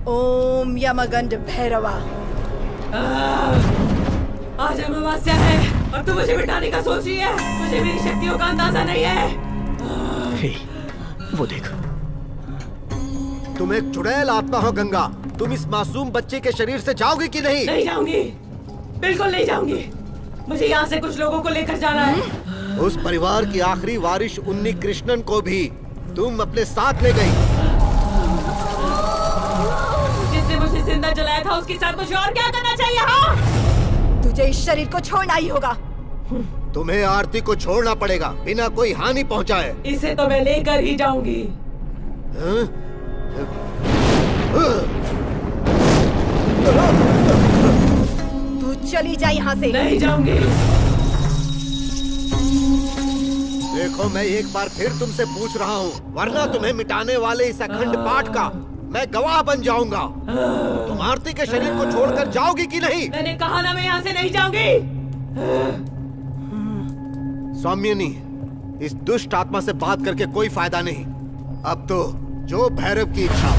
ओम यमगंड भैरवा। आज अमावस्या है और तू मुझे बिठाने का सोच रही है। मुझे मेरी शक्तियों का अंदाजा नहीं है। हे, वो देख। तुम एक चुड़ैल आत्मा हो गंगा। तुम इस मासूम बच्चे के शरीर से जाओगी कि नहीं? नहीं जाऊंगी, बिल्कुल नहीं जाऊंगी। मुझे यहाँ से कुछ लोगों को लेकर जाना है। उस परिवार की आखिरी वारिस उन्नी कृष्णन को भी तुम अपने साथ ले गई। जिसने मुझे जिंदा जलाया था उसके साथ मुझे और क्या करना चाहिए? हाँ, तुझे इस शरीर को छोड़ना ही होगा। तुम्हें आरती को छोड़ना पड़ेगा बिना कोई हानि पहुंचाए। इसे तो मैं लेकर ही जाऊंगी। तू चली जा यहाँ से। नहीं जाऊंगी। देखो मैं एक बार फिर तुमसे पूछ रहा हूँ, वरना तुम्हें मिटाने वाले इस अखंड पाठ का मैं गवाह बन जाऊंगा। तुम आरती के शरीर को छोड़कर जाओगी कि नहीं? मैंने कहा ना मैं यहाँ से नहीं जाऊंगी। सौम्यनी, इस दुष्ट आत्मा से बात करके कोई फायदा नहीं। अब तो जो भैरव की इच्छा।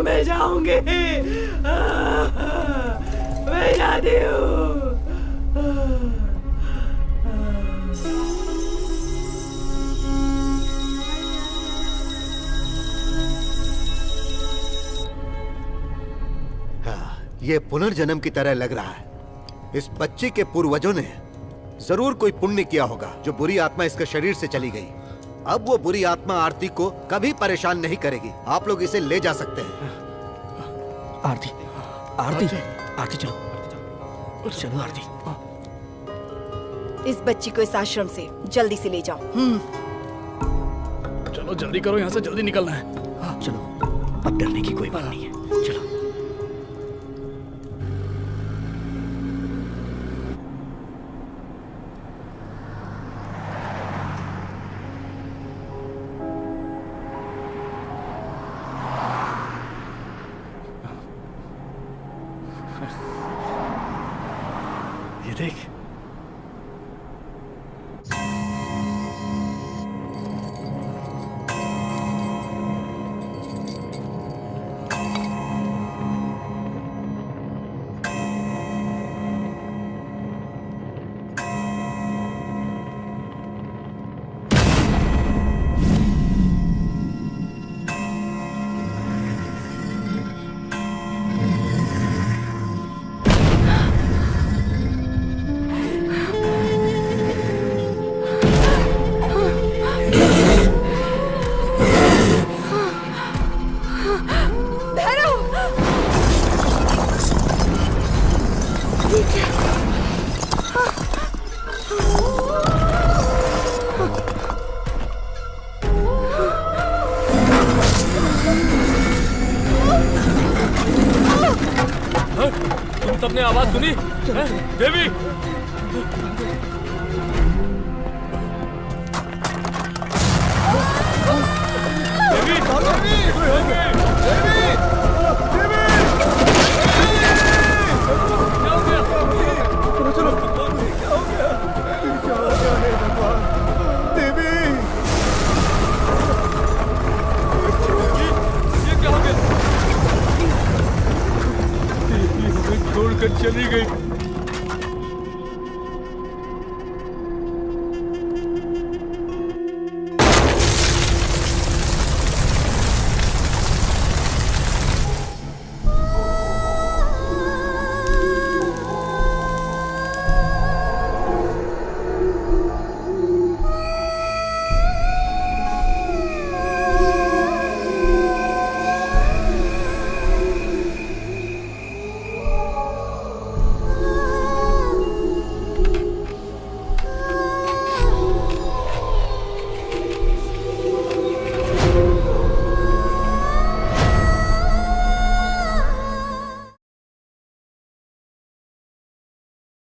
मैं जाऊंगी। मैं जाती हूँ। ये पुनर्जन्म की तरह लग रहा है। इस बच्ची के पूर्वजों ने जरूर कोई पुण्य किया होगा, जो बुरी आत्मा इसके शरीर से चली गई। अब वो बुरी आत्मा आरती को कभी परेशान नहीं करेगी। आप लोग इसे ले जा सकते हैं। आरती, आरती, आरती चलो, चलो आरती। इस बच्ची को इस आश्रम से जल्दी से ले जाओ। चलो जल्दी करो, यहाँ से जल्दी निकलना है। चलो, अब डरने की कोई बात नहीं है। चलो। ये देख, तुम सबने आवाज सुनी? देवी! देवी!